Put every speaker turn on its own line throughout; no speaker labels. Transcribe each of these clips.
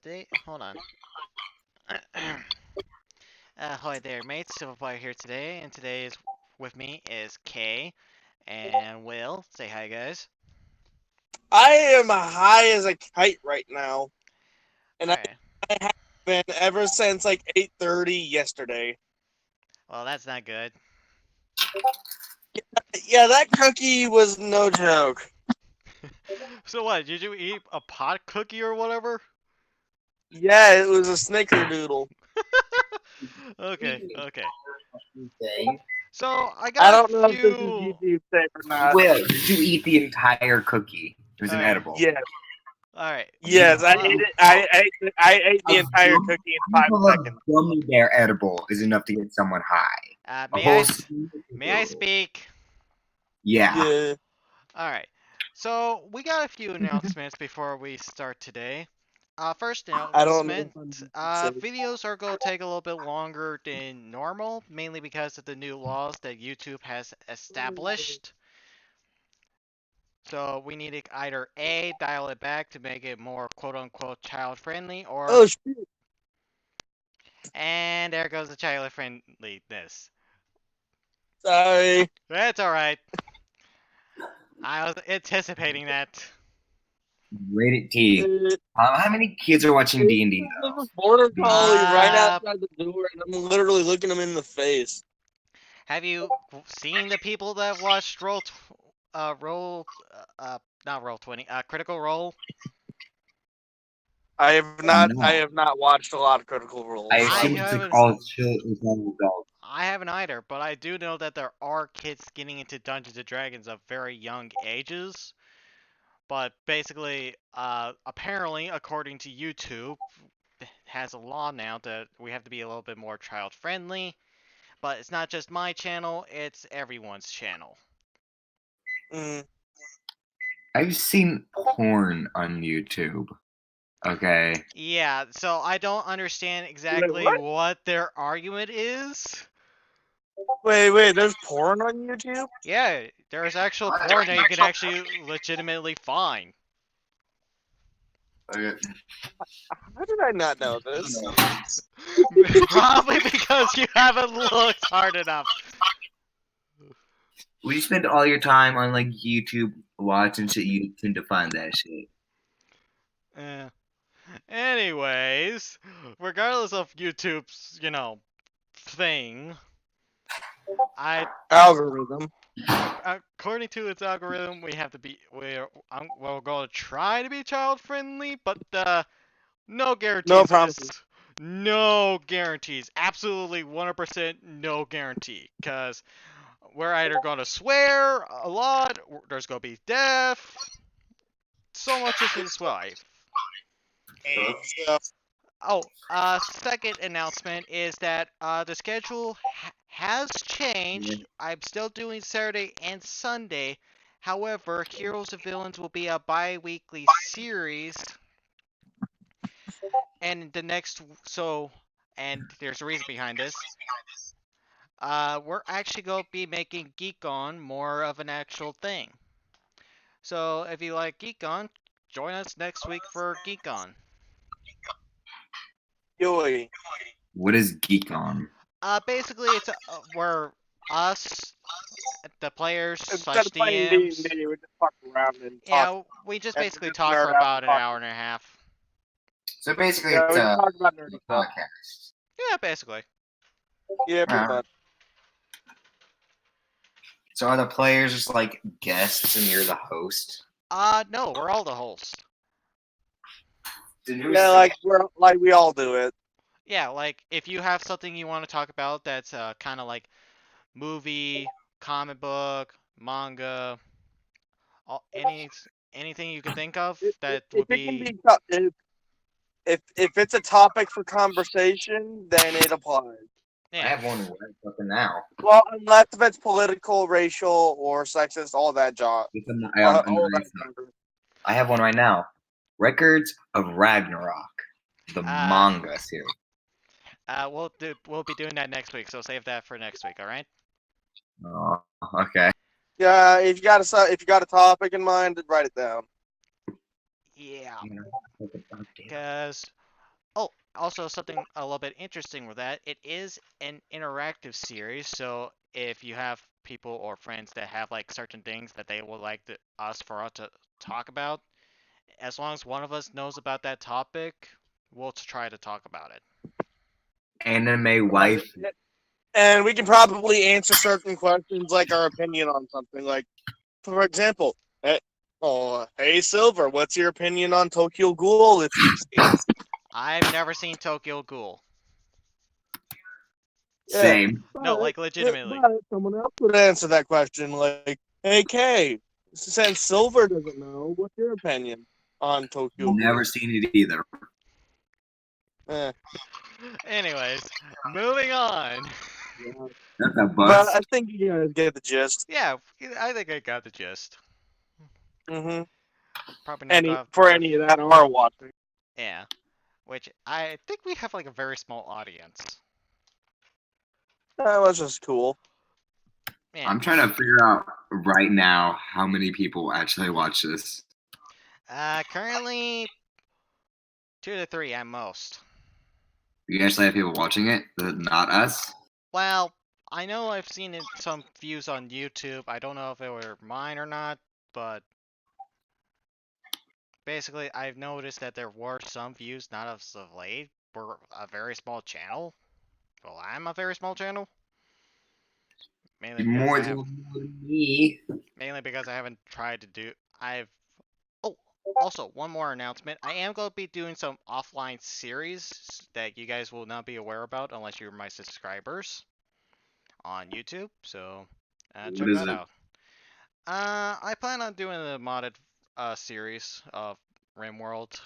today, hold on. Hi there, mates. Silverfire here today, and today is with me is Kay and Will. Say hi, guys.
I am high as a kite right now, and
All right.
I have been ever since like 8:30 yesterday.
Well, that's not good.
Yeah, that cookie was no joke.
So what? Did you eat a pot cookie or whatever?
Yeah, it was a snickerdoodle.
Okay. Okay.
Thing.
So I
I
got a
don't know if this is
few.
YouTube safe or not.
Well, did you eat the entire cookie? It was
All
an
right.
edible.
Yes,
All right.
yes, I ate
Well,
it. I ate the entire cookie in 5
Of a
seconds.
gummy bear edible is enough to get someone high. A
may
whole
I speak?
Yeah.
Yeah,
All right. So we got a few announcements before we start today. First
I don't know if
announcement,
I'm safe.
videos are going to take a little bit longer than normal, mainly because of the new laws that YouTube has established. So we need to either A, dial it back to make it more quote-unquote child-friendly, or,
Oh shoot!
and there goes the child-friendliness.
Sorry.
That's alright. I was anticipating that.
Rated T.
Uh,
How many kids are watching D&D
There's
though?
a border collie right
Uh,
outside the door, and I'm literally looking him in the face.
Have you seen the people that watched roll, not roll 20, Critical Role?
I have not.
No.
I have not watched a lot of Critical Roles.
I
I
assume it's like
haven't,
all chill, it's all adult.
I haven't either, but I do know that there are kids getting into Dungeons and Dragons of very young ages. But basically, apparently, according to YouTube, has a law now that we have to be a little bit more child friendly. But it's not just my channel; it's everyone's channel.
Mm.
I've seen porn on YouTube. Okay.
Yeah, so I don't understand
Wait,
exactly
what?
what their argument is.
Wait. There's porn on YouTube?
Yeah, there's actual porn that you can actually legitimately find.
Okay.
How did I not know this?
Probably because you haven't looked hard enough.
Would you spend all your time on like YouTube watching shit you tend to find that shit?
Eh. Anyways, regardless of YouTube's, thing, I
Algorithm.
according to its algorithm, we have to be we're going to try to be child friendly, but no guarantees.
No promises.
No guarantees. Absolutely 100% no guarantee. Because we're either going to swear a lot, or there's going to be death. So much is this life.
So,
Oh, second announcement is that the schedule has changed. I'm still doing Saturday and Sunday. However, Heroes and Villains will be a bi-weekly series. And and there's a reason behind this. We're actually going to be making Geek On more of an actual thing. So if you like Geek On, join us next week for Geek On.
Yoy.
What is Geek On?
Basically, it's where us, the players
Instead
slash
of playing
DMs,
D&D, we just fuck around and talk.
yeah, we just
and
basically
just
talk
nerd
for
out
about
and
an
talk.
hour and a half.
So basically,
Yeah,
it's
we
a
just talk about nerdy stuff.
podcast.
Yeah, basically.
Yeah, pretty
Uh,
much.
So are the players just like guests and you're the host?
No, we're all the hosts.
Then who's
Yeah, like we all do it.
Yeah, like if you have something you want to talk about that's kind of like movie, comic book, manga, anything you can think of that
If
would
it can
be.
be, if it's a topic for conversation, then it applies.
I
Yeah.
have one right fucking now.
Well, unless if it's political, racial, or sexist, all that job.
It's
All that matters.
I have one right now. Records of Ragnarok, the manga series.
We'll be doing that next week, so save that for next week, all right?
Oh, okay.
Yeah, if you got a topic in mind, write it down.
Yeah,
You know,
because Also, something a little bit interesting with that, it is an interactive series, so if you have people or friends that have like certain things that they would like us to talk about, as long as one of us knows about that topic, we'll try to talk about it.
Anime wife.
And we can probably answer certain questions, like our opinion on something. Like, for example, hey Silver, what's your opinion on Tokyo Ghoul if you've seen it?
I've never seen Tokyo Ghoul.
Yeah,
Same.
No,
but,
like legitimately.
but someone else would answer that question. Like, hey Kay, since Silver doesn't know, what's your opinion on Tokyo Ghoul?
Never seen it either.
Eh,
Anyways, moving on.
yeah.
That's a
But
bus.
I think you guys get the gist.
Yeah, I think I got the gist.
Mm-hmm.
Probably not
For any of that are watching.
Yeah, which I think we have like a very small audience.
That was just cool.
Yeah.
I'm trying to figure out right now how many people actually watch this.
Currently 2 to 3 at most.
You actually have people watching it, not us.
Well, I know I've seen some views on YouTube. I don't know if they were mine or not, but basically I've noticed that there were some views, not as of late. We're a very small channel. Well, I'm a very small channel. Mainly because
More
I have,
than me.
mainly because I haven't tried to do. I've. Oh, also one more announcement. I am going to be doing some offline series that you guys will not be aware about unless you're my subscribers on YouTube. So
What
check
is
that
it?
out. I plan on doing a modded series of RimWorld.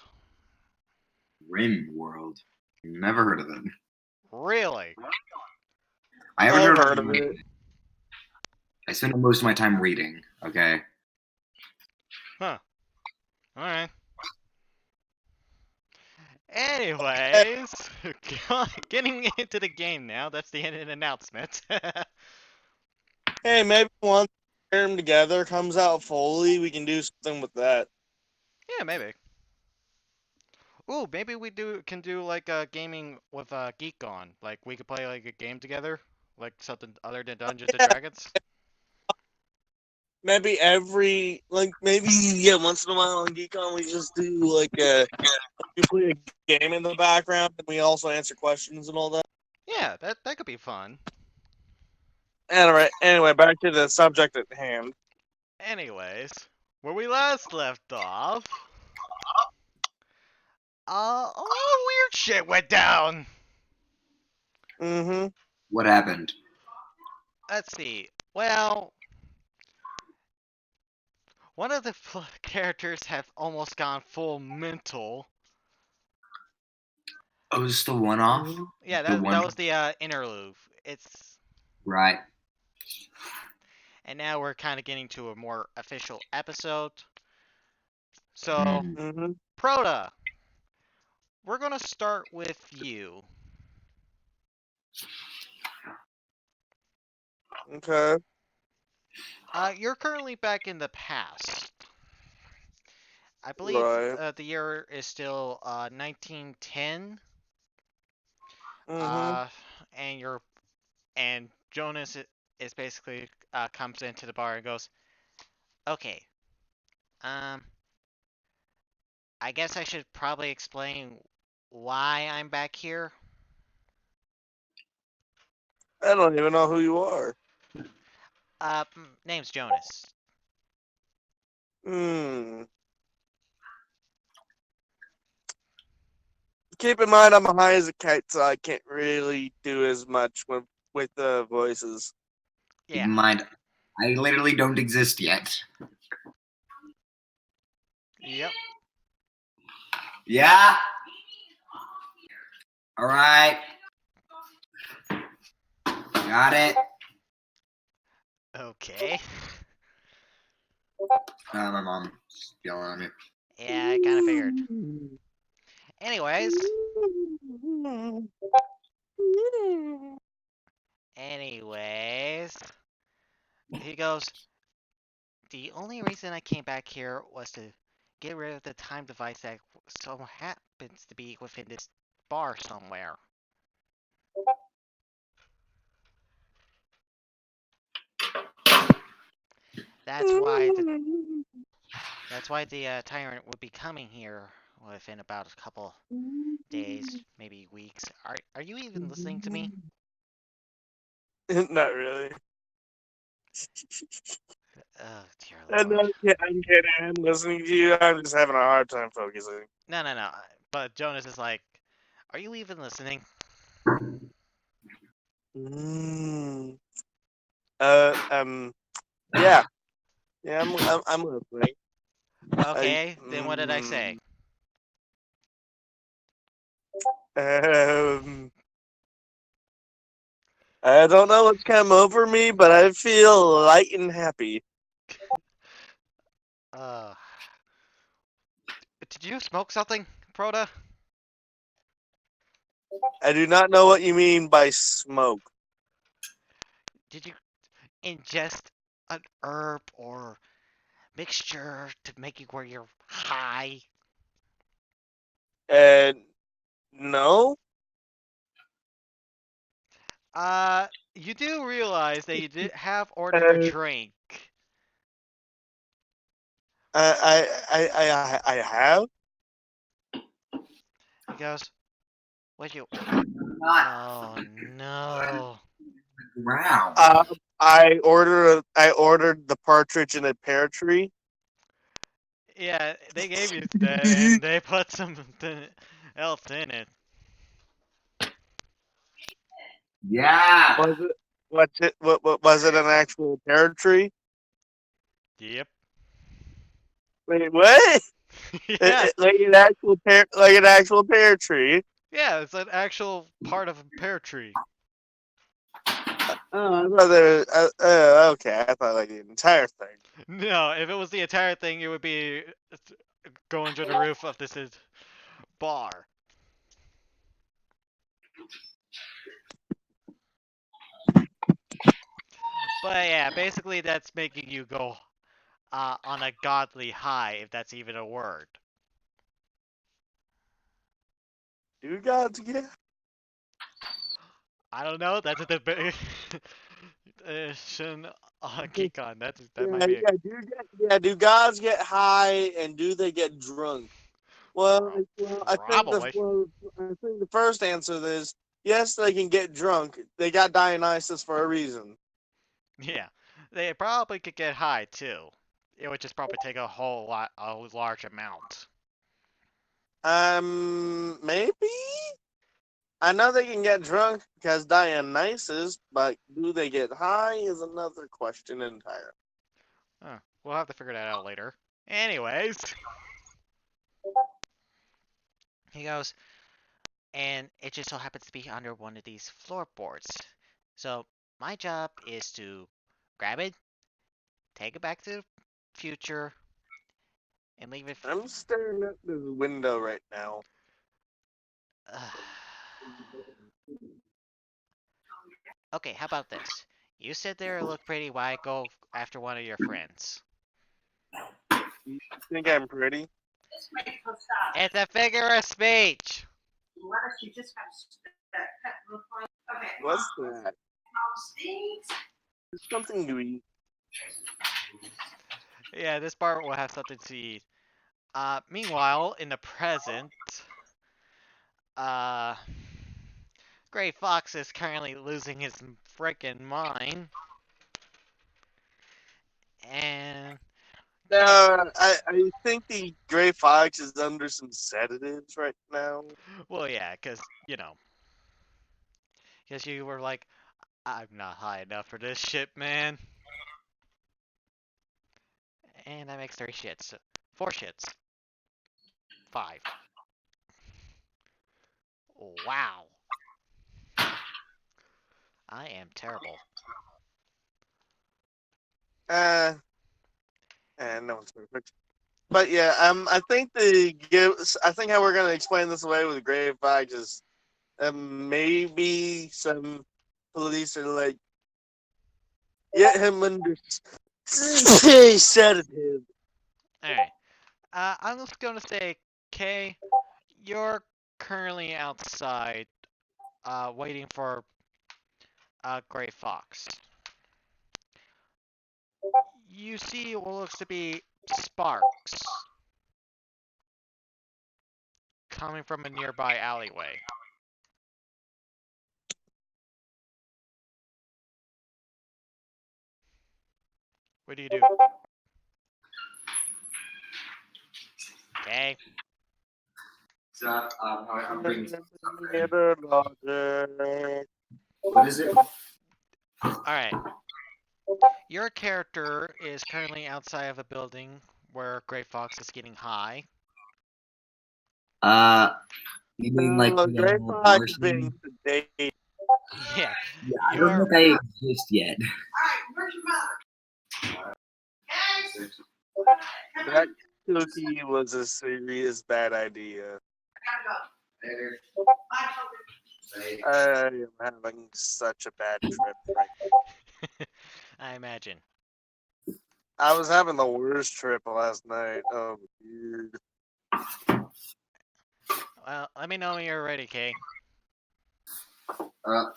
Rim World. Never heard of it.
Really?
I haven't
I've
heard
heard
of
of
it.
it.
I spend most of my time reading. Okay.
Huh. All right. Anyways, getting into the game now. That's the end of the announcement.
Hey, maybe once we pair them together comes out fully, we can do something with that.
Yeah, maybe. Ooh, maybe we can do like a gaming with Geek on. Like we could play like a game together, like something other than Dungeons and
Yeah,
Dragons.
maybe once in a while on GeekCon we just do we play a game in the background and we also answer questions and all that.
Yeah, that could be fun.
Anyway, back to the subject at hand.
Anyways, where we last left off, a lot of weird shit went down.
Mm-hmm.
What happened?
Let's see. Well, one of the characters have almost gone full mental.
Oh, is this the one off?
Mm-hmm.
Yeah,
The
that
one.
was the interlude. It's
Right.
and now we're kind of getting to a more official episode. So,
Mm.
Mm-hmm.
Proto, we're gonna start with you.
Okay.
You're currently back in the past. I believe
Right.
the year is still 1910.
Mm-hmm.
Uh, and you're and Jonas is basically comes into the bar and goes, "Okay, um, I guess I should probably explain why I'm back here."
I don't even know who you are.
Name's Jonas.
Hmm. Keep in mind I'm high as a kite, so I can't really do as much with the voices.
Keep
Yeah.
in mind, I literally don't exist yet.
Yep.
Yeah. All right. Got it.
Okay.
My mom yelling at me.
Yeah, I kind of figured. Anyways, anyways, he goes, the only reason I came back here was to get rid of the time device that so happens to be within this bar somewhere. That's why the tyrant would be coming here within about a couple days, maybe weeks. Are you even listening to me?
Not really.
Oh dear
I'm,
lord.
I'm kidding. I'm listening to you. I'm just having a hard time focusing.
No. But Jonas is like, are you even listening?
Mm. Yeah. Yeah, I'm listening.
Okay, then what did I say?
Um, I don't know what's come over me, but I feel light and happy.
Uh, did you smoke something, Proto?
I do not know what you mean by smoke.
Did you ingest an herb or mixture to make you where you're high?
Uh, no.
You do realize that you did have ordered a
Uh,
drink.
I have.
He goes, what you?
Not
Oh no.
round.
I ordered the partridge in a pear tree.
Yeah, they gave you that, and they put something else in it.
Yeah.
Was it? What's it? What was it? An actual pear tree?
Yep.
Wait, what?
Yeah.
Like an actual pear tree.
Yeah, it's an actual part of a pear tree.
Oh, I thought there. Okay, I thought like the entire thing.
No, if it was the entire thing, it would be going to the roof of this bar. But yeah, basically that's making you go on a godly high, if that's even a word.
You gods get.
I don't know. That's a debate. Shin Geek on. That might
Yeah,
be a
do gods get high and do they get drunk? Well,
probably.
I think the first answer is yes, they can get drunk. They got Dionysus for a reason.
Yeah, they probably could get high too. It would just probably take a whole lot, a large amount.
Maybe. I know they can get drunk because Dionysus, but do they get high is another question entirely.
Huh. We'll have to figure that out later. Anyways, he goes, and it just so happens to be under one of these floorboards. So my job is to grab it, take it back to the future, and leave it.
I'm staring at this window right now.
Okay, how about this? You sit there and look pretty while I go after one of your friends.
You think I'm pretty?
It's a figure of speech!
What's that? It's something to eat.
Yeah, this bar will have something to eat. Meanwhile, in the present, uh, Gray Fox is currently losing his freaking mind. And
No, I think the Gray Fox is under some sedatives right now.
well, yeah, because you were like, I'm not high enough for this shit, man. And that makes 3 shits. 4 shits. 5. Wow. I am terrible.
And no one's perfect. But yeah, I think how we're gonna explain this away with Gray Fox is maybe some police are like, get him under sedative.
Alright. I'm just gonna say, Kay, you're currently outside, waiting for a gray fox. You see what looks to be sparks coming from a nearby alleyway. What do you do? Okay.
So I'm bringing.
Logic.
What is it?
Alright. Your character is currently outside of a building where Gray Fox is getting high.
You mean like the
Great
whole
Fox is
abortion?
being sedated.
Yeah.
Yeah, I
You
don't
are.
think I exist yet.
That cookie was a serious bad idea. I am having such a bad trip right now.
I imagine.
I was having the worst trip last night. Oh, weird.
Well, let me know when you're ready, Kay.
Are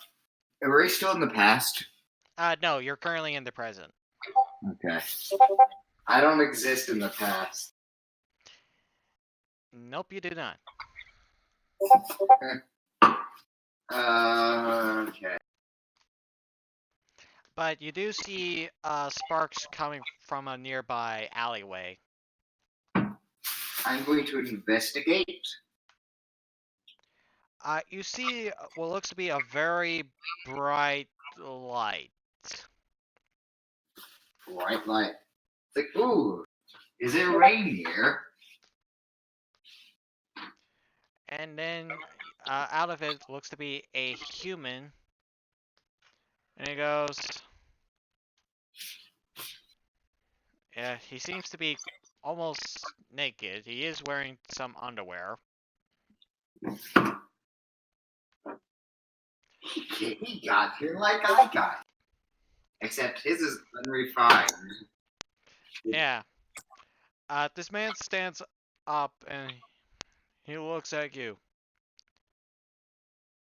we still in the past?
No, you're currently in the present.
Okay. I don't exist in the past.
Nope, you do not.
Okay.
But you do see sparks coming from a nearby alleyway.
I'm going to investigate.
You see what looks to be a very bright light.
Bright light. It's like, ooh, is it rain here?
And then out of it looks to be a human. And he goes... Yeah, he seems to be almost naked. He is wearing some underwear.
He got here like I got. Except his is unrefined.
Yeah. This man stands up and he looks at you.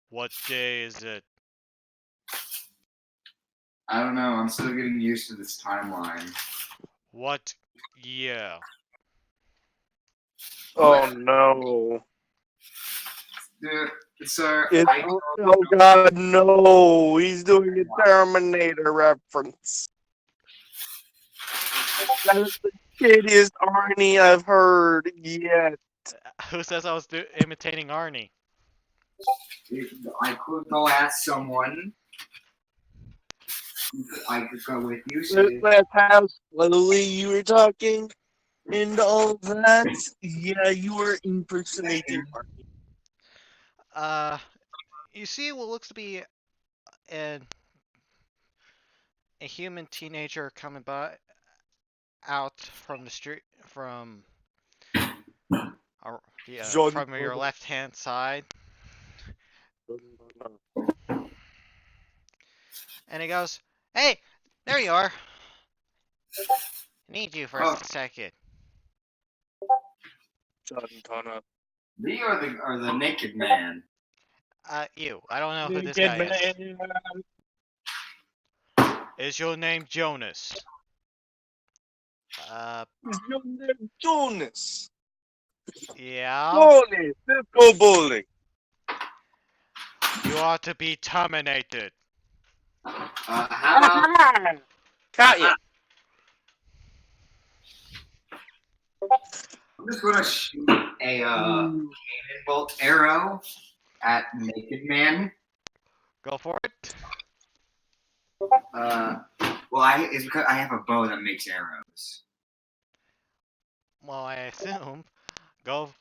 What day is it?
I don't know. I'm still getting used to this timeline.
What year?
Oh no.
Dude, sir,
Oh god, no. He's doing a Terminator reference. That is the shittiest Arnie I've heard yet.
Who says I was imitating Arnie?
I could go ask someone. I could go with you. So
That's how slowly you were talking and all that. Yeah, you were impersonating Arnie.
You see what looks to be a human teenager coming by out from the street from from your left hand side, and he goes, "Hey, there you are. I need you for a second."
Me or the naked man?
You. I don't know who this
Naked
guy
man.
is. Is your name Jonas?
Is your name Jonas?
Yeah.
Jonas, let's go bowling.
You ought to be terminated.
How about...
Caught you.
I'm just gonna shoot a cannon bolt arrow at naked man.
Go for it.
Well, it's because I have a bow that makes arrows.
Well, I assume. Go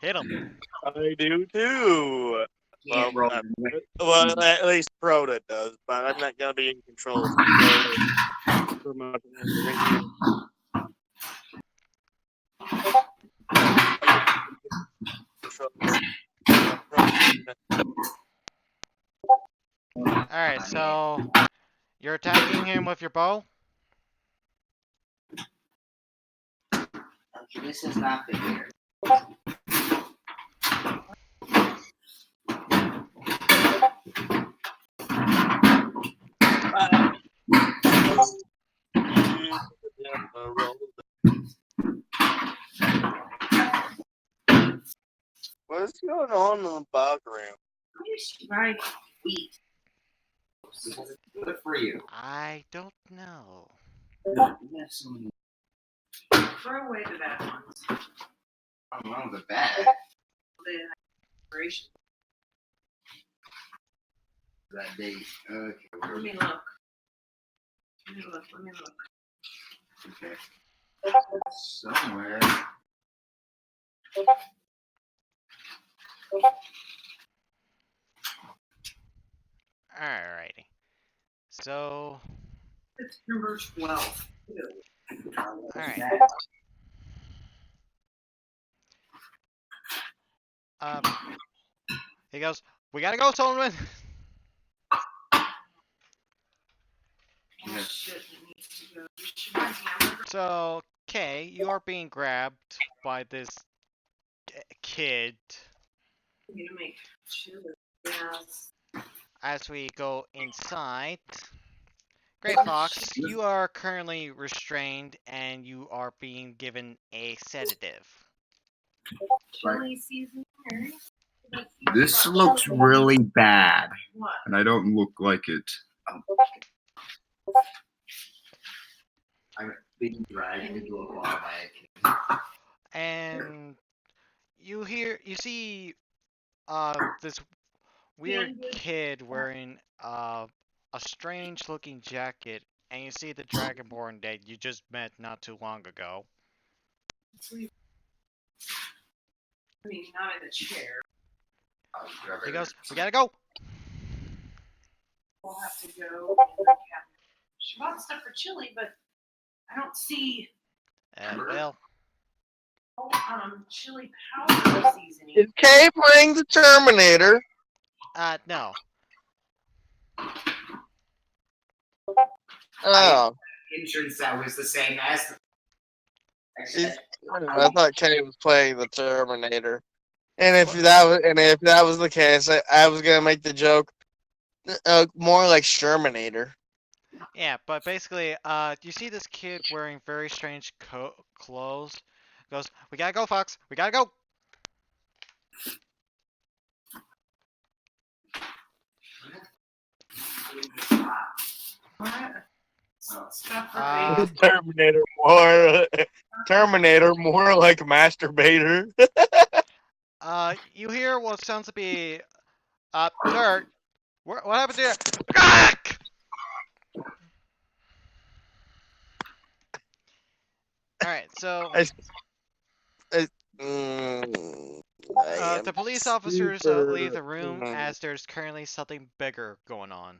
hit him.
I do too.
Can't roll.
Well, at least Proda does, but I'm not gonna be in control.
Alright, so you're attacking him with your bow?
Okay, this is not the year.
What's going on in the background?
Right. Eat. Because it's good for you.
I don't know.
Yes.
Throw away the bad ones.
What's wrong with the bag?
The inspiration.
That date. Okay.
Let me look. Let me look.
Okay. Somewhere.
Alrighty. So,
September 12th.
alright. He goes, we gotta go, Solomon!
Oh shit, he needs to go. You should buy hamburger.
So, Kay, you are being grabbed by this kid
I need to make chili. Yes.
as we go inside. Gray Fox, you are currently restrained and you are being given a sedative.
Chili season.
This looks really bad,
What?
and I don't look like it.
I'm being dragged into a bar by a kid.
And you see this weird kid wearing a strange looking jacket, and you see the Dragonborn that you just met not too long ago.
I mean, not in the chair.
He goes, we gotta go!
We'll have to go in the cabinet. She bought stuff for chili, but I don't see
Well,
chili powder seasoning.
Is Kay playing the Terminator?
no.
Oh,
Entrance that was the same as.
I thought Kay was playing the Terminator. And if that was the case, I was gonna make the joke more like Shermanator.
Yeah, but basically, you see this kid wearing very strange clothes. Goes, we gotta go, Fox. We gotta go.
What? Stuff for
Uh,
Terminator more like masturbator.
You hear what sounds to be, sir, what happened to you? Gak! Alright, so, the police officers leave the room as there's currently something bigger going on.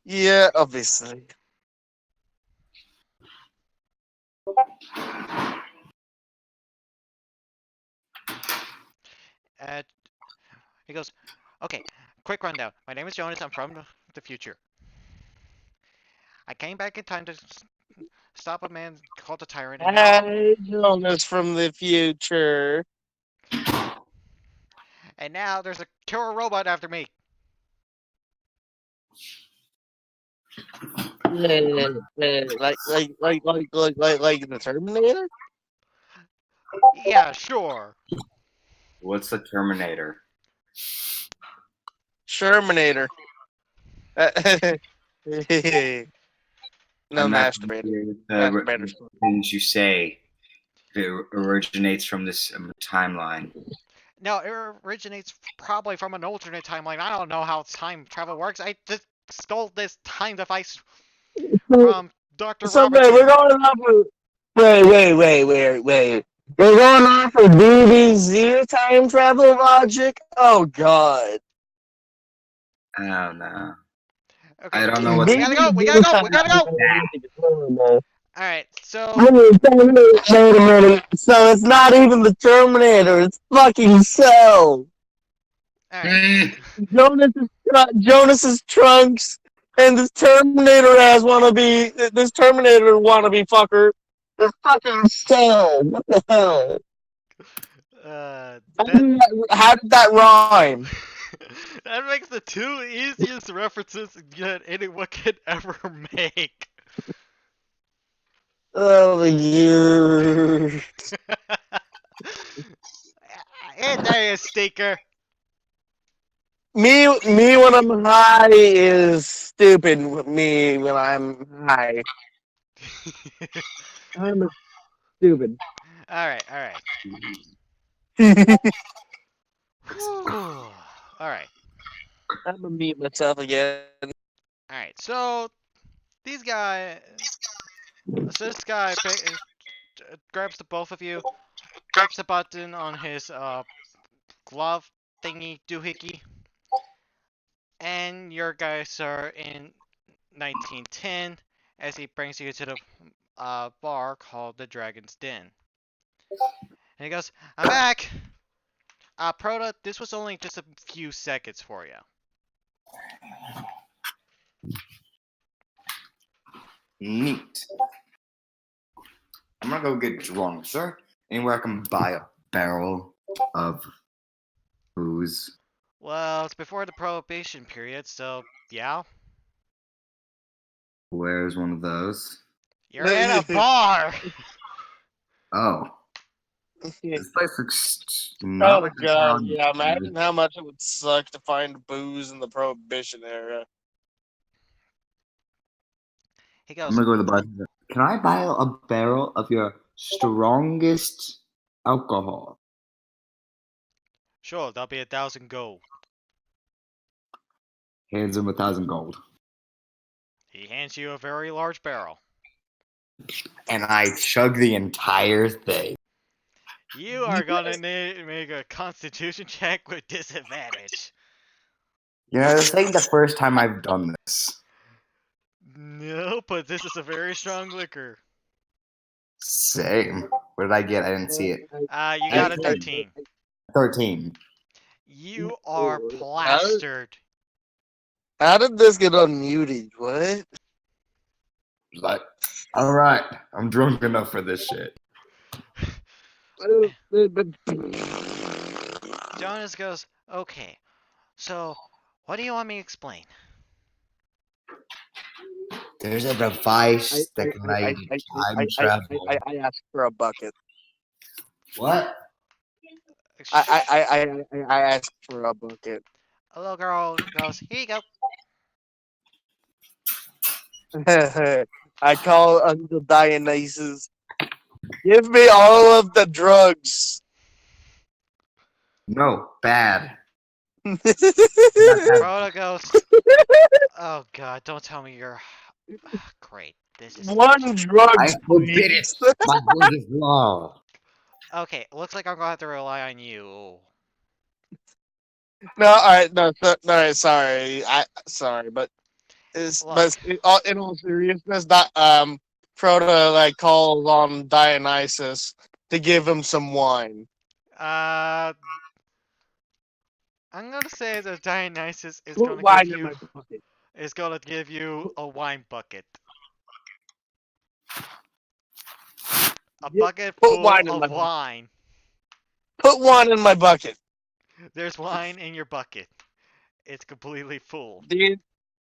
Yeah, obviously.
He goes, okay, quick rundown. My name is Jonas. I'm from the future. I came back in time to stop a man called the Tyrant. And now,
Hey, Jonas from the future.
and now there's a killer robot after me.
Yeah, like the Terminator.
Yeah, sure.
What's the Terminator?
Shermanator. No,
I'm not
masturbator.
confused.
Masturbator.
Things you say it originates from this time-line.
No, it originates probably from an alternate timeline. I don't know how time travel works. I just stole this time device from Dr.
Someday
Robertson.
we're going off of. Wait. We're going off of DBZ time travel logic? Oh, God.
I don't know.
Okay,
I don't know what's.
We gotta go! We gotta go! We gotta go! Alright, so.
So it's not even the Terminator, it's fucking Cell.
Alright.
Jonas's trunks and this Terminator this Terminator wannabe fucker. The fucking Cell. What the hell? How did that rhyme?
That makes the two easiest references that anyone could ever make.
Oh, you.
Hey, there you stinker.
Me when I'm high is stupid. With me when I'm high, I'm stupid.
Alright, alright. Alright,
I'm gonna meet myself again.
alright. So, these guys. So this guy grabs the both of you, grabs the button on his glove thingy doohickey, and your guys are in 1910 as he brings you to the bar called the Dragon's Den. And he goes, "I'm back. Proto, this was only just a few seconds for you."
Neat. I'm gonna go get drunk, sir. Anywhere I can buy a barrel of booze.
Well, it's before the prohibition period, so yeah.
Where's one of those?
You're in a bar.
Oh, this place looks not
Oh
like it's
god,
around
yeah.
here.
Imagine how much it would suck to find booze in the Prohibition era.
He
I'm
goes,
gonna go to the bartender. Can I buy a barrel of your strongest alcohol?
"Sure, that'll be 1,000 gold."
Hands him 1,000 gold.
He hands you a very large barrel.
And I chug the entire thing.
You are gonna need to make a constitution check with disadvantage.
You know, this ain't the first time I've done this.
No, but this is a very strong liquor.
Same. What did I get? I didn't see it.
You got a 13.
13.
You are plastered.
How did this get unmuted? What?
Like, all right, I'm drunk enough for this shit.
Jonas goes, "Okay, so what do you want me to explain?"
There's a device that can allow you to time travel.
I asked for a bucket.
What?
I asked for a bucket.
A little girl goes, "Here you go."
I call Uncle Dionysus. Give me all of the drugs.
No, bad.
Rhoda goes, "Oh god, don't tell me you're great. This is
One drug,
I forbid it.
please.
My word is law.
okay. Looks like I'm gonna have to rely on you."
No, all right, no, sorry, sorry, but
Look.
in all seriousness, that Frodo like calls on Dionysus to give him some wine.
I'm gonna say that Dionysus is
Put
gonna
wine
give
in
you
my bucket.
a wine bucket. A
Yeah,
bucket
put
full
wine in
of
my bucket.
wine.
Put wine in my bucket.
There's wine in your bucket. It's completely full.
Do you?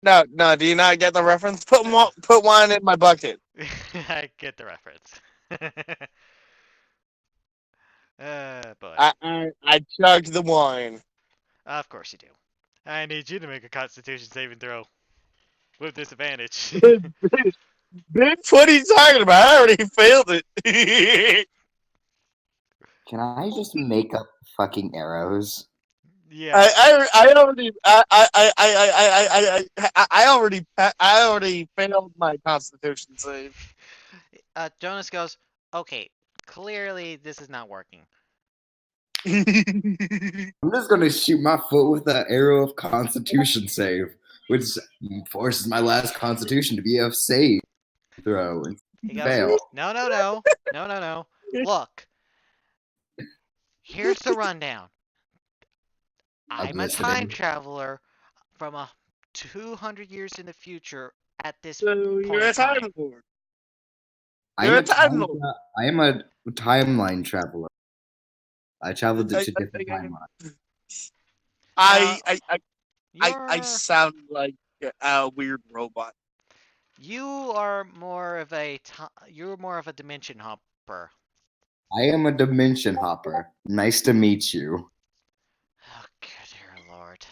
No. Do you not get the reference? Put wine in my bucket.
I get the reference. But
I chugged the wine.
of course you do. I need you to make a Constitution saving throw with disadvantage.
Bitch, what are you talking about? I already failed it.
Can I just make up fucking arrows?
Yeah.
I already failed my Constitution save.
Jonas goes, "Okay, clearly this is not working."
I'm just gonna shoot my foot with the arrow of Constitution save, which forces my last Constitution to be a save throw and
He goes,
fail.
No. Look, here's the rundown. I'm a
listening.
time traveler from 200 years in the future at this
So
point
you're
in
a
time.
Time Lord.
I
You're
am
a Time Lord.
I am a timeline traveler. I traveled to different timelines.
I sound like a weird robot.
You are more of a you're more of a dimension hopper.
I am a dimension hopper. Nice to meet you.
Oh, good dear lord.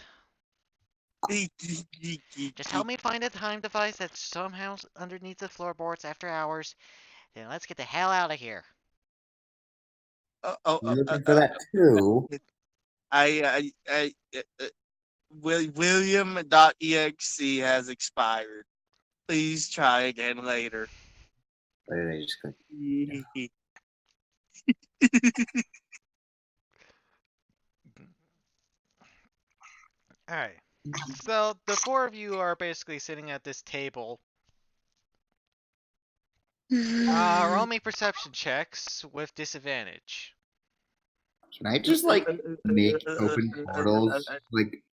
Just help me find a time device that's somehow underneath the floorboards after hours. Then let's get the hell out of here.
You're looking for that too.
William.exe has expired. Please try again later.
Wait, I just click.
Alright. So, the four of you are basically sitting at this table. Roll me perception checks with disadvantage.
Can I just like make open portals? Like,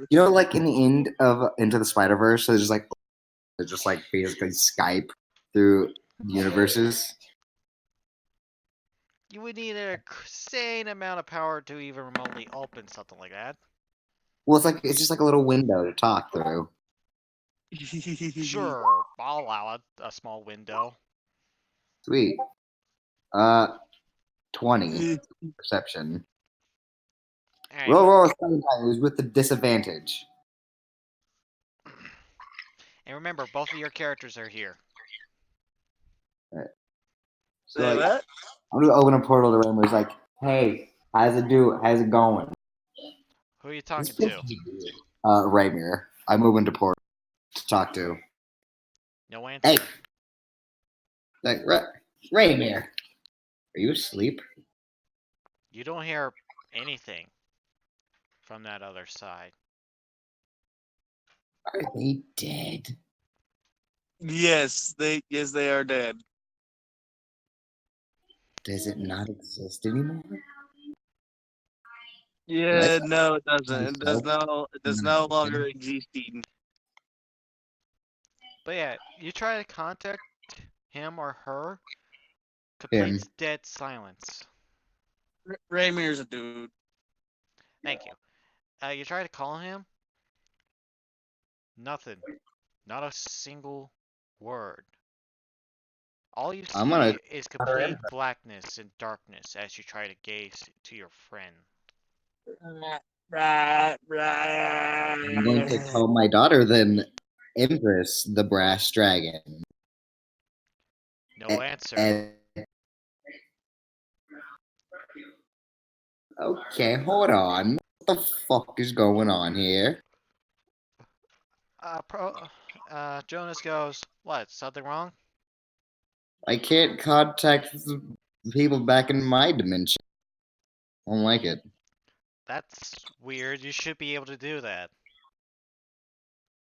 you know, like in the end of Into the Spider Verse, so there's just like basically Skype through universes.
You would need an insane amount of power to even remotely open something like that.
Well, it's just like a little window to talk through.
Sure, I'll allow a small window.
Sweet. 20 perception.
Alright.
Roll second time. It was with the disadvantage.
And remember, both of your characters are here.
So like, I'm gonna open a portal to Raymond. It's like, hey, how's it going?
Who are you talking to?
Raymir. I'm moving to portal to talk to.
No answer.
Hey, like Raymir, are you asleep?
You don't hear anything from that other side.
Are they dead?
Yes, they are dead.
Does it not exist anymore?
Yeah, no, it doesn't.
Myself?
It does no longer exist.
But yeah, you try to contact him or her.
Him.
Complete dead silence.
Raymir's a dude.
Thank you. You try to call him. Nothing. Not a single word. All you
I'm gonna
see is complete blackness and darkness as you try to gaze to your friend.
I'm going to call my daughter then Empress the Brass Dragon.
No answer.
Okay, hold on. What the fuck is going on here?
Jonas goes, what, something wrong?
I can't contact the people back in my dimension. I don't like it.
That's weird, you should be able to do that.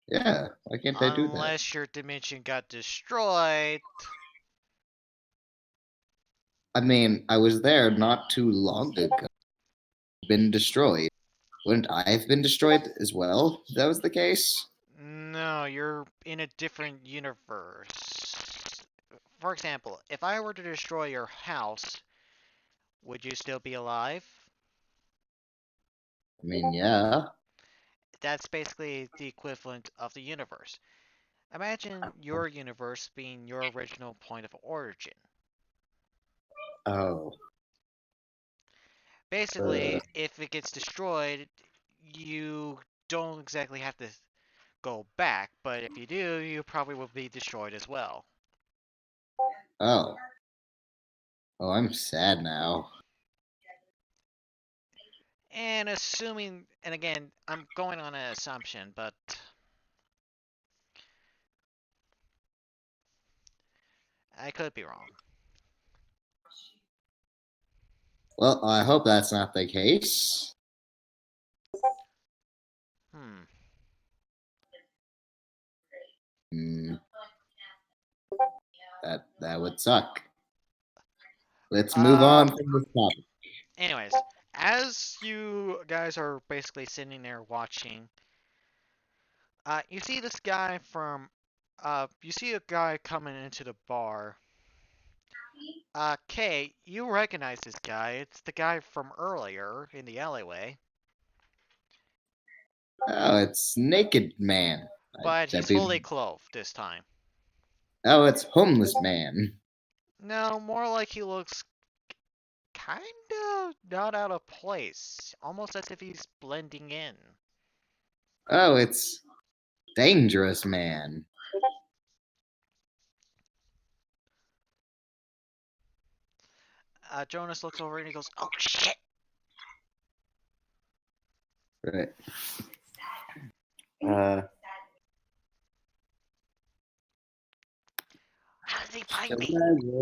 Yeah, why can't I do that?
Unless your dimension got destroyed.
I mean, I was there not too long ago. Been destroyed. Wouldn't I have been destroyed as well if that was the case?
No, you're in a different universe. For example, if I were to destroy your house, would you still be alive?
I mean, yeah.
That's basically the equivalent of the universe. Imagine your universe being your original point of origin.
Oh.
Basically, if it gets destroyed, you don't exactly have to go back, but if you do, you probably will be destroyed as well.
Oh. Oh, I'm sad now.
And assuming, and again, I'm going on an assumption, but I could be wrong.
Well, I hope that's not the case. That would suck. Let's move on from this topic.
Anyways, as you guys are basically sitting there watching, you see this guy from, you see a guy coming into the bar. Kay, you recognize this guy. It's the guy from earlier in the alleyway.
Oh, it's Naked Man.
But he's fully clothed this time.
Oh, it's Homeless Man.
No, more like he looks kinda not out of place, almost as if he's blending in.
Oh, it's Dangerous Man.
Jonas looks over and he goes, "Oh shit!"
Right. Uh,
How did he find
so,
me?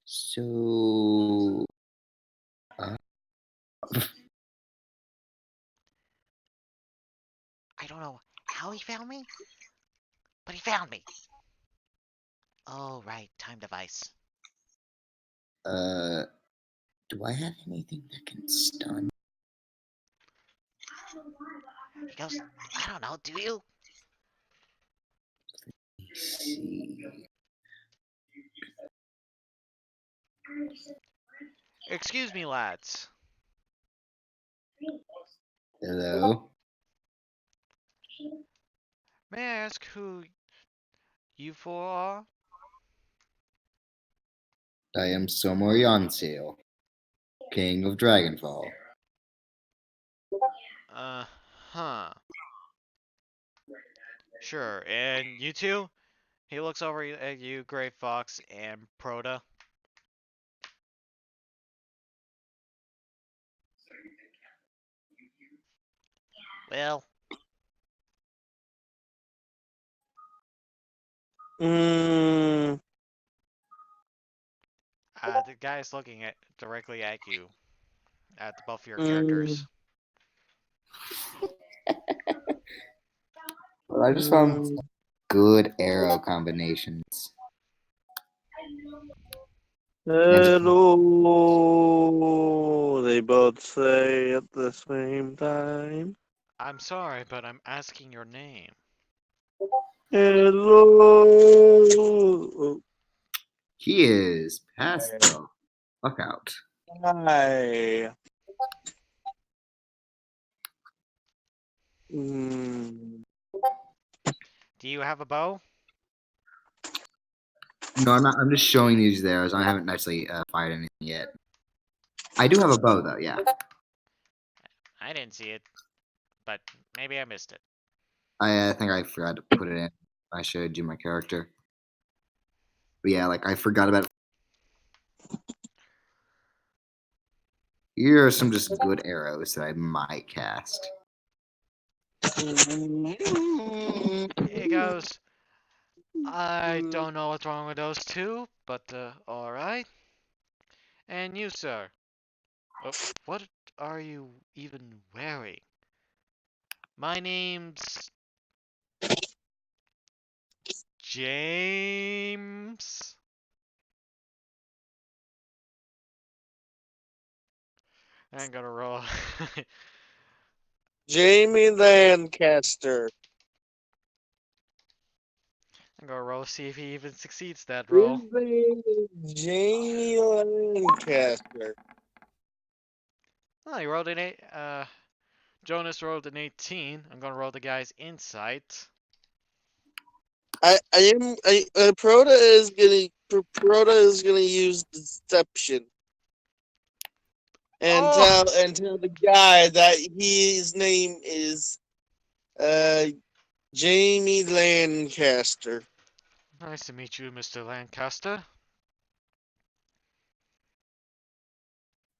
so uh,
I don't know how he found me, but he found me. Oh right, time device.
do I have anything that can stun?
He goes, "I don't know. Do you?"
Let's see.
Excuse me, lads.
Hello.
May I ask who you four are?
I am Somor Yonsil, King of Dragonfall.
Huh. Sure. And you two? He looks over at you, Gray Fox, and Proto. Well,
Mm,
the guy's looking at directly at you, at both of your
mm,
characters.
Well, I just found
mm.
good arrow combinations.
Hello. They both say at the same time.
I'm sorry, but I'm asking your name.
Hello.
He is past the fuck out.
Hi. Mm.
Do you have a bow?
No, I'm not. I'm just showing these there, as I haven't actually fired anything yet. I do have a bow, though. Yeah,
I didn't see it, but maybe I missed it.
I think I forgot to put it in. I showed you my character. But yeah, like I forgot about. Here are some just good arrows that I might cast.
He goes, I don't know what's wrong with those two, but alright. And you, sir? What are you even wearing? My name's James. I'm gonna roll.
Jamie Lancaster.
I'm gonna roll see if he even succeeds that
His
roll.
name is Jamie Lancaster.
Oh, he rolled an 8. Jonas rolled an 18. I'm gonna roll the guy's insight.
Proto is gonna use deception and
Oh!
tell the guy that his name is Jamie Lancaster.
Nice to meet you, Mr. Lancaster.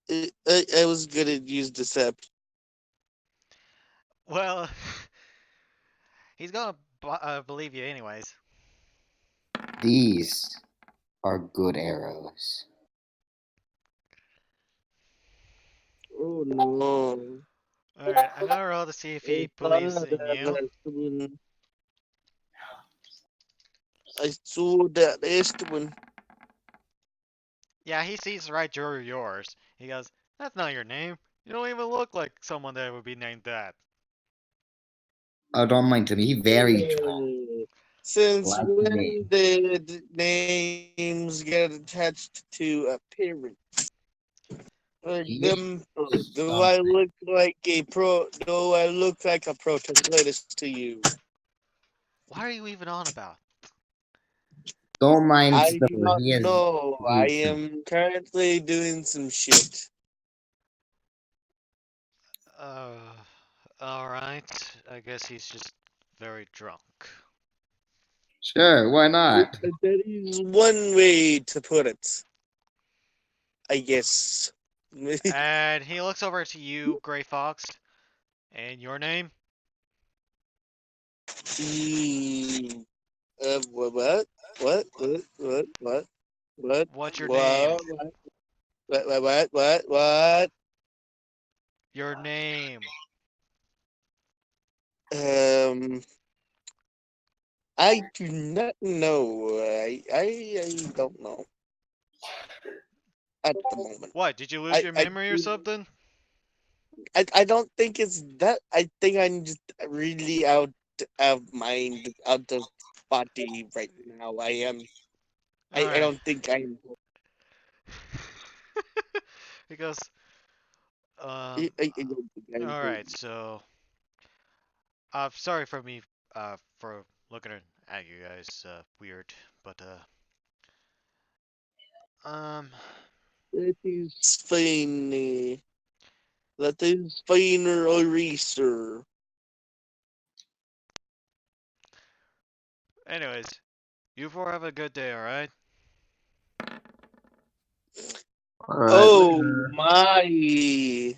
I was good at use deception.
Well, he's gonna believe you anyways.
These are good arrows.
Oh no!
Alright, I'm gonna roll to see if he believes in you.
I saw that last one.
Yeah, he sees right through yours. He goes, "That's not your name. You don't even look like someone that would be named that."
Oh, don't mind him. He very tall,
Since
like me.
when did names get attached to appearance? For
He is
example,
something.
do I look like a protest to you?
What are you even on about?
Don't mind
I do
Silver.
not
He is.
know. I
he's-
am currently doing some shit.
Uh, alright. I guess he's just very drunk.
Sure, why not?
That is one way to put it. I guess.
And he looks over to you, Gray Fox. And your name?
What? What? What? What? What? What?
What's your name?
What?
Your name.
Um, I do not know. I don't know at the moment.
What? Did you lose
I
your
I
memory or something?
I don't think it's that. I think I'm just really out of mind, out of body right now. I am. I
Alright.
don't think I'm.
Because,
I don't think I'm.
alright, so, sorry for me, for looking at you guys, weird, but,
That is fine. That is fine, eraser.
anyways, you four have a good day, alright?
All right.
Oh
later.
my!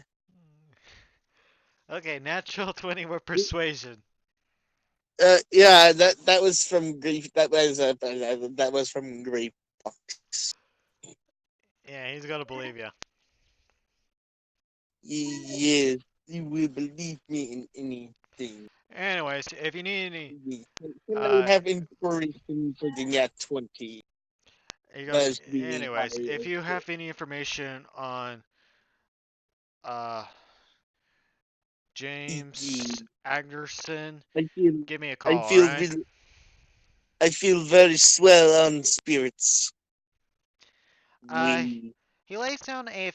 Okay, natural 20 with persuasion.
Yeah, that was from grief. That was from Grief Fox.
Yeah, he's gonna believe you.
Yes, you will believe me in anything.
Anyways, if you need any,
Can I
uh,
have inspiration for the Nat 20
he goes,
as being
anyways, if you have any information on, uh, James Agnerson,
I feel
give me a
I
call,
feel
alright?
really, I feel very swell on spirits.
Uh,
We
he lays down a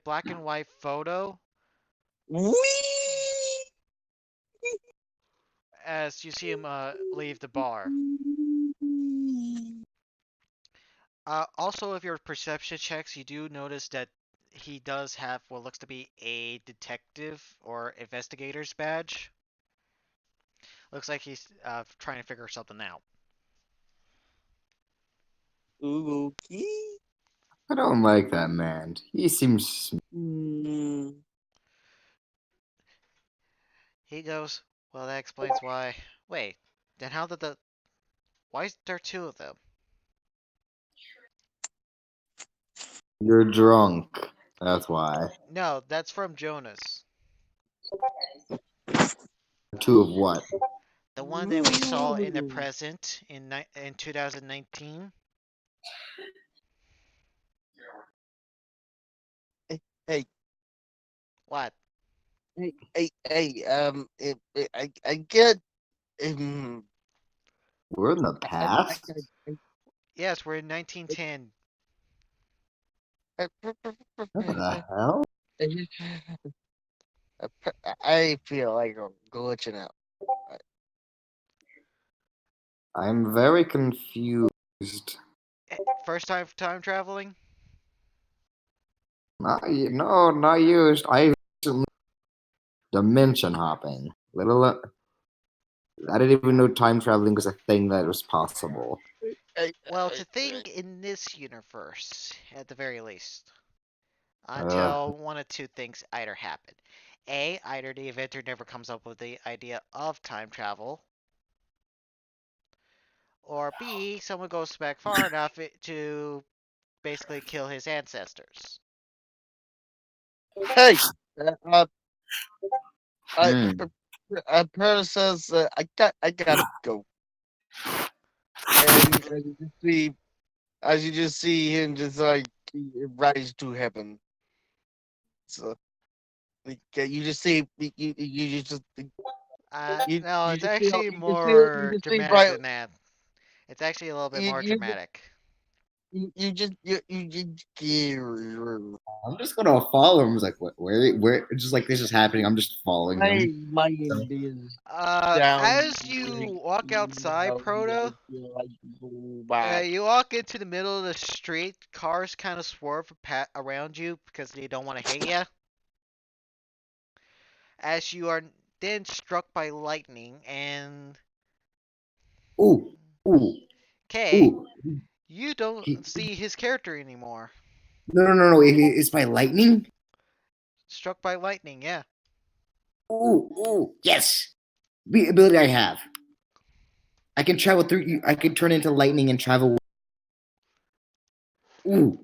black and white photo
Wee!
as you see him, leave the bar. Also, if your perception checks, you do notice that he does have what looks to be a detective or investigator's badge. Looks like he's trying to figure something out.
Okay.
I don't like that man. He seems.
Hmm.
He goes, well, that explains why. Wait, then how did the. Why is there two of them?
You're drunk. That's why.
No, that's from Jonas.
Two of what?
The one that we saw in the present in 2019.
Hey,
What?
I get.
We're in the
I,
past.
Yes, we're in 1910.
What the hell?
I feel like I'm glitching out.
I'm very confused.
First time traveling?
No, not used. I recently dimension hopping. Little. I didn't even know time traveling was a thing that was possible.
Well, it's a thing in this universe, at the very least.
Uh,
Until one of two things either happen. A, either the inventor never comes up with the idea of time travel, or B, someone goes back far enough to basically kill his ancestors.
Hey,
hmm.
Per says I gotta go, and as you just see him just like rise to heaven. So like, you just see you just
No,
you
it's
just see
actually
you
more
just see
dramatic
bright
than that. It's actually a little bit more
you
dramatic.
I'm just gonna follow him. He's like, where? It's just like this is happening. I'm just following him. So,
As you walk outside, Proto, you walk into the middle of the street. Cars kind of swerve around you because they don't want to hit you. As you are then struck by lightning, and
ooh, ooh,
Kay,
ooh.
you don't
He-
see his character anymore.
no. It's by lightning.
Struck by lightning, yeah.
Ooh. Yes. The ability I have. I can travel through you. I can turn into lightning and travel. Ooh.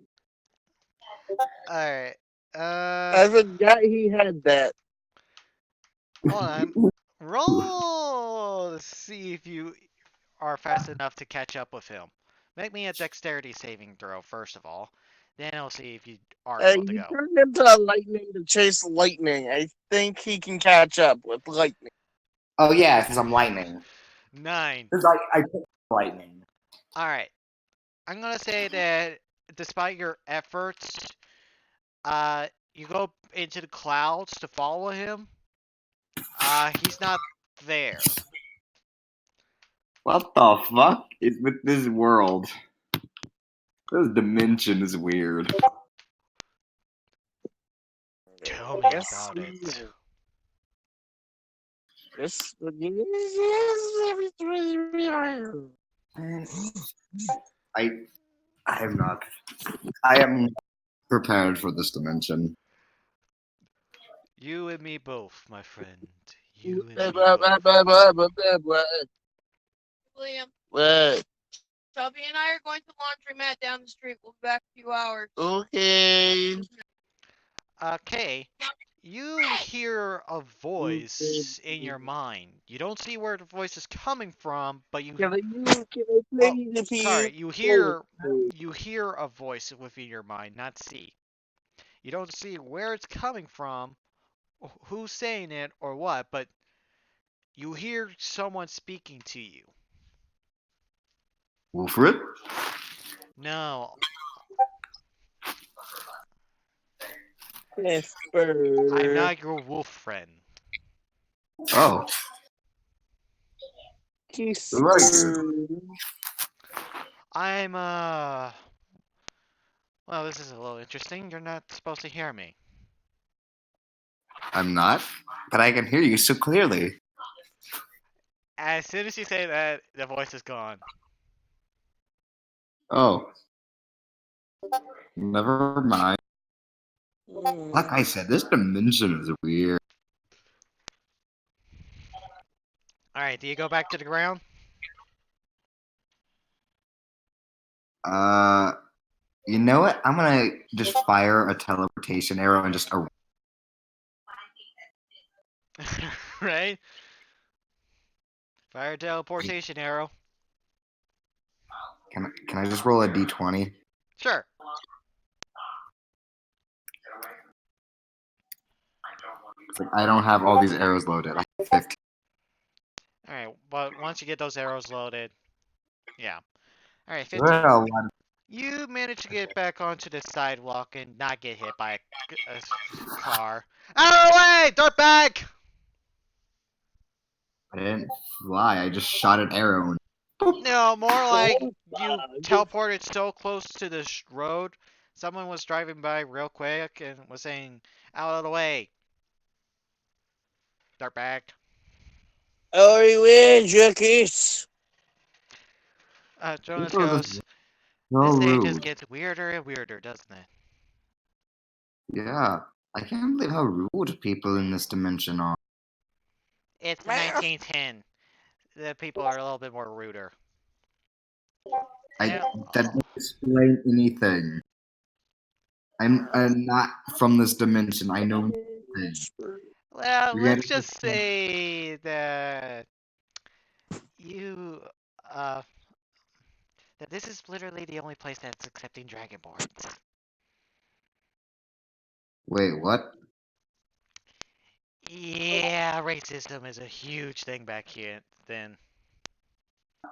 Alright.
I forgot he had that.
Hold on.
Ooh.
Roll to see if you are fast enough to catch up with him. Make me a dexterity saving throw, first of all. Then I'll see if you are able to
He
go.
turned into a lightning to chase lightning. I think he can catch up with lightning.
Oh yeah, because I'm lightning.
9.
Because I pick lightning.
Alright. I'm gonna say that despite your efforts, you go into the clouds to follow him. He's not there.
What the fuck is with this world? This dimension is weird.
Tell me
Yes,
about it.
This every
I am not. I am prepared for this dimension.
You and me both, my friend. You and me both.
William,
What?
Chubby and I are going to laundromat down the street. We'll be back in a few hours.
Okay.
Kay, you hear a voice in your mind. You don't see where the voice is coming from, but you
Can I play the
sorry, you hear a voice within your mind, not see. You don't see where it's coming from, who's saying it, or what, but you hear someone speaking to you.
Wolfred?
No, I'm
Whisper.
not your wolf friend.
Oh,
Whisper.
I'm well, this is a little interesting. You're not supposed to hear me.
I'm not, but I can hear you so clearly.
As soon as you say that, the voice is gone.
Oh, never mind. Like I said, this dimension is weird.
Alright, do you go back to the ground?
You know what? I'm gonna just fire a teleportation arrow and just.
Right? Fire teleportation arrow.
Can I just roll a d20?
Sure.
I don't have all these arrows loaded. I have 15.
Alright, but once you get those arrows loaded, yeah. Alright, 15.
Well,
You manage to get back onto the sidewalk and not get hit by a car. Out of the way! Dirtbag!
I didn't fly. I just shot an arrow.
No, more like you teleported so close to the road, someone was driving by real quick and was saying, out of the way. Dirtbag.
Oh, you win, Jackies.
Jonas
People are
goes,
just so
this day
rude.
just gets weirder and weirder, doesn't it?
Yeah, I can't believe how rude people in this dimension are.
It's 1910. The people are a little bit more ruder. Yeah.
That doesn't explain anything. I'm not from this dimension. I know nothing.
Well,
You
let's
gotta
just say that you, that this is literally the only place that's accepting Dragonborns.
Wait, what?
Yeah, racism is a huge thing back here then.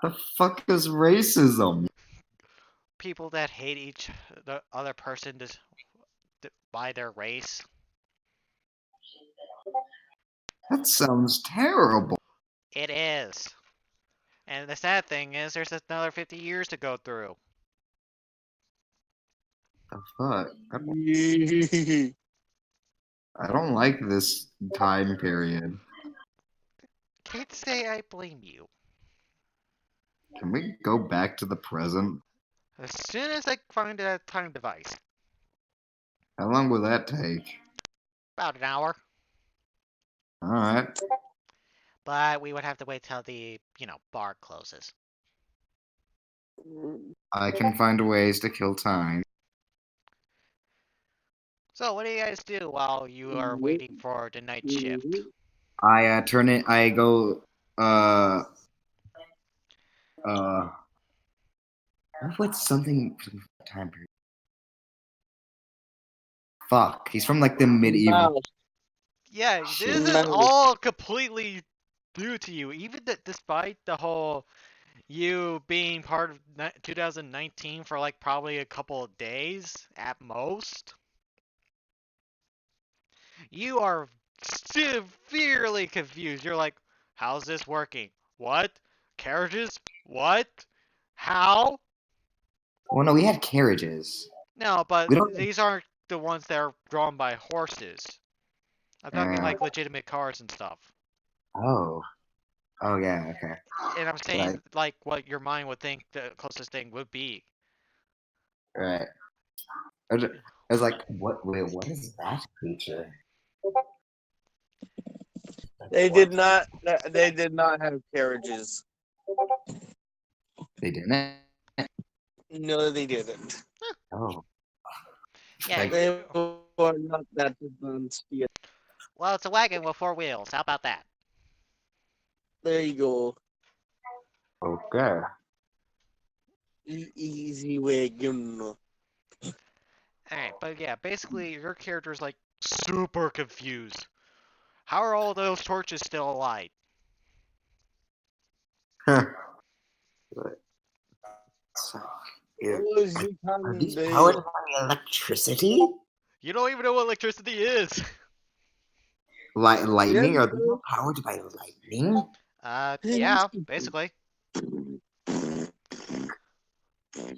The fuck is racism?
people that hate the other person by their race.
That sounds terrible.
It is. And the sad thing is, there's another 50 years to go through.
The fuck? I don't like this time period.
Can't say I blame you.
Can we go back to the present?
As soon as I find a time device.
How long will that take?
About an hour.
Alright.
But we would have to wait till the, bar closes.
I can find ways to kill time.
So what do you guys do while you are waiting for the night shift?
I turn it. I go. What's something from the time period? Fuck. He's from like the medieval.
Yeah,
Shit.
this is all completely new to you. Even despite the whole you being part of 2019 for like probably a couple of days at most. You are severely confused. You're like, how's this working? What? Carriages? What? How?
Well, no, we had carriages.
No, but
We don't-
these aren't the ones that are drawn by horses. I'm talking like legitimate cars and stuff.
Oh. Oh yeah. Okay.
And I'm saying
Right.
like what your mind would think the closest thing would be.
Right. I was like, what? Wait, what is that creature?
They did not. They did not have carriages.
They didn't.
No, they didn't.
Oh.
Yeah.
Like-
They were not that advanced yet.
Well, it's a wagon with 4 wheels. How about that?
There you go.
Okay.
Easy wagon.
Alright, but yeah, basically your character's like super confused. How are all those torches still alight?
Huh. But- So, yeah.
Those
Are
become
these
the-
powered by electricity?
You don't even know what electricity is.
Lightning?
Yeah.
Are they powered by lightning?
Yeah, basically.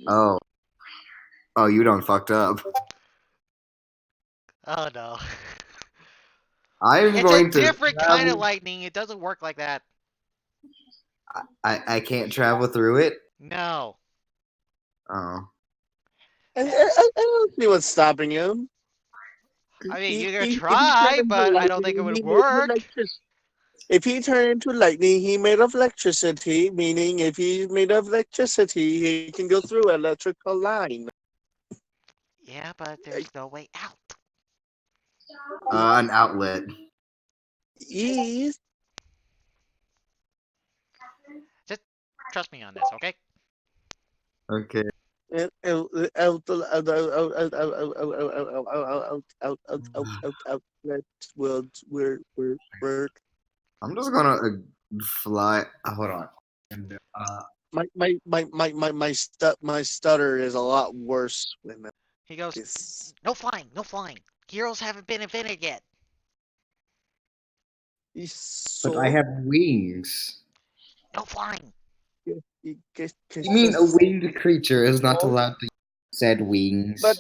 Oh. Oh, you done fucked up.
Oh no.
I'm
It's
going
a
to.
different kind of
travel-
lightning. It doesn't work like that.
I can't travel through it.
No.
Oh.
I don't see what's stopping him.
I mean, you
He-
can
he
try,
turned into
but I don't think it
lightning,
would
he made
work.
If he turned into lightning, he made of electricity, meaning if he's made of electricity, he can go through electrical line.
Yeah, but there's no way out.
An outlet.
He's
Trust me on this, okay?
Okay.
outlets will work.
I'm just gonna fly. Hold on. And,
My stutter is a lot worse when
He goes,
this.
no flying, no flying. Heroes haven't been invented yet.
but I have wings.
No flying.
You mean a winged creature is not allowed to use said wings?
But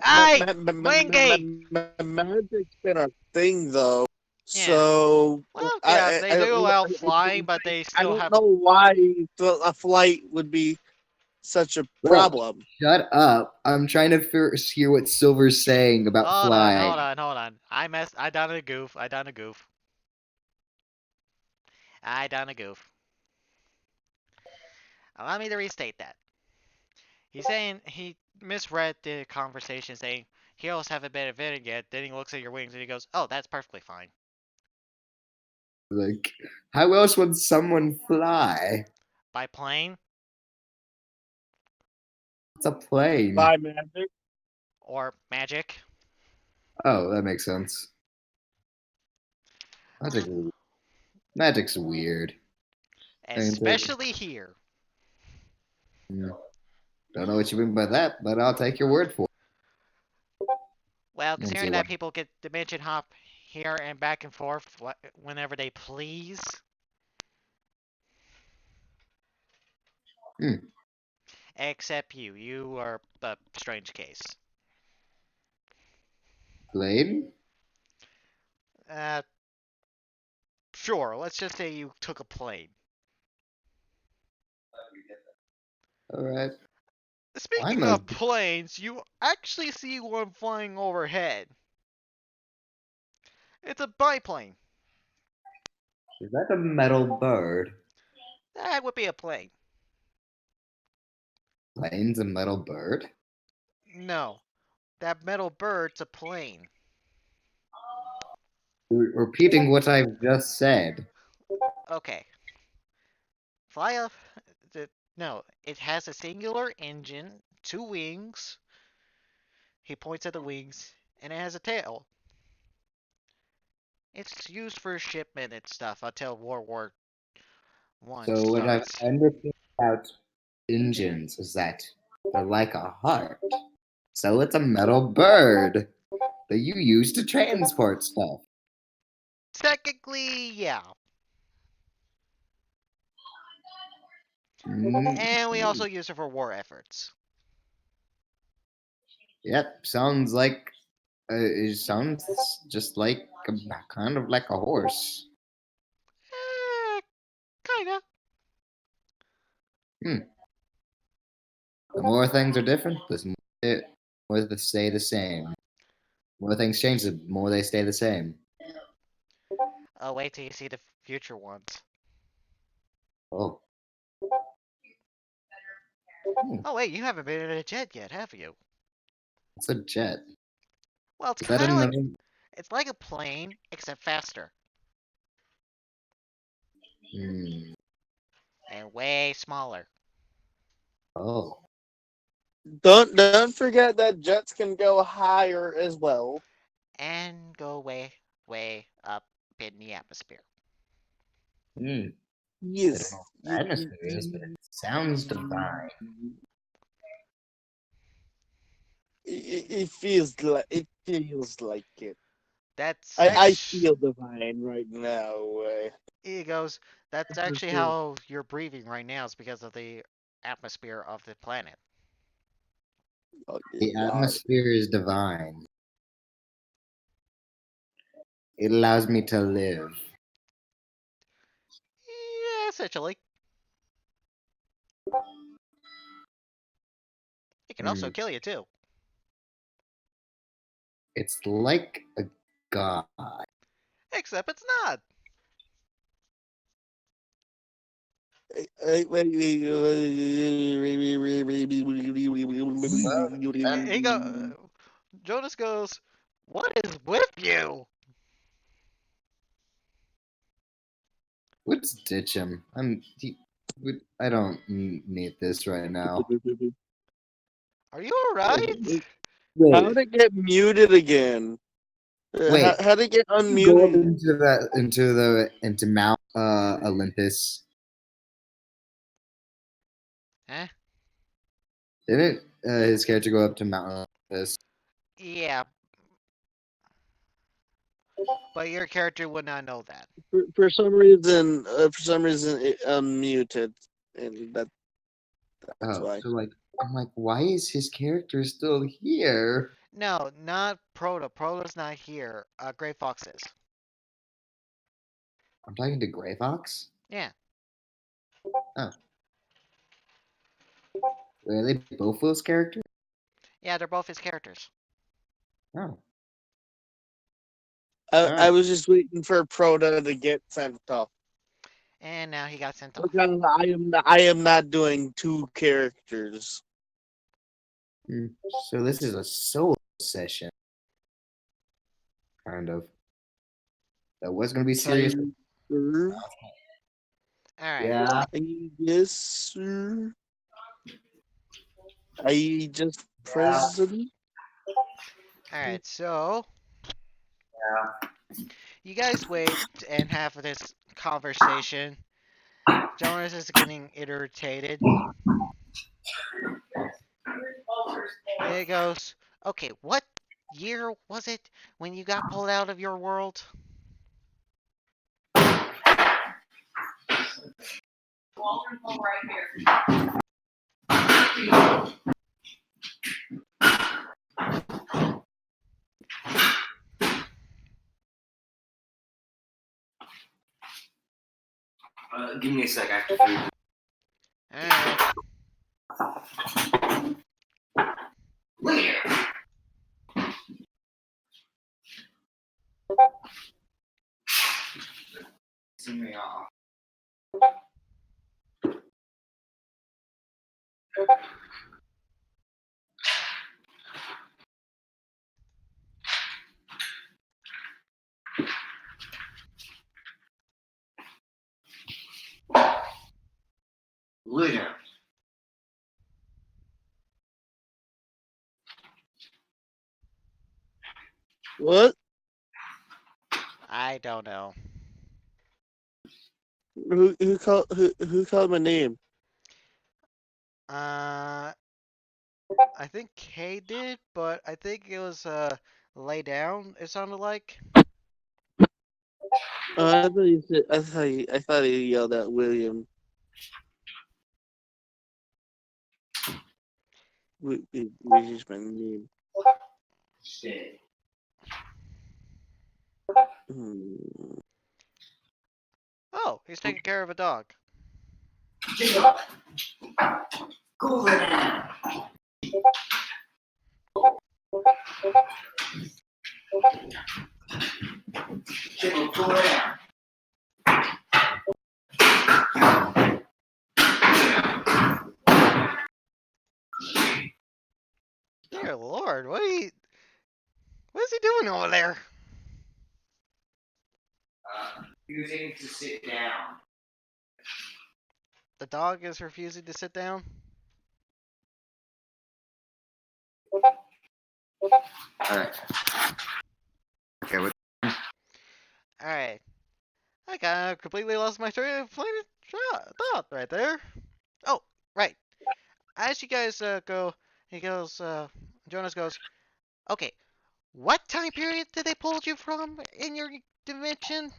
Aye, Wingate!
magic's been a thing though.
Yeah.
So
Well, yeah, they do allow flying, but they
I
still
don't
have.
know why a flight would be such a
Well,
problem.
Shut up. I'm trying to first hear what Silver's saying about
Hold
flying.
on. I done a goof. I done a goof. Allow me to restate that. He's saying he misread the conversation saying heroes haven't been invented yet. Then he looks at your wings and he goes, oh, that's perfectly fine.
Like, how else would someone fly?
By plane
It's a plane.
By magic.
or magic.
Oh, that makes sense. Magic's weird. Same thing.
Especially here.
Yeah. Don't know what you mean by that, but I'll take your word for it.
Well,
Let's see
considering
what-
that people get dimension hop here and back and forth whenever they please.
Hmm.
Except you. You are a strange case.
Blade?
Uh, sure, let's just say you took a plane.
Alright.
Speaking
a-
of planes, you actually see one flying overhead. It's a biplane.
Is that a metal bird?
That would be a plane.
Plane's a metal bird?
No, that metal bird's a plane.
Repeating what I've just said.
Okay. Fly up. No, it has a singular engine, 2 wings. He points at the wings, and it has a tail. It's used for shipment and stuff until World War One
So what I
starts.
understand about engines is that they're like a heart. So it's a metal bird that you use to transport stuff.
Technically, yeah.
Mm,
And we also use it for war efforts.
Yep, sounds like it sounds just like kind of like a horse.
Kinda.
The more things are different, the more they stay the same. The more things change, the more they stay the same.
Oh, wait till you see the future ones.
Oh,
Oh, wait, you haven't been in a jet yet, have you?
it's a jet.
Well, it's
Is that
kind of like
another?
it's like a plane, except faster
Hmm.
and way smaller.
Oh,
Don't forget that jets can go higher as well.
And go way, way up in the atmosphere.
hmm.
Yes.
I don't know what the atmosphere is, but it sounds divine.
It feels like it.
That's
I
actu-
feel divine right now.
He goes, that's actually how you're breathing right now is because of the atmosphere of the planet.
The atmosphere is divine. It allows me to live.
Yeah, essentially. It can also
Hmm.
kill you too.
It's like a god.
Except it's not. He go. Jonas goes, "What is with you?"
Let's ditch him. I don't need this right now.
Are you alright?
How'd it get muted again?
Wait.
How'd it get
Go up
unmuted?
into Mount Olympus.
Huh?
Didn't his character go up to Mount Olympus?
Yeah. But your character would not know that.
For some reason, it unmuted, and that's
Oh,
why.
so like I'm like, why is his character still here?
No, not Proto. Proto's not here. Gray Fox is.
I'm talking to Gray Fox.
Yeah.
Are they both those characters?
Yeah, they're both his characters.
Oh,
I was just waiting for Proto to get sent off.
And now he got sent off.
Because I am not doing 2 characters.
so this is a solo session, kind of. That was gonna be serious.
Sir?
Alright.
Yeah.
Yes, sir. I just president.
Alright, so. You guys wait and have this conversation. Jonas is getting irritated. And he goes, okay, what year was it when you got pulled out of your world?
Walter's home right here.
Give me a sec. I have to feed.
Alright.
See me off. Lay down.
What?
I don't know.
Who called my name?
I think Kay did, but I think it was lay down, it sounded like.
I thought you said. I thought he yelled at William. Which is my name.
Stay.
Hmm.
Oh, he's taking care of a dog.
Go lay down. Jacob, go lay down.
Dear Lord, what is he doing over there?
Refusing to sit down.
The dog is refusing to sit down?
Alright. Okay, what?
Alright. I kind of completely lost my train of thought right there. Oh, right. As you guys go, he goes, Jonas goes, okay, what time period did they pull you from in your dimension?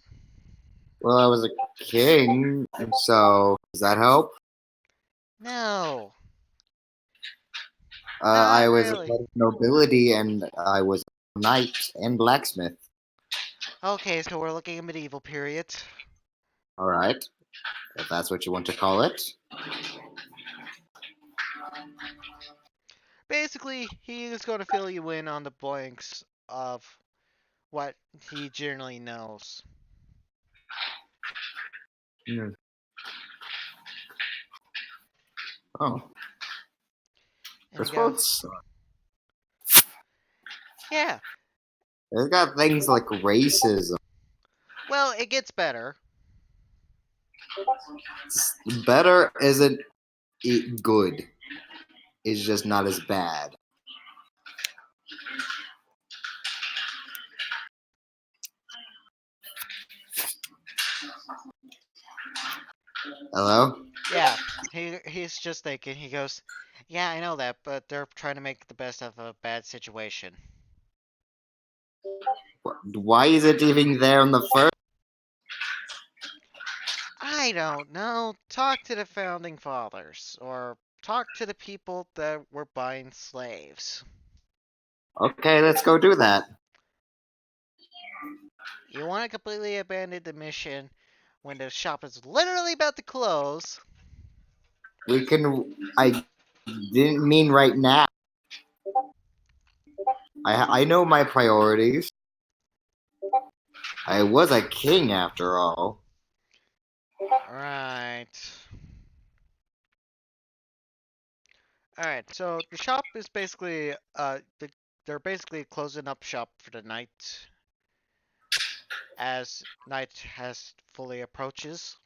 Well, I was a king, and so does that help?
No,
I
not
was a
really.
part of nobility, and I was a knight and blacksmith.
Okay, so we're looking at medieval period.
All right, if that's what you want to call it.
Basically, he is going to fill you in on the blanks of what he generally knows.
Hmm. Oh,
And
this
he
world
goes,
sucks.
yeah,
It's got things like racism.
well, it gets better.
Better isn't good. It's just not as bad. Hello?
Yeah, he's just thinking. He goes, yeah, I know that, but they're trying to make the best of a bad situation.
Why is it even there in the first?
I don't know. Talk to the founding fathers, or talk to the people that were buying slaves.
Okay, let's go do that.
You want to completely abandon the mission when the shop is literally about to close.
We can. I didn't mean right now. I know my priorities. I was a king after all.
Right. Alright, so the shop is basically, they're basically closing up shop for the night. As night has fully approaches.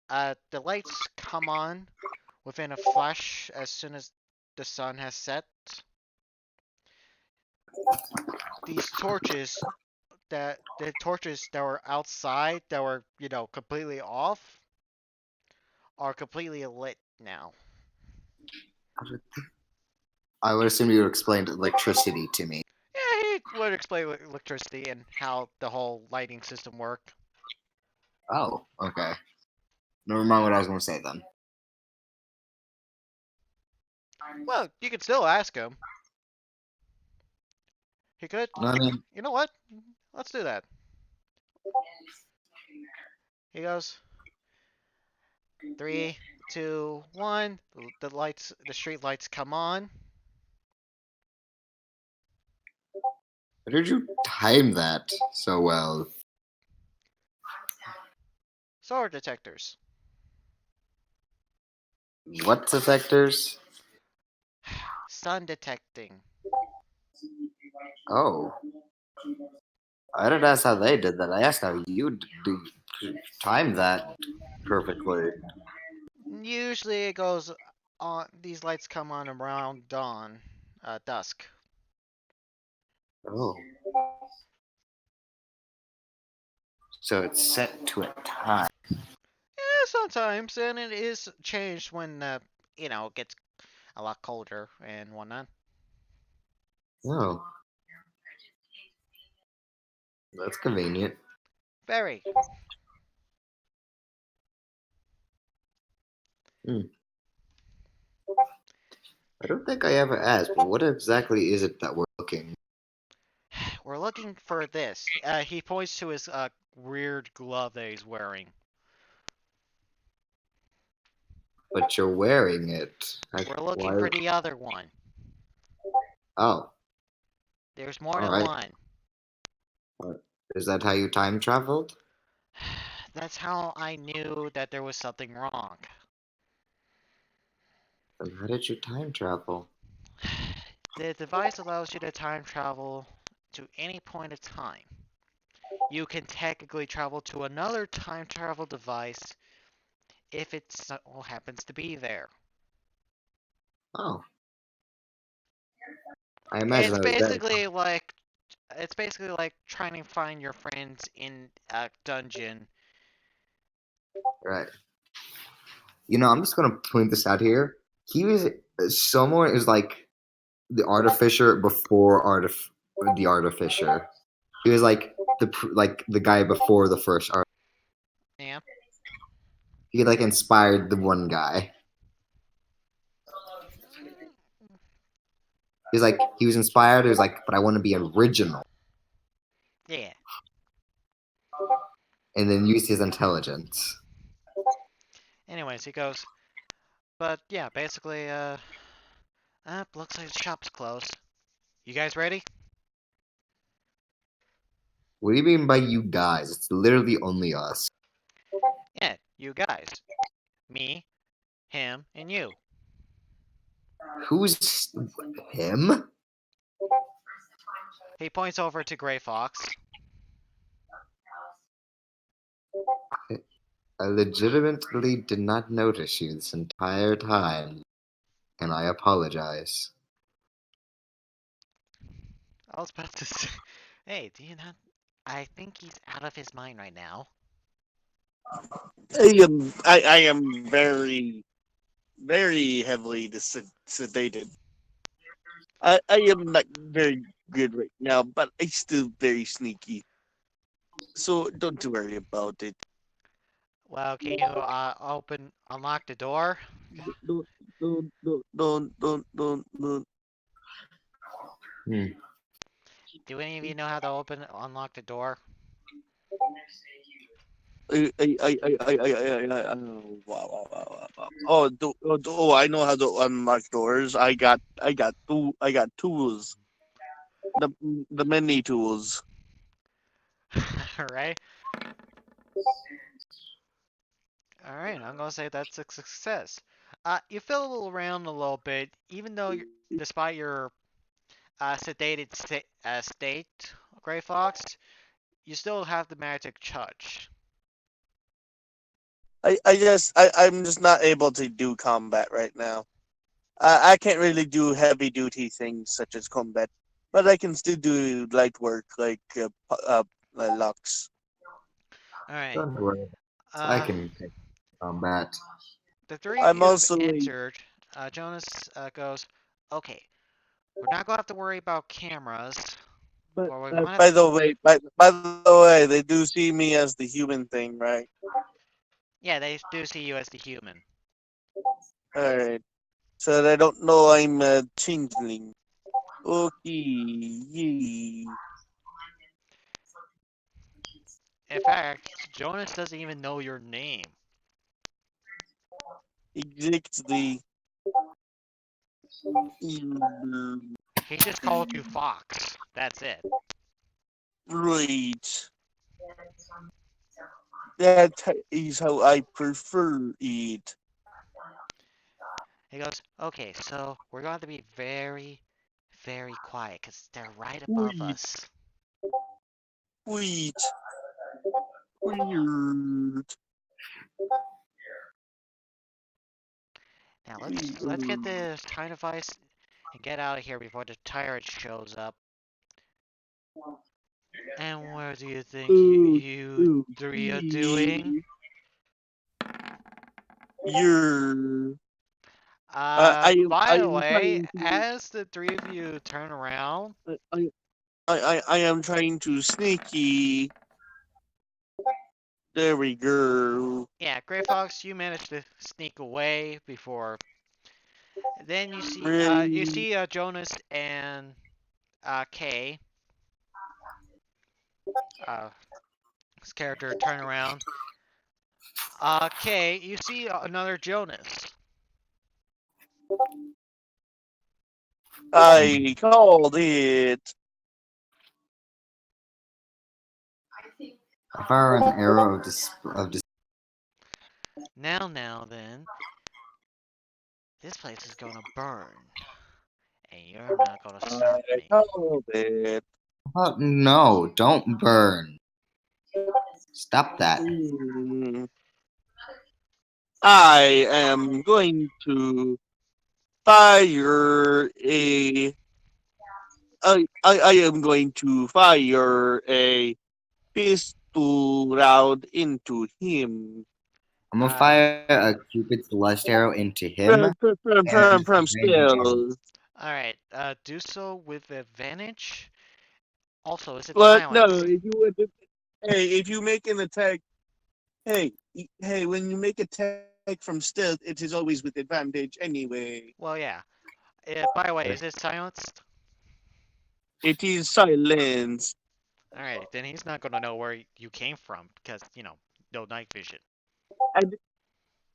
The lights come on within a flash as soon as the sun has set. These torches the torches that were outside that were, completely off are completely lit now.
I would assume you would explain electricity to me.
Yeah, he would explain electricity and how the whole lighting system worked.
Oh, okay. Never mind what I was going to say then.
Well, you could still ask him. He could.
No, I mean,
You know what? Let's do that. He goes, 3, 2, 1. The lights, the street lights come on.
how did you time that so well?
Solar detectors.
What detectors?
Sun detecting.
Oh. I didn't ask how they did that. I asked how you time that perfectly.
Usually it goes on. These lights come on around dawn, dusk.
Oh. So it's set to a time.
Yeah, sometimes, and it is changed when it gets a lot colder and whatnot.
Oh. That's convenient.
Very.
I don't think I ever asked, but what exactly is it that we're looking?
We're looking for this. He points to his weird glove that he's wearing.
But you're wearing it.
We're looking
Why?
for the other one.
Oh,
There's more
all
than
right.
one.
Is that how you time traveled?
That's how I knew that there was something wrong.
Then how did you time travel?
The device allows you to time travel to any point of time. You can technically travel to another time travel device if it happens to be there.
Oh. I imagine that was very
It's basically like trying to find your friends in a dungeon.
right. I'm just gonna point this out here. He was someone is like the artificer before the artificer. He was like the guy before the first art.
Yeah.
He like inspired the one guy. He was inspired. He was like, but I want to be original,
Yeah.
and then use his intelligence.
Anyways, he goes. But yeah, basically, looks like the shop's closed. You guys ready?
What do you mean by you guys? It's literally only us.
Yeah, you guys. Me, him, and you.
Who's him?
He points over to Gray Fox.
I legitimately did not notice you this entire time, and I apologize.
I was about to say, hey, do you not? I think he's out of his mind right now.
I am very, very heavily sedated. I am not very good right now, but I'm still very sneaky. So don't worry about it.
Well, can you unlock the door?
Don't, don't.
Do any of you know how to unlock the door?
Wow. Oh, I know how to unlock doors. I got tools. The the many tools.
Alright. Alright, I'm gonna say that's a success. You fiddle around a little bit, even though, despite your sedated state, Gray Fox, you still have the magic touch.
I'm just not able to do combat right now. I can't really do heavy duty things such as combat, but I can still do light work like Lux.
Alright.
Don't worry, I can take combat.
the three of
I'm
you have
also
entered. Jonas goes, okay, we're not gonna have to worry about cameras.
But,
Well, we
but
might
by
have,
the way, by the way, they do see me as the human thing, right?
yeah, they do see you as the human.
Alright. So they don't know I'm a changeling. Okay. Yay.
In fact, Jonas doesn't even know your name.
Exactly. Mm,
He just called you Fox. That's it.
right. That is how I prefer it.
He goes, okay, so we're going to be very, very quiet because they're right above
Wait,
us.
wait. Weird.
Now let's get this time device and get out of here before the tyrant shows up. And where do you think you three are doing?
You're. I
By the
am
way,
trying to.
as the three of you turn around,
I am trying to sneaky. There we go.
yeah, Gray Fox, you managed to sneak away before. Then you
Really?
see Jonas and Kay, his character turn around. Kay, you see another Jonas.
I called it.
I fire an arrow of
Now then, this place is gonna burn, and you're not gonna stop
I
me.
called it.
Oh, no, don't burn. Stop that.
I am going to fire a. I am going to fire a pistol round into him.
I'm gonna fire a Cupid's lust arrow into him.
From still.
Alright, do so with advantage. Also, is it
But no,
silenced?
if you would, hey, if you make an attack, hey, when you make attack from stealth, it is always with advantage anyway.
Well, yeah. By the way, is it silenced?
It is silence.
Alright, then he's not gonna know where you came from, because, no night vision.
And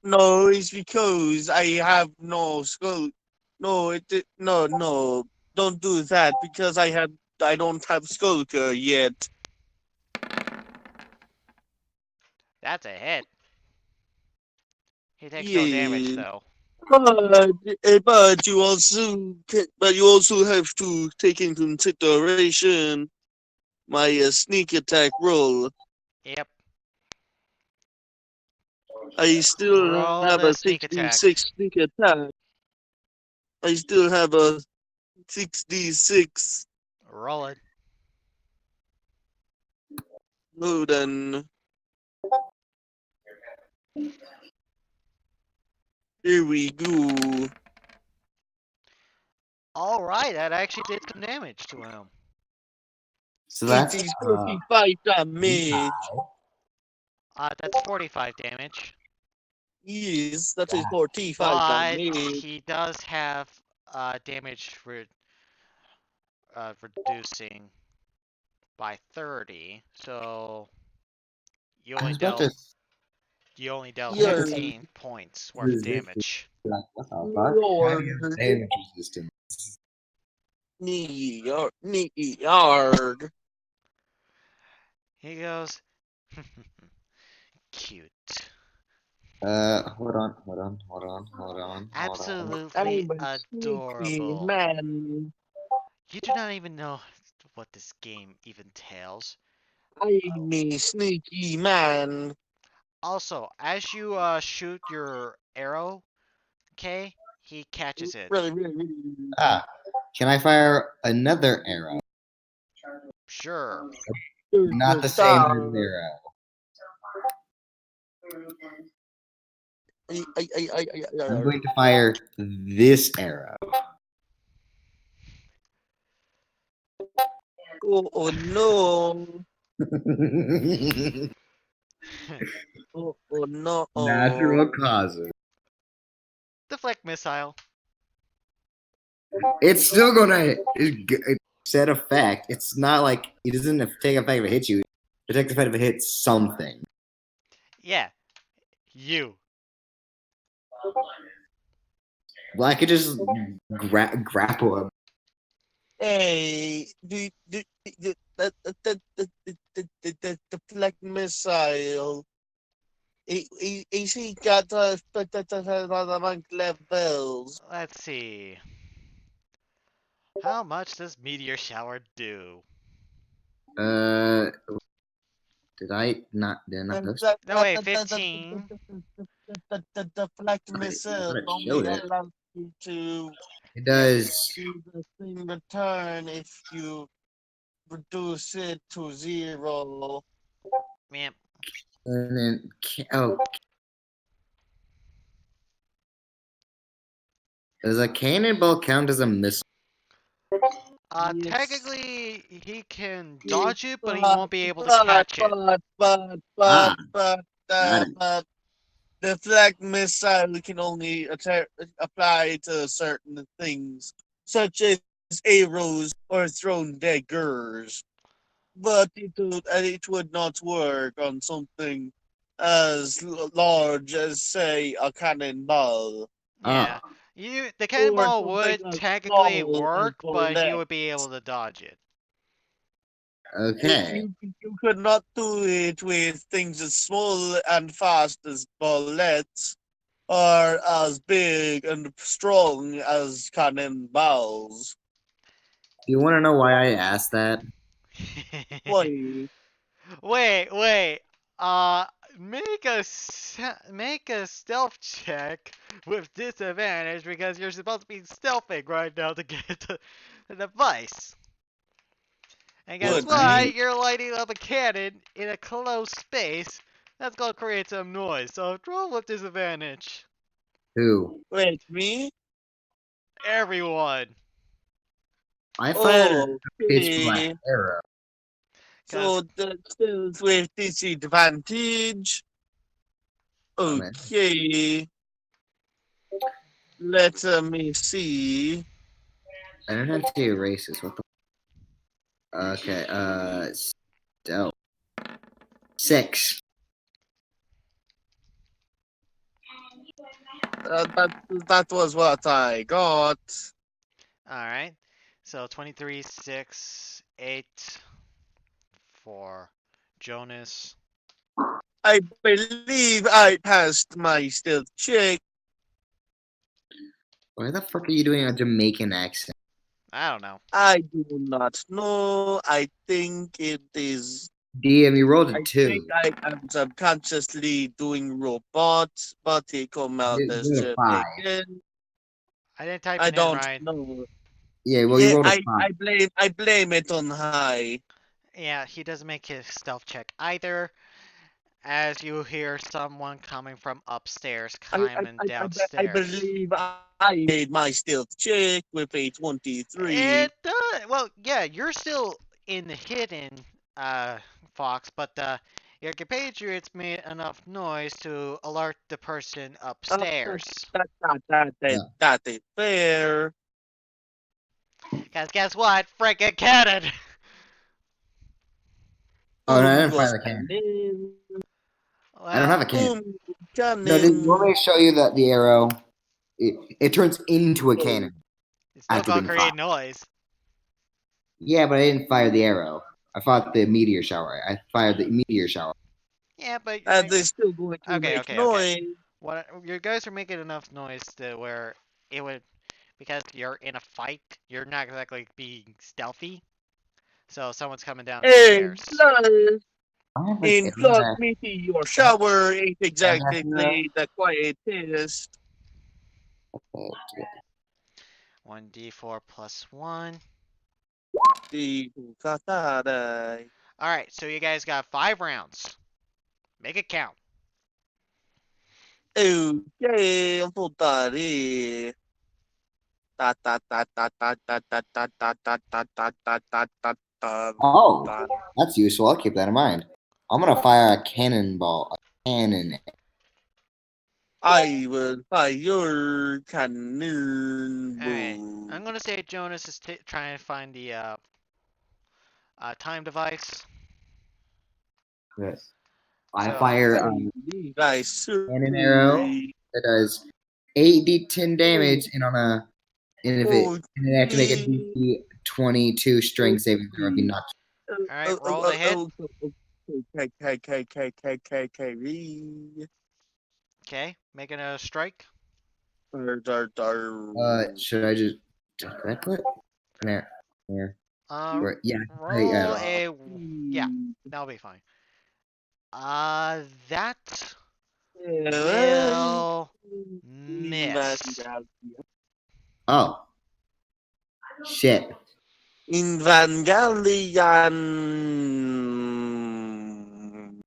no, it's because I have no skull. No, no, don't do that because I don't have Skulker yet.
That's a hit. He takes no damage,
Yeah.
though.
But you also have to take into consideration my sneak attack roll.
Yep.
I still
Roll
have
the
a
sneak attack.
6d6 sneak attack. I still have a 6d6.
Roll it.
Hold on. Here we go.
Alright, that actually did some damage to him.
So
It
that's
is 45 damage.
That's 45 damage.
Yes, that is 45
But
damage.
he does have damage reducing by 30, so you
I
only
was about
dealt
to
you only dealt
You're
15 points worth of damage.
like, what the fuck? How do you have
Lord.
damage resistance?
Yard.
He goes, cute.
Hold on.
Absolutely
I'm a sneaky
adorable.
man.
You do not even know what this game even entails.
I'm a sneaky man.
Also, as you shoot your arrow, okay, he catches it.
Really.
Ah, can I fire another arrow?
Sure.
Not the same arrow. I'm going to fire this arrow.
Oh no. Oh no.
Natural causes.
Deflect missile.
It's still gonna set effect. It's not like it doesn't take effect if it hits you. It takes effect if it hits something.
Yeah. You.
Well, I could just grapple him.
Hey, the deflect missile. He got the levels.
Let's see. How much does meteor shower do?
Did I not post?
No, wait, 15.
The deflect
I
missile
thought it
only
showed it.
allows you to
It does.
do the thing return if you reduce it to 0.
Man.
And then does a cannonball count as a missile?
Yes.
Technically, he can dodge it, but he won't be able to catch it.
Got
But
it.
the flag missile can only apply to certain things, such as arrows or thrown daggers. But it would not work on something as large as, say, a cannonball.
Yeah.
Ah,
The
Or
cannonball
something
would
as
technically
small as
work, but you
bullet.
would be able to dodge it.
okay.
You could not do it with things as small and fast as bullets, or as big and strong as cannonballs.
You want to know why I asked that?
Why?
Wait. Uh, make a stealth check with disadvantage because you're supposed to be stealthing right now to get the device. And guess
Would
what?
me?
You're lighting up a cannon in a closed space. That's gonna create some noise. So roll with disadvantage.
Who?
Wait, me?
Everyone.
I fired a pitch black
Okay.
arrow.
So that's still with disadvantage.
Man.
Okay. Let me see.
I don't have to erase this. What the? Okay. Stealth. 6.
That was what I got.
Alright. So 23, 6, 8 for Jonas.
I believe I passed my stealth check.
Why the fuck are you doing a Jamaican accent?
I don't know.
I do not know. I think it is.
DM, you rolled a
I
2.
think I am subconsciously doing robots, but it come out
You
as
rolled a 5.
Jamaican.
I didn't type
I
it in
don't
right.
know.
Yeah, well, you
Yeah,
rolled a
I
5.
I blame it on high.
Yeah, he doesn't make his stealth check either. As you hear someone coming from upstairs, climbing
I
downstairs.
believe I made my stealth check with a 23.
It does. Well, yeah, you're still in the hidden, Fox, but your compatriots made enough noise to alert the person upstairs.
That ain't fair.
Cause guess what? Frickin' cannon!
Oh, no, I didn't
Boom
fire the
goes
cannon.
Well,
I don't have a cannon.
Boom,
No, did you want
cannon.
me to show you that the arrow? It turns into a cannon.
it's still
after
gonna
being
create
fired.
noise.
Yeah, but I didn't fire the arrow. I fired the meteor shower. I fired the meteor shower.
Yeah, but
They're still going to
Okay,
make
okay.
noise.
What you guys are making enough noise to where it would, because you're in a fight, you're not exactly being stealthy. So someone's coming down the
Hey,
stairs.
plus,
I have
in
like
plus meteor shower ain't exactly the quietest.
1d4 plus 1.
Alright,
Alright, so you guys got 5 rounds. Make it count.
Okay, buddy. Ta ta ta ta ta ta ta ta ta ta ta ta ta ta ta ta
Oh,
ta.
that's useful. I'll keep that in mind. I'm gonna fire a cannonball. A cannon.
I will fire
Alright.
cannonball.
I'm gonna say Jonas is trying to find the time device.
Yes. I
So,
fire
Guys,
cannon arrow
sorry.
that does 8d10 damage, and if it and it have to make a
Okay.
DC 22 strength saving throw if he knocks.
alright, roll the hit. Okay, making a strike.
Should I just did I put there? There. Where, yeah.
Roll a yeah, that'll be fine. That will miss.
Oh shit.
Evangelion.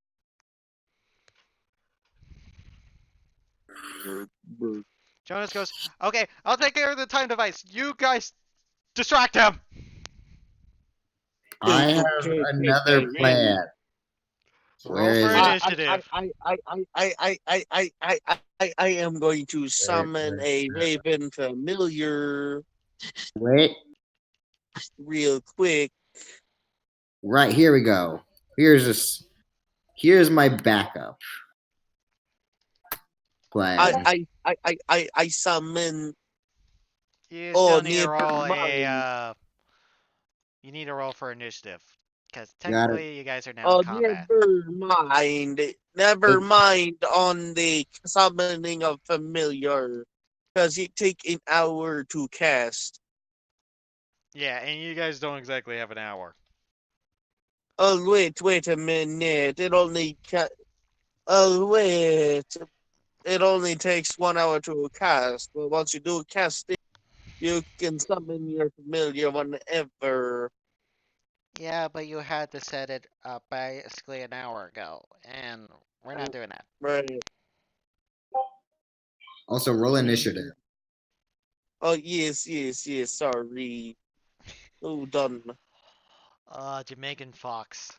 Jonas goes, okay, I'll take care of the time device. You guys distract him.
I have another plan.
Roll for
Where is it?
initiative.
I am going to summon a Raven familiar
Wait.
real quick.
Right, here we go. Here's my backup plan.
I summon.
You
Oh,
still need to
never
roll
mind.
you need to roll for initiative. Because
Got it.
technically you guys are now
Oh,
in combat.
never mind. Never mind on the summoning of familiar. Because it take an hour to cast.
Yeah, and you guys don't exactly have an hour.
Oh, wait a minute. Oh, wait. It only takes 1 hour to cast. But once you do cast it, you can summon your familiar whenever.
Yeah, but you had to set it up basically an hour ago, and we're not doing that.
Right.
Also, roll initiative.
Oh, yes. Sorry. Oh, done.
Jamaican Fox.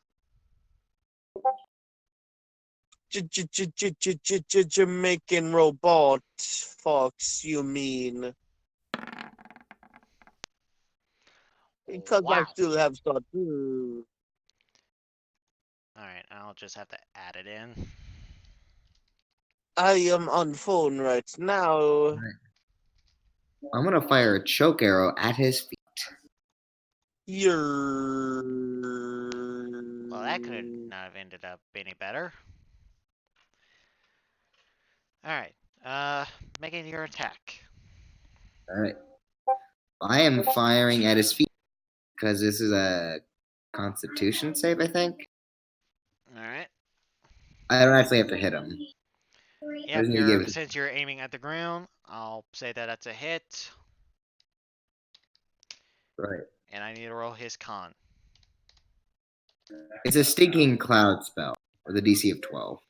Jamaican robot. Fox, you mean? Because I
Wow.
still have stuff.
Alright, I'll just have to add it in.
I am on phone right now.
I'm gonna fire a choke arrow at his feet.
You're.
Well, that could not have ended up any better. Alright, making your attack.
Alright. I am firing at his feet because this is a constitution save, I think.
Alright.
I don't actually have to hit him.
Yep,
Doesn't he give it-
since you're aiming at the ground, I'll say that that's a hit,
Right.
and I need to roll his con.
It's a stinking cloud spell with a DC of 12.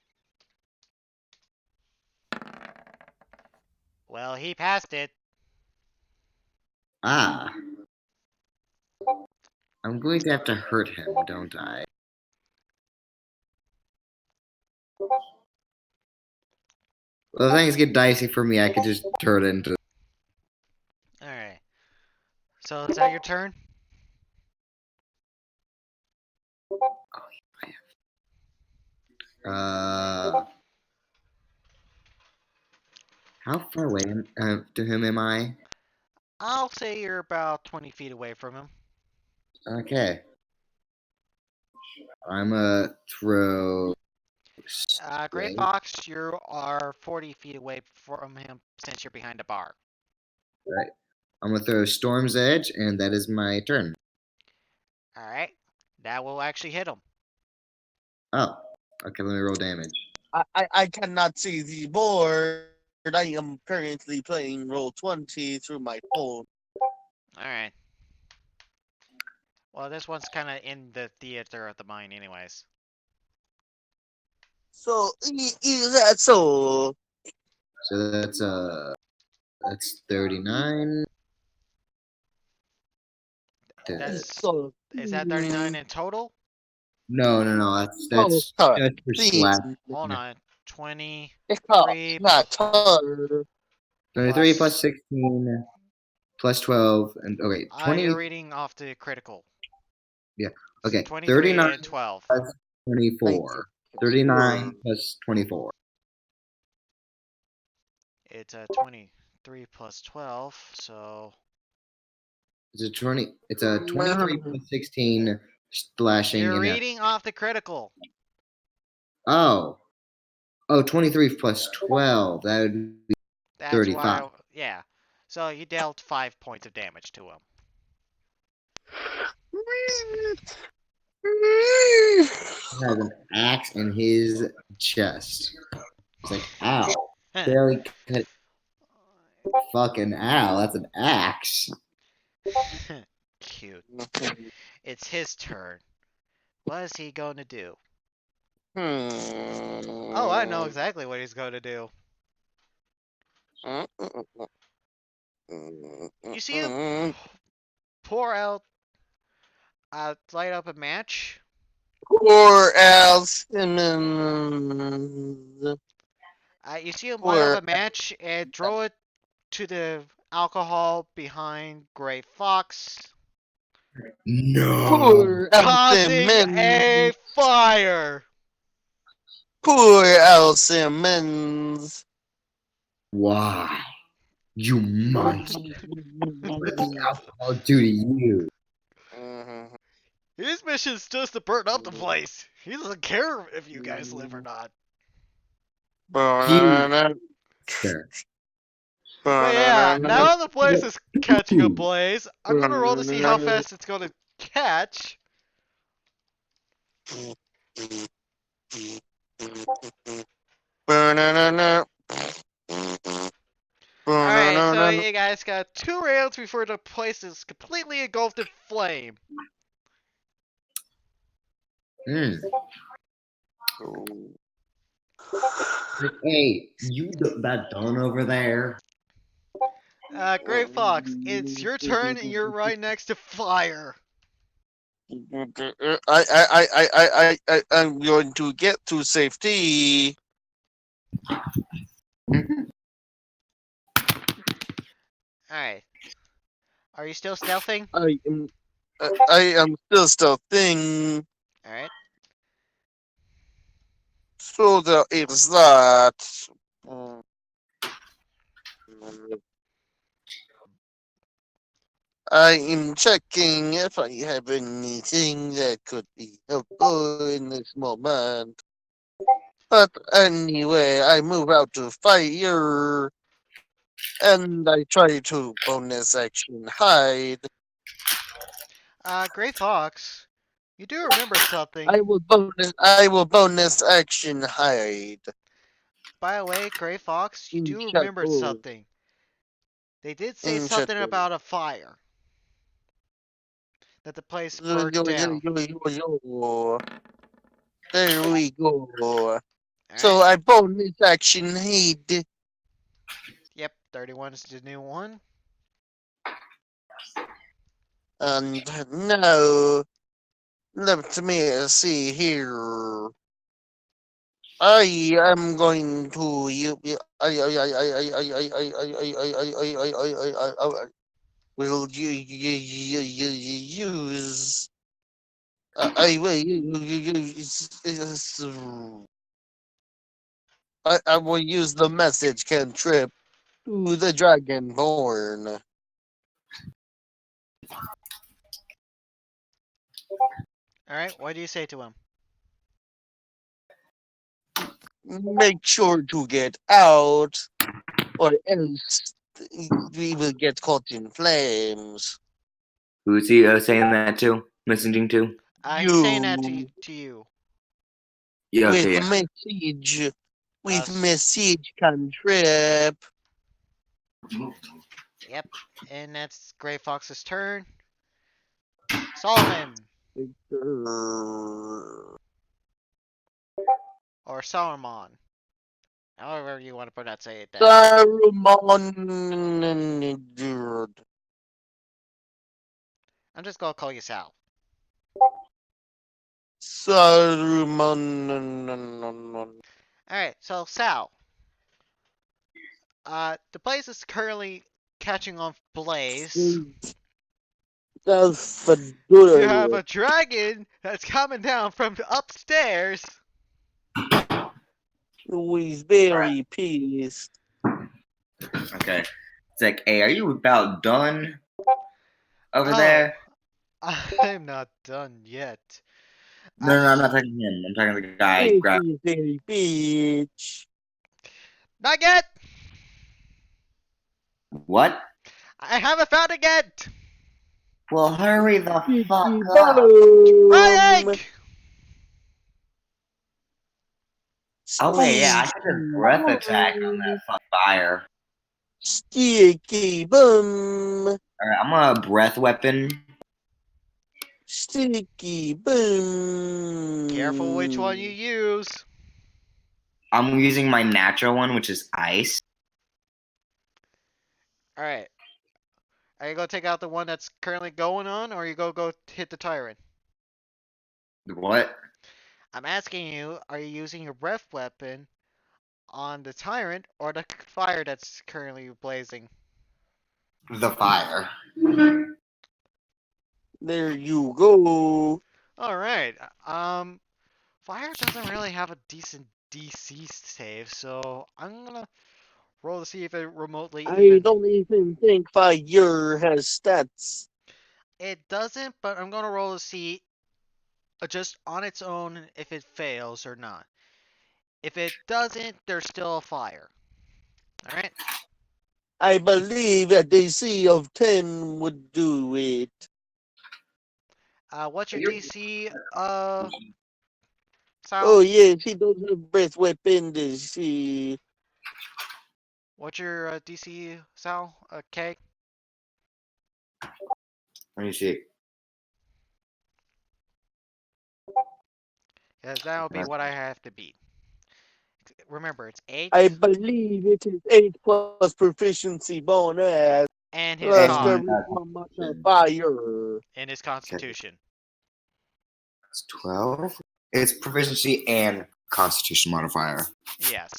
Well, he passed it.
Ah. I'm going to have to hurt him, don't I? Well, things get dicey for me. I could just turn it into.
Alright. So, is that your turn?
How far away to him am I?
I'll say you're about 20 feet away from him.
Okay. I'm a throw.
Great
Right.
Fox, you are 40 feet away from him since you're behind a bar.
Right. I'm gonna throw Storm's Edge, and that is my turn.
Alright. That will actually hit him.
Oh. Okay, let me roll damage.
I cannot see the board. I am currently playing Roll20 through my phone.
Alright. Well, this one's kind of in the theater of the mind anyways.
So, is that so?
So that's 39.
That's
So,
is that 39 in total?
No, that's
oh,
just for
please,
slashing.
Hold on. 20
it's not her.
23 plus
plus
16 plus 12 and okay, 20.
you're reading off the critical.
Yeah.
So
Okay.
23
39
and 12.
plus 24. 39 plus 24.
It's 23 plus 12, so
It's a 23 plus 16 slashing
you're
and
reading off the critical.
oh. Oh, 23 plus 12. That would be
That's
35.
why yeah. So you dealt 5 points of damage to him.
He has an axe in his chest. It's like, ow. Barely cut. Fucking ow. That's an axe.
Cute. It's his turn. What is he going to do?
Oh,
Oh, I know exactly what he's going to do. You see him pour out, light up a match.
Poor Al Simmons.
You see him light
Poor,
up a match and throw it to the alcohol behind Gray Fox,
No.
poor Al
causing a
Simmons.
fire.
Poor Al Simmons.
Why? You monster. What does alcohol do to you?
His mission is just to burn up the place. He doesn't care if you guys live or not.
Sure.
But yeah, now the place is catching a blaze. I'm gonna roll to see how fast it's gonna catch. Alright, so you guys got 2 rounds before the place is completely engulfed in flame.
Mm. Hey, that done over there?
Gray Fox, it's your turn and you're right next to fire.
I'm going to get to safety.
Alright. Are you still stealthing?
I am still stealthing.
Alright.
So there is that. I am checking if I have anything that could be helpful in this moment. But anyway, I move out to fire and I try to bonus action hide.
Gray Fox, you do remember something.
I will bonus action hide.
By the way, Gray Fox, you do
Chat
remember
room.
something. They did say
Chat
something
room.
about a fire. That the place burnt down.
There we go. So
Alright.
I bonus action hide.
Yep, 31 is the new one.
And now, let me see here. I am going to will use I will I will use the message cantrip to the Dragonborn.
Alright, what do you say to him?
Make sure to get out, or else we will get caught in flames.
Who's he saying that to? Messaging to?
He's saying that to you.
Yeah,
With
okay, yeah.
message, with
s-
message cantrip.
Yep, and that's Gray Fox's turn. Solomon! Or Saruman. However you want to pronounce it.
Saruman.
I'm just gonna call you Sal.
Saruman.
Alright, so Sal. The place is currently catching on blaze.
That's for
You have
good.
a dragon that's coming down from upstairs.
He's very pissed.
Okay. It's like, hey, are you about done over
Oh.
there?
I'm not done yet.
No, I'm not talking to him. I'm talking to the guy.
He's very bitch.
Not yet!
What?
I haven't found it yet!
Well, hurry the fuck up.
Running!
Oh wait, yeah, I could just breath attack on that fucking fire.
Sticky boom.
Alright, I'm gonna breath weapon.
Sticky boom.
Careful which one you use.
I'm using my natural one, which is ice.
Alright. Are you gonna take out the one that's currently going on, or are you gonna go hit the tyrant?
What?
I'm asking you, are you using your breath weapon on the tyrant or the fire that's currently blazing?
The fire.
There you go.
Alright. Fire doesn't really have a decent DC save, so I'm gonna roll to see if it remotely
I
even...
don't even think fire has stats.
It doesn't, but I'm gonna roll to see just on its own if it fails or not. If it doesn't, there's still a fire. Alright?
I believe a DC of 10 would do it.
What's your DC,
Oh
Sal?
yes, he does have breath weapon DC.
What's your DC, Sal? K?
Let me see.
Because that'll be what I have to beat. Remember, it's 8
I believe it is 8 plus proficiency bonus.
and his
Plus
con
charisma modifier.
and his constitution.
It's 12. It's proficiency and constitution modifier.
Yes.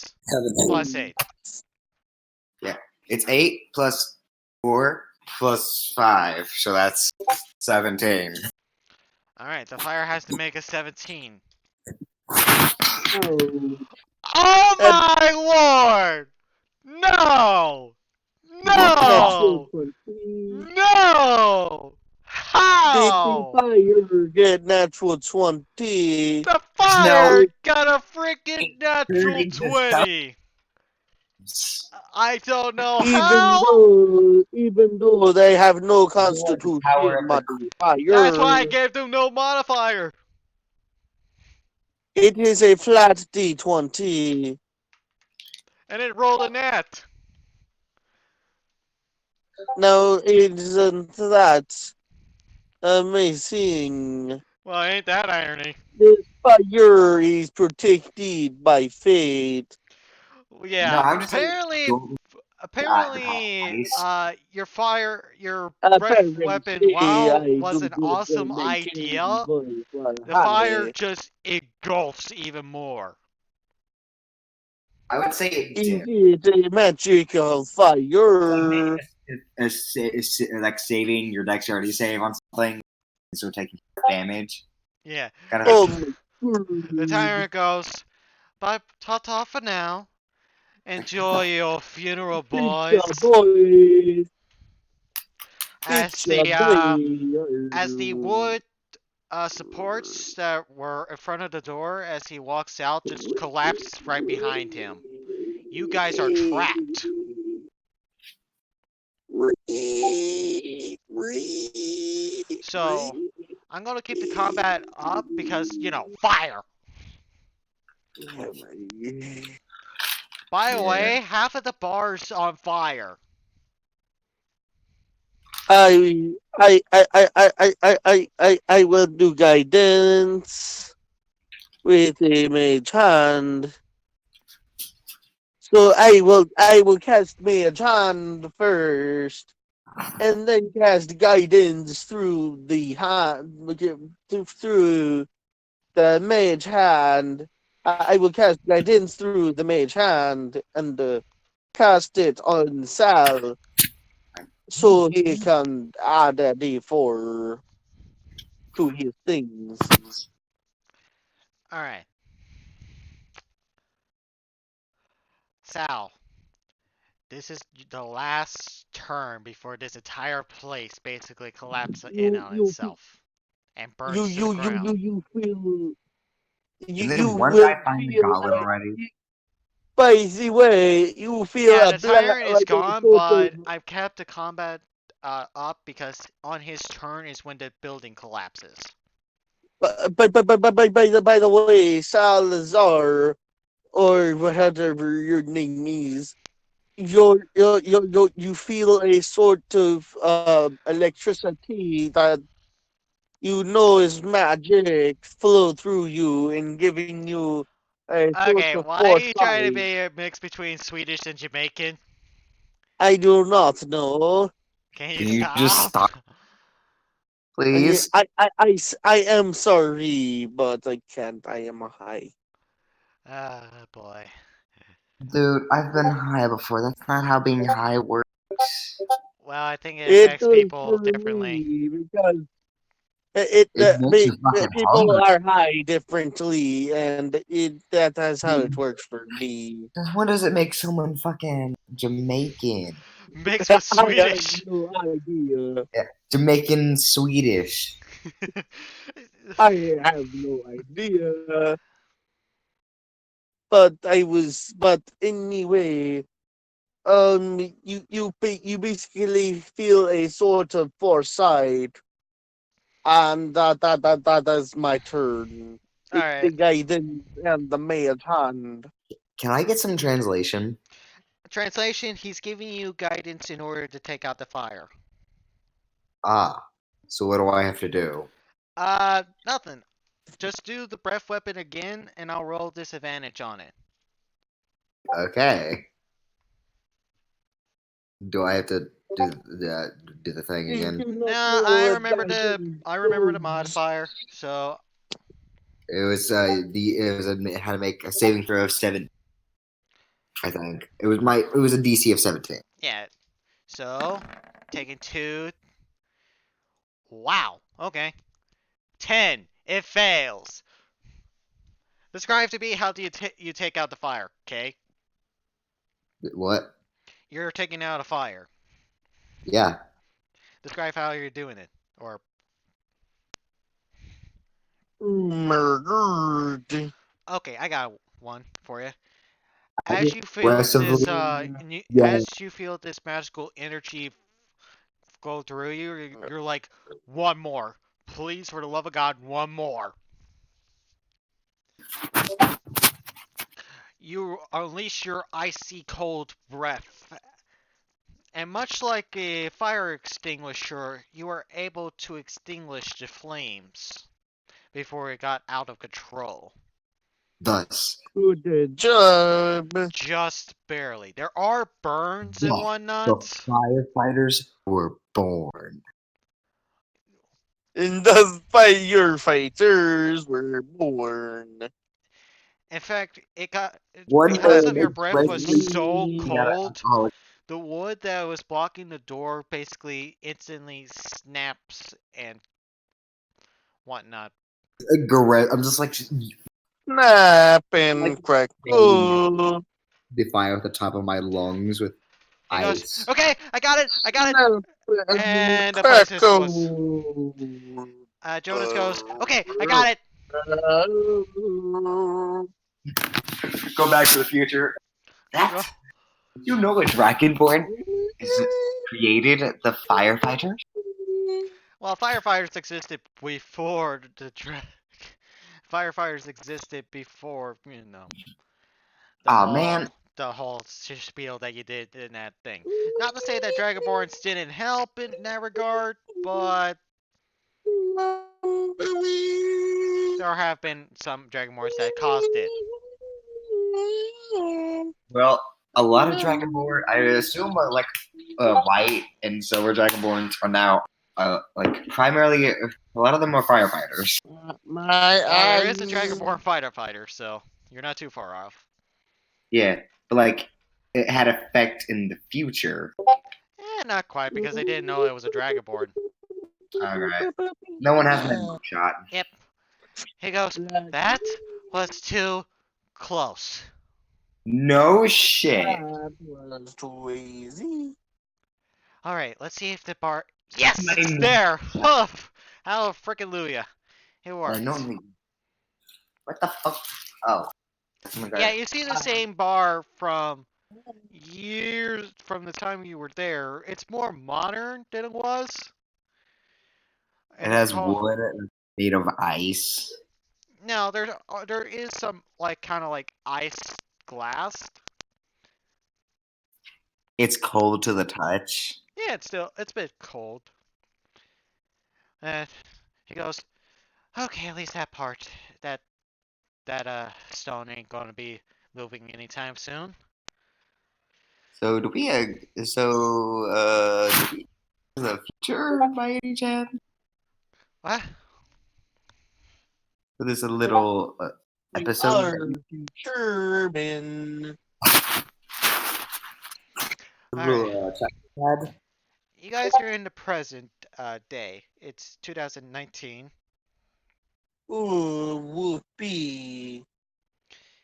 Plus 8.
It's 8 plus 4 plus 5, so that's 17.
Alright, the fire has to make a 17.
Oh,
Oh my lord! No! No! No! How?
Fire get natural 20.
The fire got a freaking natural 20! I don't know how!
Even though they have no constitution modifier,
That's why I gave them no modifier!
it is a flat D20.
And it rolled a nat!
Now, isn't that amazing?
Well, ain't that irony?
This fire is protected by fate.
Yeah,
No, I'm just
apparently, your breath
Apparently,
weapon,
I
while was
do
an
good
awesome
at making
idea,
voice
the fire just engulfs even more.
I would say it did.
It is a magical fire.
Like saving your dexterity save on something, so taking damage.
Yeah.
Oh
The tyrant goes, bye, ta-ta for now. Enjoy your funeral, boys. As the wood supports that were in front of the door as he walks out just collapse right behind him. You guys are trapped. So, I'm gonna keep the combat up because, you know, fire! By the way, half of the bar's on fire.
I will do guidance with a mage hand. So I will cast Mage Hand first, and then cast Guidance through the hand through the Mage Hand. I will cast Guidance through the Mage Hand and cast it on Sal so he can add a D4 to his things.
All right, Sal. This is the last turn before this entire place basically collapses in
You
on
you
itself and
you
burns to the
you you
ground.
you you feel
And
you
then one
will
guy find the
feel
goblin
like,
already.
by the way, you feel
Yeah,
a
the
black
tyrant is
like a
gone,
sort
but
of
I've kept the combat up because on his turn is when the building collapses.
by the way, Salazar or whatever your name is, you feel a sort of electricity that you know is magic flow through you and giving you a sort
Okay,
of
why are you trying to
foresight.
be a mix between Swedish and Jamaican?
I do not know.
Can you
Can you just
stop?
stop, please?
I am sorry, but I can't. I am high.
Ah, boy.
Dude, I've been high before. That's not how being high works.
Well, I think it
It
affects
was
people
for
differently.
me because
It makes you fucking
people
hungry.
are high differently, and that's how it
Dude,
works for me.
when does it make someone fucking Jamaican?
Mixed with
I have
Swedish.
no idea.
Yeah, Jamaican Swedish.
I have no idea. But anyway, you basically feel a sort of foresight, and that is my turn. The
Alright.
guidance and the mage hand.
Can I get some translation?
Translation, he's giving you guidance in order to take out the fire.
Ah, so what do I have to do?
Nothing. Just do the breath weapon again, and I'll roll disadvantage on it.
Okay. Do I have to do the thing
You
again?
do
No,
not know what guidance
I remember the
is.
modifier, so
It was how to make a saving throw of 7. I think it was a DC of 17.
yeah. So taking 2. Wow. Okay. 10. It fails. Describe to me how do you take out the fire? Okay.
What?
You're taking out a fire.
Yeah.
Describe how you're doing it, or
Murdered.
okay, I got one for you.
I
As
just
you feel this,
aggressively. Yeah.
as you feel this magical energy go through you, you're like, one more, please, for the love of God, one more. You unleash your icy cold breath, and much like a fire extinguisher, you are able to extinguish the flames before it got out of control.
Thus,
Good job.
Just barely. There are burns and
the
whatnot.
firefighters were born.
And the firefighters were born.
In fact, it got
One
because of
day,
your
Nick
breath was so
Presley got an
cold.
alcoholic.
The wood that was blocking the door basically instantly snaps and whatnot.
I'm just like
Snap and
like
crackle.
the fire at the top of my lungs with
He goes,
ice.
"Okay, I got it, I got it,"
Snap and
and the place was.
crackle.
Jonas goes, "Okay, I got it."
Go back to the future. That you know a Dragonborn is created the firefighters?
Well, firefighters existed before firefighters existed before, the
Aw,
whole
man.
the whole spiel that you did in that thing. Not to say that Dragonborns didn't help in that regard, but there have been some Dragonborns that caused it.
Well, a lot of Dragonborn. I assume white and silver Dragonborns are now like primarily. A lot of them are firefighters.
My
Well, there is a
eyes.
Dragonborn fighter, so you're not too far off.
Yeah, but like it had effect in the future.
Not quite, because they didn't know it was a Dragonborn.
All right, no one has my shot.
Yep. He goes, that was too close.
No shit.
That was too easy.
Alright, let's see if the bar... Yes! It's
Mine.
there! Oh, hallelujah. It worked.
What the fuck? Oh. Oh my God.
Yeah, you see the same bar from years from the time you were there. It's more modern than it was.
It
And
has
it's called-
wood made of ice.
No, there is some like kind of like ice glass.
It's cold to the touch.
Yeah, it's a bit cold. And he goes, okay, at least that part, that stone ain't gonna be moving anytime soon.
So do we the future by any chance?
What?
So there's a little episode.
Turban.
Chat.
You guys are in the present day. It's 2019.
Ooh, whoopee.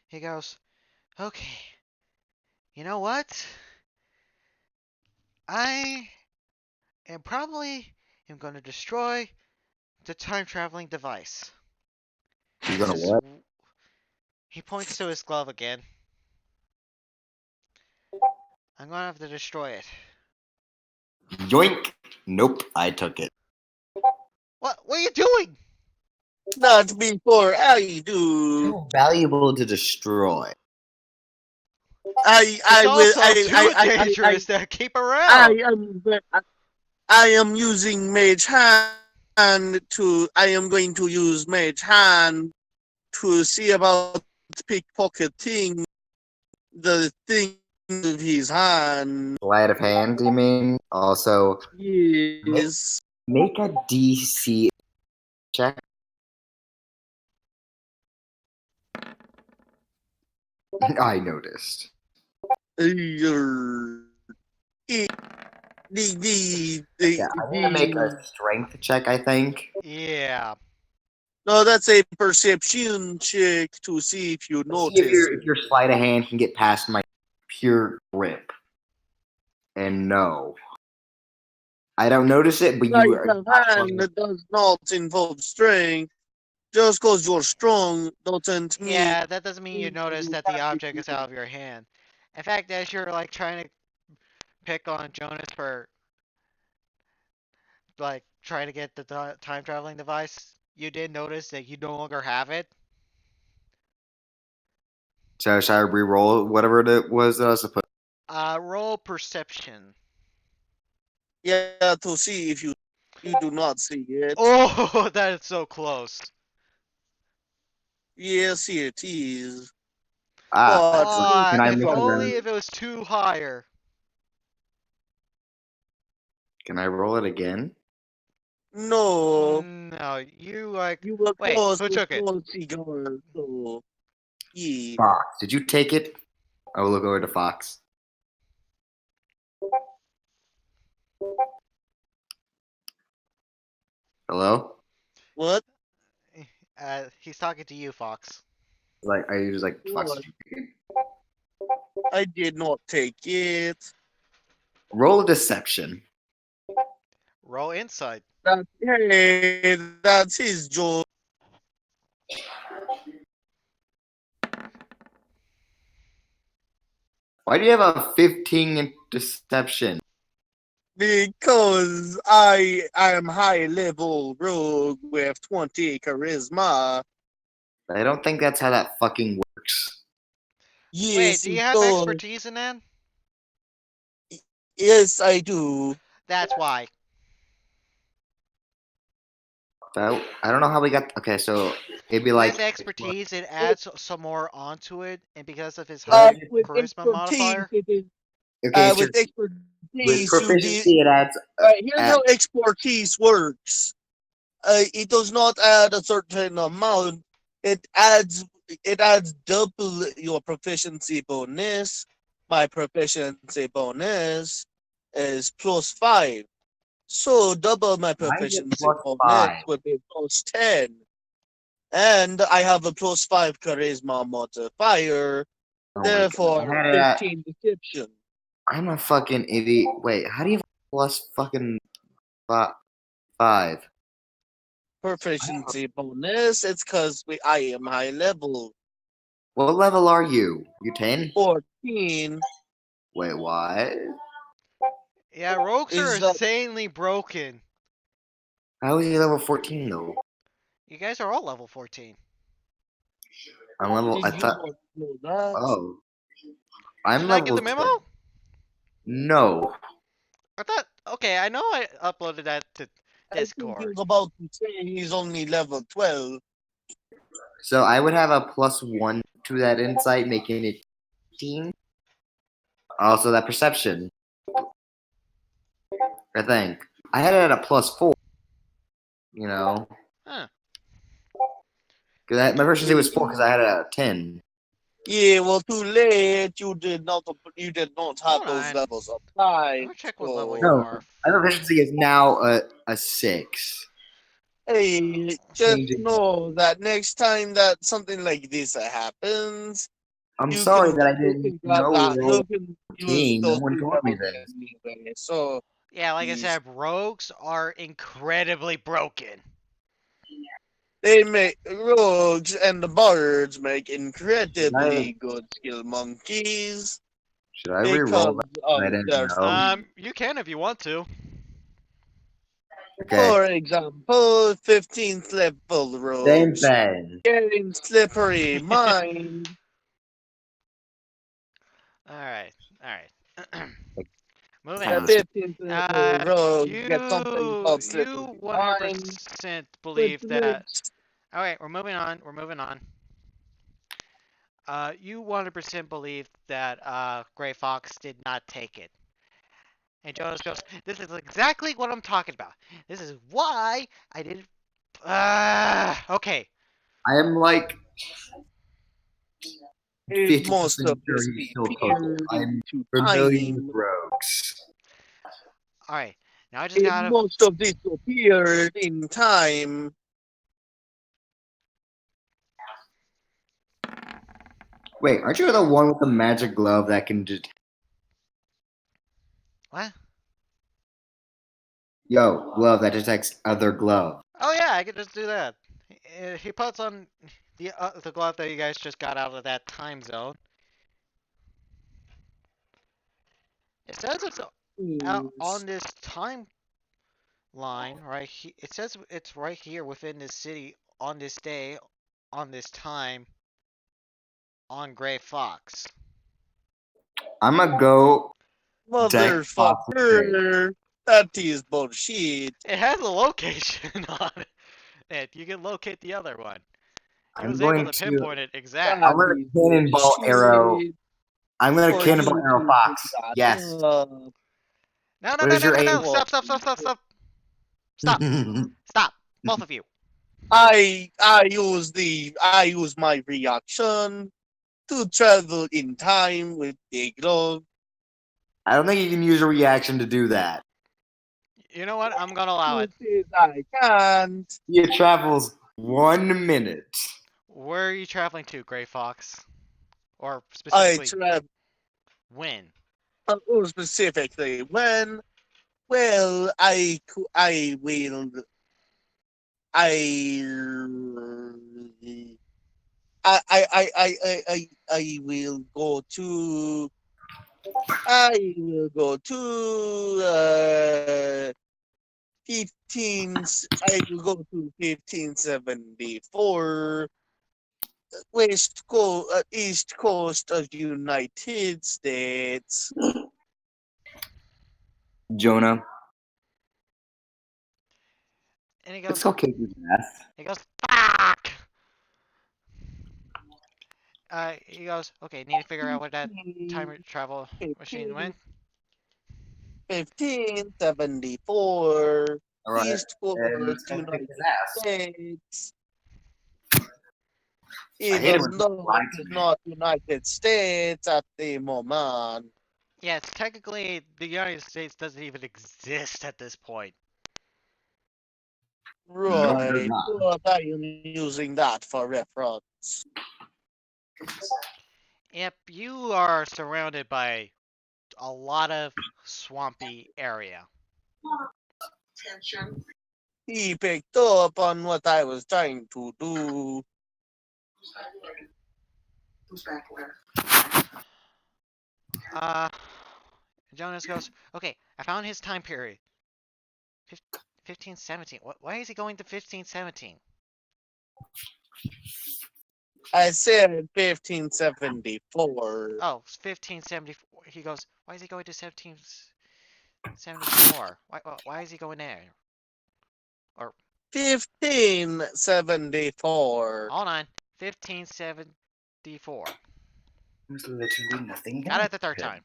He goes, okay, you know what? I am probably going to destroy the time traveling device.
You're gonna
This is
what?
He points to his glove again. I'm gonna have to destroy it.
Yoink! Nope, I took it.
What are you doing?
Not before I do.
Too valuable to destroy.
I
It's
will.
also too dangerous to keep around.
I am using Mage Hand to. I am going to use Mage Hand to see about pickpocketing the thing of his hand.
Sleight of hand, you mean? Also,
Yes.
make a DC check. I noticed. Yeah, I'm gonna make a strength check, I think.
Yeah.
No, that's a perception check to see if you
See
notice.
if your sleight of hand can get past my pure grip. And no. I don't notice it, but
Sleight
you are.
of hand does not involve strength. Just because you're strong doesn't mean.
Yeah, that doesn't mean you notice that the object is out of your hand. In fact, as you're like trying to pick on Jonas for like trying to get the time traveling device, you did notice that you no longer have it.
So should I re-roll whatever it was that I was supposed
Roll perception.
Yeah, to see if you do not see it.
Oh, that is so close.
Yes, it is.
Ah, can I
if
make a
only
roll?
if it was too higher.
Can I roll it again?
No,
No, you like.
you were
Wait,
close
who
to
took it?
cigar, so yeah.
Fox, did you take it? I will look over to Fox. Hello?
What?
He's talking to you, Fox.
Like, are you just like Fox?
What? I did not take it.
Roll a deception.
Roll insight.
Hey, that's his job.
Why do you have a 15 in deception?
Because I am high level rogue with 20 charisma.
I don't think that's how that fucking works.
Yes,
Wait, do you
it
have
does.
expertise in that?
Yes, I do.
That's why.
I don't know how we got. Okay, so it'd be like
His expertise, it adds some more onto it, and because of his
Uh,
high
with
charisma
expertise,
modifier.
it is
okay, so
with
with
expertise you be.
proficiency it adds.
Here's
At,
how expertise works. It does not add a certain amount. It adds double your proficiency bonus. My proficiency bonus is +5. So double my
Why is it
proficiency
plus
bonus
5?
would be +10. And I have a +5 charisma modifier,
Oh my god!
therefore
I had it at,
15 deception.
I'm a fucking idiot. Wait, how do you have plus fucking 5?
Proficiency bonus. It's because I am high level.
What level are you? You 10?
14
Wait, what?
Yeah, rogues are
is
insanely broken.
How is he level 14 though?
You guys are all level 14.
I'm level. I
Did you
thought.
not know that?
Oh,
Did
I'm
you not get
level
the
10.
memo?
No.
I thought. Okay, I know I uploaded that to
I think
Discord.
he's about to say he's only level 12.
So I would have a +1 to that insight, making it 15. Also, that perception. I think I had it at a +4. You know,
Huh.
because my proficiency was 4 because I had it at 10.
Yeah, well, too late. You did not have
Hold
those
on.
levels
Let
applied.
me check what level you
So,
No,
are.
my proficiency is now a 6.
hey, just
Changing.
know that next time that something like this happens,
I'm
you
sorry
can
that I
you
didn't
can grab
know
that.
we were
You can use
king. No
those
one
two
told me
levels
this.
anyway. So,
Yeah, like I
please.
said, rogues are incredibly broken.
They make rogues and the bards make
Should
incredibly
I,
good skill monkeys
should I re-roll
because
that?
of
I didn't
their
know.
You can if you want to.
Okay,
For example, 15th level
same
rogues
thing.
getting slippery mind.
Alright, alright. Moving
The
on.
15th level rogues get something called slippery
You
mind,
100%
which
believe that.
makes
Alright, we're moving on. We're moving on. You 100% believe that Gray Fox did not take it. And Jonas goes, "This is exactly what I'm talking about. This is why I didn't." Okay.
I am like
is
50%
most of
sure he still took it.
disappeared
I'm
into
familiar with
time.
rogues.
All right. Now I just
It
gotta.
most of disappeared in time.
Wait, aren't you the one with the magic glove that can just
What?
glove that detects other glove?
Oh yeah, I could just do that. He puts on the glove that you guys just got out of that time zone. It says it's out on this timeline, right? It says it's right here within this city on this day, on this time, on Gray Fox.
I'm gonna go detect
Motherfucker. That is bullshit.
It has a location on it. And you can locate the other one. He
I'm
was able
going
to
to.
pinpoint it exact.
I'm
That
gonna
is
cannonball arrow.
bullshit
I'm gonna
for
cannonball
you
arrow
to
Fox.
pick that
Yes.
up.
No, no,
What
no,
is
no,
your
no,
aim?
no! Stop, stop, stop, stop, stop! Stop! Stop! Both of you.
I use my reaction to travel in time with the glove.
I don't think you can use a reaction to do that.
You know what? I'm gonna allow it.
Who says I can't?
It travels 1 minute.
Where are you traveling to, Gray Fox? Or
I
specifically,
travel
when?
specifically when. Well, I will. I. I will go to. I will go to 15. I will go to 1574 East Coast of United States.
Jonah.
And he
Let's
goes,
go kick his ass.
fuck! He goes, okay, need to figure out what that time travel machine went.
1574,
All right.
East Coast,
Let's go kick
United
his ass.
States.
I hate it
Even
when people
though
lie
it
to
is
me.
not United States at the moment.
Yes, technically, the United States doesn't even exist at this point.
No, it does
Right,
not.
but I am using that for reference.
Yep, you are surrounded by a lot of swampy area.
He picked up on what I was trying to do.
Jonas goes, okay, I found his time period. 1517. Why is he going to 1517?
I said 1574.
Oh, it's 1574. He goes, why is he going to 1774? Why is he going there?
1574.
Hold on. 1574.
There's literally nothing
Got
there.
it the third time.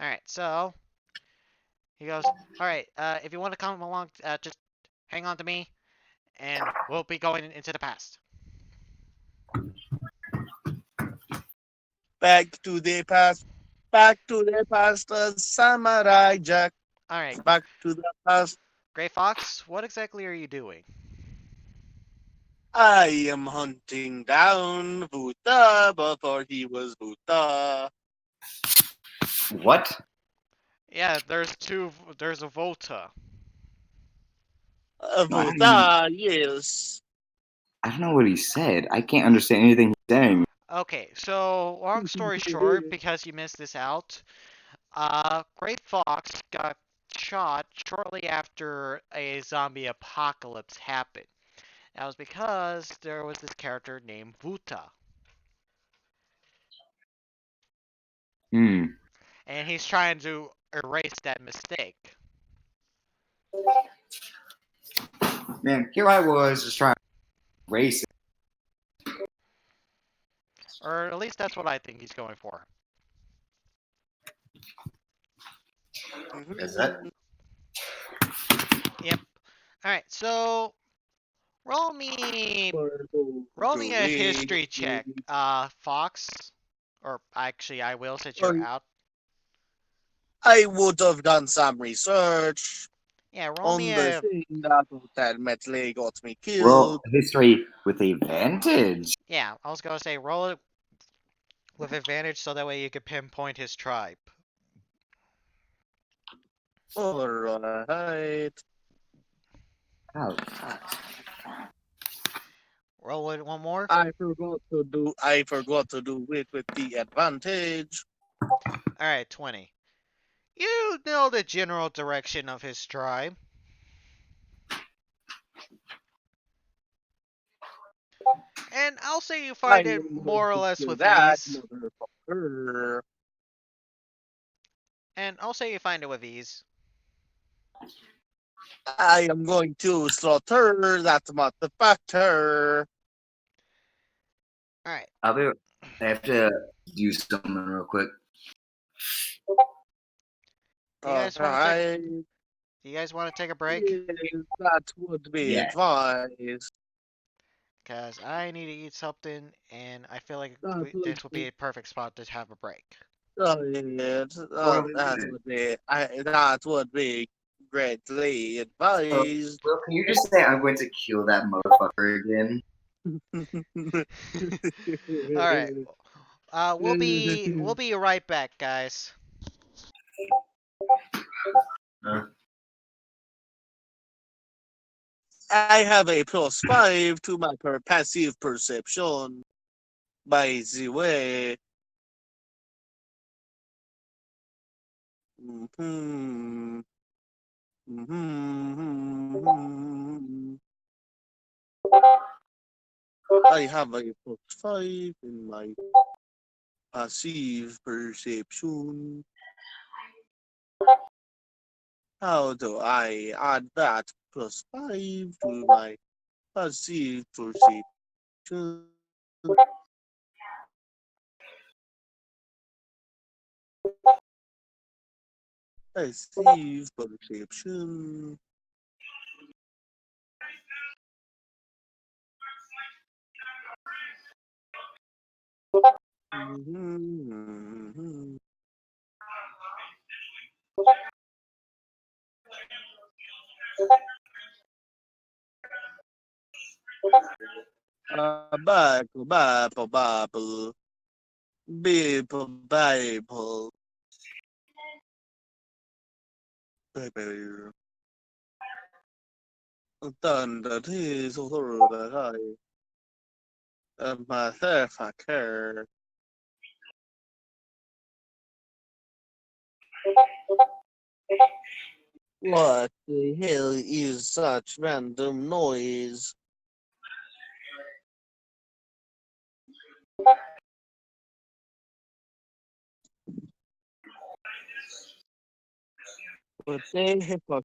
Alright, so he goes, alright, if you want to come along, just hang on to me, and we'll be going into the past.
Back to the past. Back to the past, Samurai Jack.
Alright,
Back to the past.
Gray Fox, what exactly are you doing?
I am hunting down Buddha before he was Buddha.
What?
Yeah, there's a Volta.
Buddha, yes.
I don't know what he said. I can't understand anything he's saying.
Okay, so long story short, because you missed this out, Gray Fox got shot shortly after a zombie apocalypse happened. That was because there was this character named Vuta,
Hmm.
and he's trying to erase that mistake.
Man, here I was just trying to race it.
Or at least that's what I think he's going for.
Is that?
Yep. Alright, so roll me a history check, Fox. Or actually, I will since you're out.
I would have done some research
Yeah, roll
on
me
the
a
thing that ultimately got me
Roll
killed.
history with advantage.
yeah. I was gonna say roll it with advantage so that way you could pinpoint his tribe.
Alright.
Oh,
Roll it one more.
I forgot to do it with the advantage.
Alright, 20. You know the general direction of his tribe. And I'll say you find
I
it
am
more or
going to
less
do
with
that,
ease.
motherfucker.
And I'll say you find it with ease.
I am going to slaughter that motherfucker.
Alright.
I have to do something real quick.
Do you guys want to
Alright.
take a break?
Yes, that would be
Yeah.
advised.
Because I need to eat something, and I feel like
That
this would be a perfect spot to have a break.
yes,
Well,
that would be greatly advised.
Well, can you just say I'm going to kill that motherfucker again?
Alright. We'll be right back, guys.
I have a +5 to my passive perception. By the way. Mhm. Mhm. I have a +5 in my passive perception. How do I add that plus 5 to my passive perception? Passive perception. Mhm. Bible, Bible, Bible, Bible, Bible, Bible. 等的ที่สุด的ใครมาแท้ฝากแค่ What the hell is such random noise? What the heck?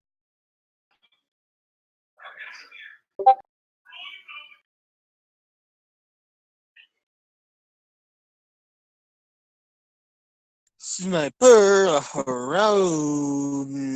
Sniper around.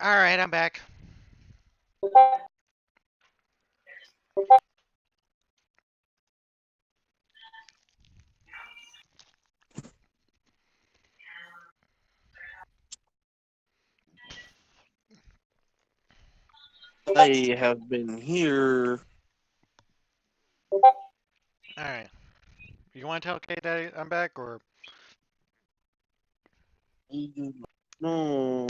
Alright, I'm back.
I have been here.
Alright. You want to tell Kate that I'm back, or?
I do not know.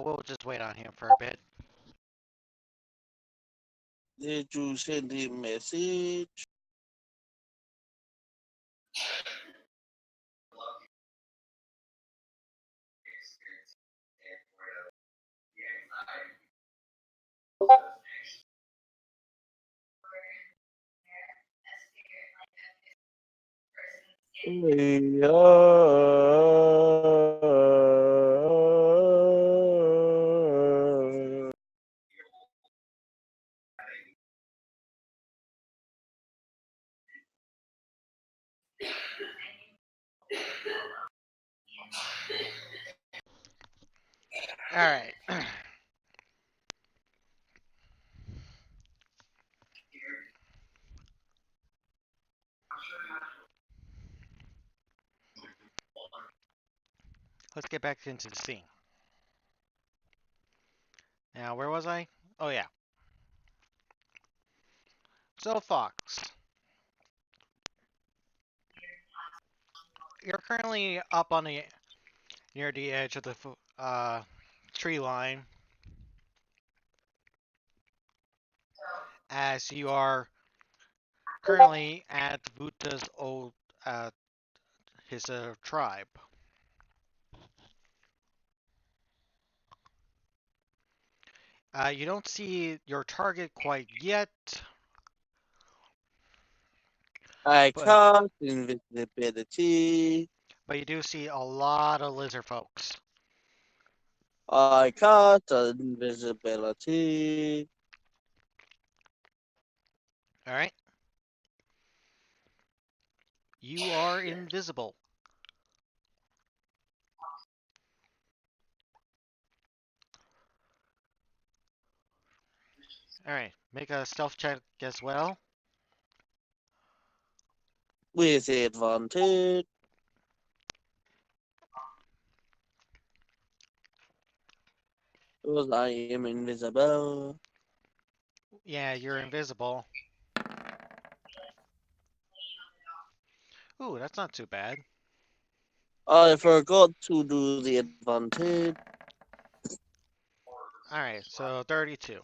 We'll just wait on him for a bit.
Did you send a message? Yeah.
Alright. Let's get back into the scene. Now, where was I? Oh, yeah. So, Fox. You're currently up on the near the edge of the tree line, as you are currently at Vuta's old his tribe. You don't see your target quite yet,
I
but
cast invisibility.
you do see a lot of lizard folks.
I cast invisibility.
All right, you are invisible. All right, make a stealth check as well.
With advantage. Because I am invisible.
Yeah, you're invisible. Ooh, that's not too bad.
I forgot to do the advantage.
All right, so 32.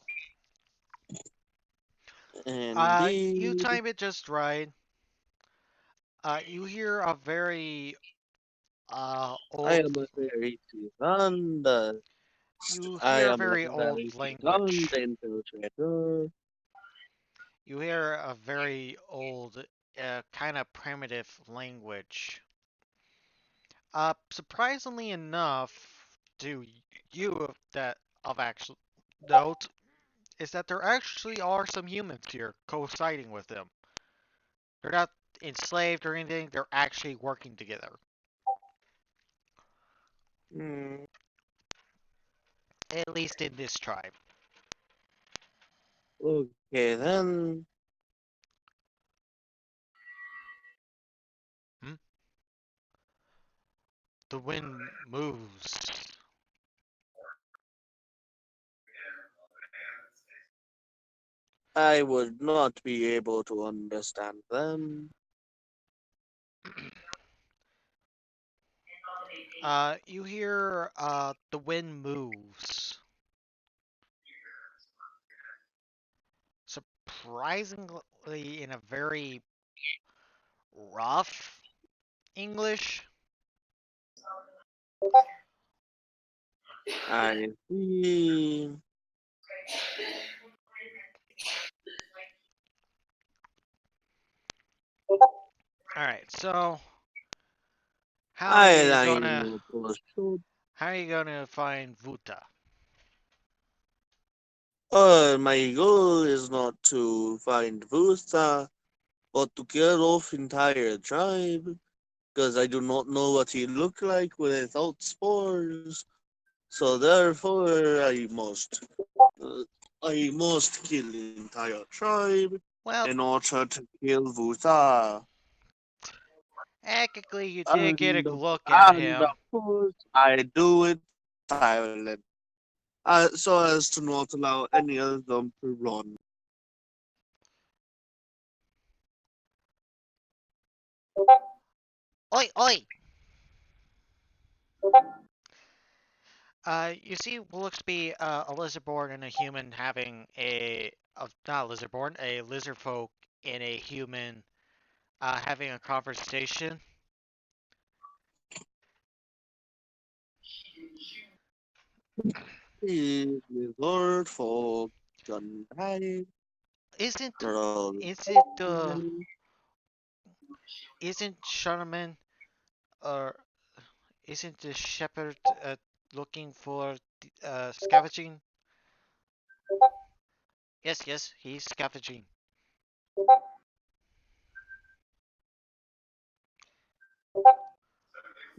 You
Indeed.
time it just right. You hear a very
I
old.
am a very seasoned.
You
I
hear a
am a
very old
very
language.
seasoned infiltrator.
You hear a very old, kind of primitive language. Surprisingly enough, to you that of actual note is that there actually are some humans here coinciding with them. They're not enslaved or anything. They're actually working together.
Hmm.
At least in this tribe.
Okay then.
Hmm? The wind moves.
I would not be able to understand them.
You hear the wind moves. Surprisingly, in a very rough English.
I see.
Alright, so how are you
like
gonna
to
how are you gonna find Vuta?
my goal is not to find Vusta, but to kill off entire tribe, because I do not know what he look like without spores. So therefore, uh, I must kill the entire tribe
Well,
in order to kill Vuta.
technically you did get
And,
a look at
and of
him.
course, I do it silent, so as to not allow any of them to run.
Oi, oi! You see what looks to be a lizardborn and a human having not a lizardborn, a lizard folk and a human having a conversation.
He is Lord for Gunhide.
Isn't
Girl.
is it isn't Sharman or isn't the shepherd looking for scavenging? Yes, yes, he's scavenging.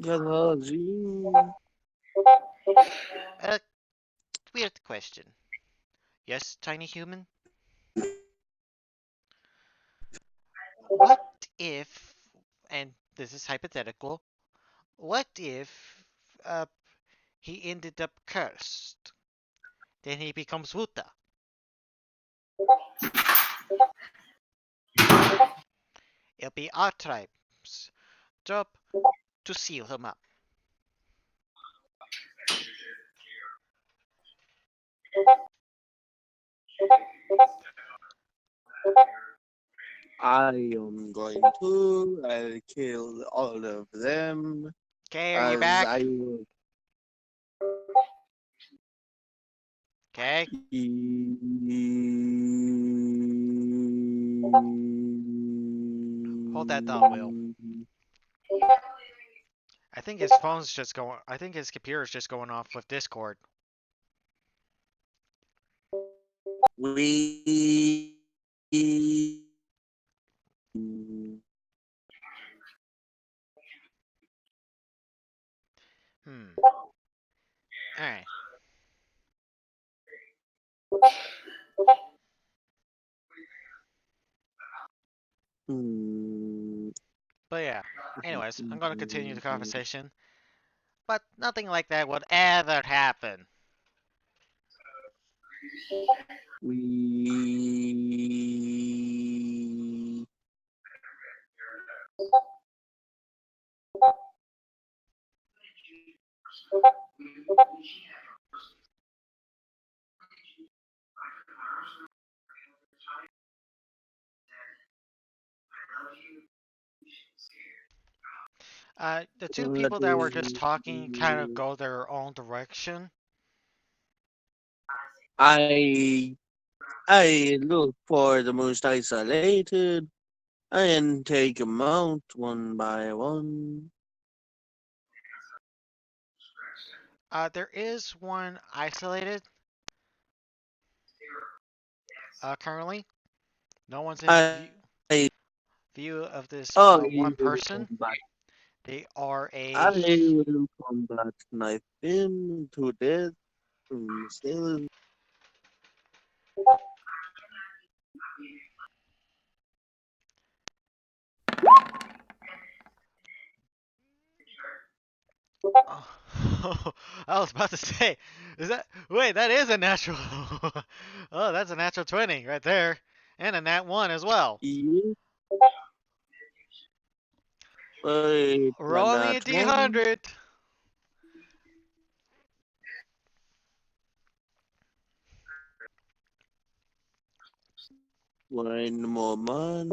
Galaji.
Uh, weird question. Yes, tiny human. What if, and this is hypothetical, what if he ended up cursed? Then he becomes Wuta. It'll be our tribe's job to seal him up.
I am going to. I'll kill all of them.
Okay, are you
As
back?
I will.
Okay. Hold that thought, Will. I think his phone's just going. I think his computer's just going off with Discord.
We.
Alright. But yeah. Anyways, I'm gonna continue the conversation. But nothing like that would ever happen.
We.
The two people that were just talking kind of go their own direction.
I look for the most isolated and take them out one by one.
There is one isolated. Currently, no one's in
I
view of this
will
one person.
combat.
They are
I
a.
will combat knife him to death. Still,
Oh, I was about to say, is that wait? That is a natural. Oh, that's a natural 20 right there, and a nat 1 as well.
yeah. Wait,
Roll me a
that one.
d100.
One moment.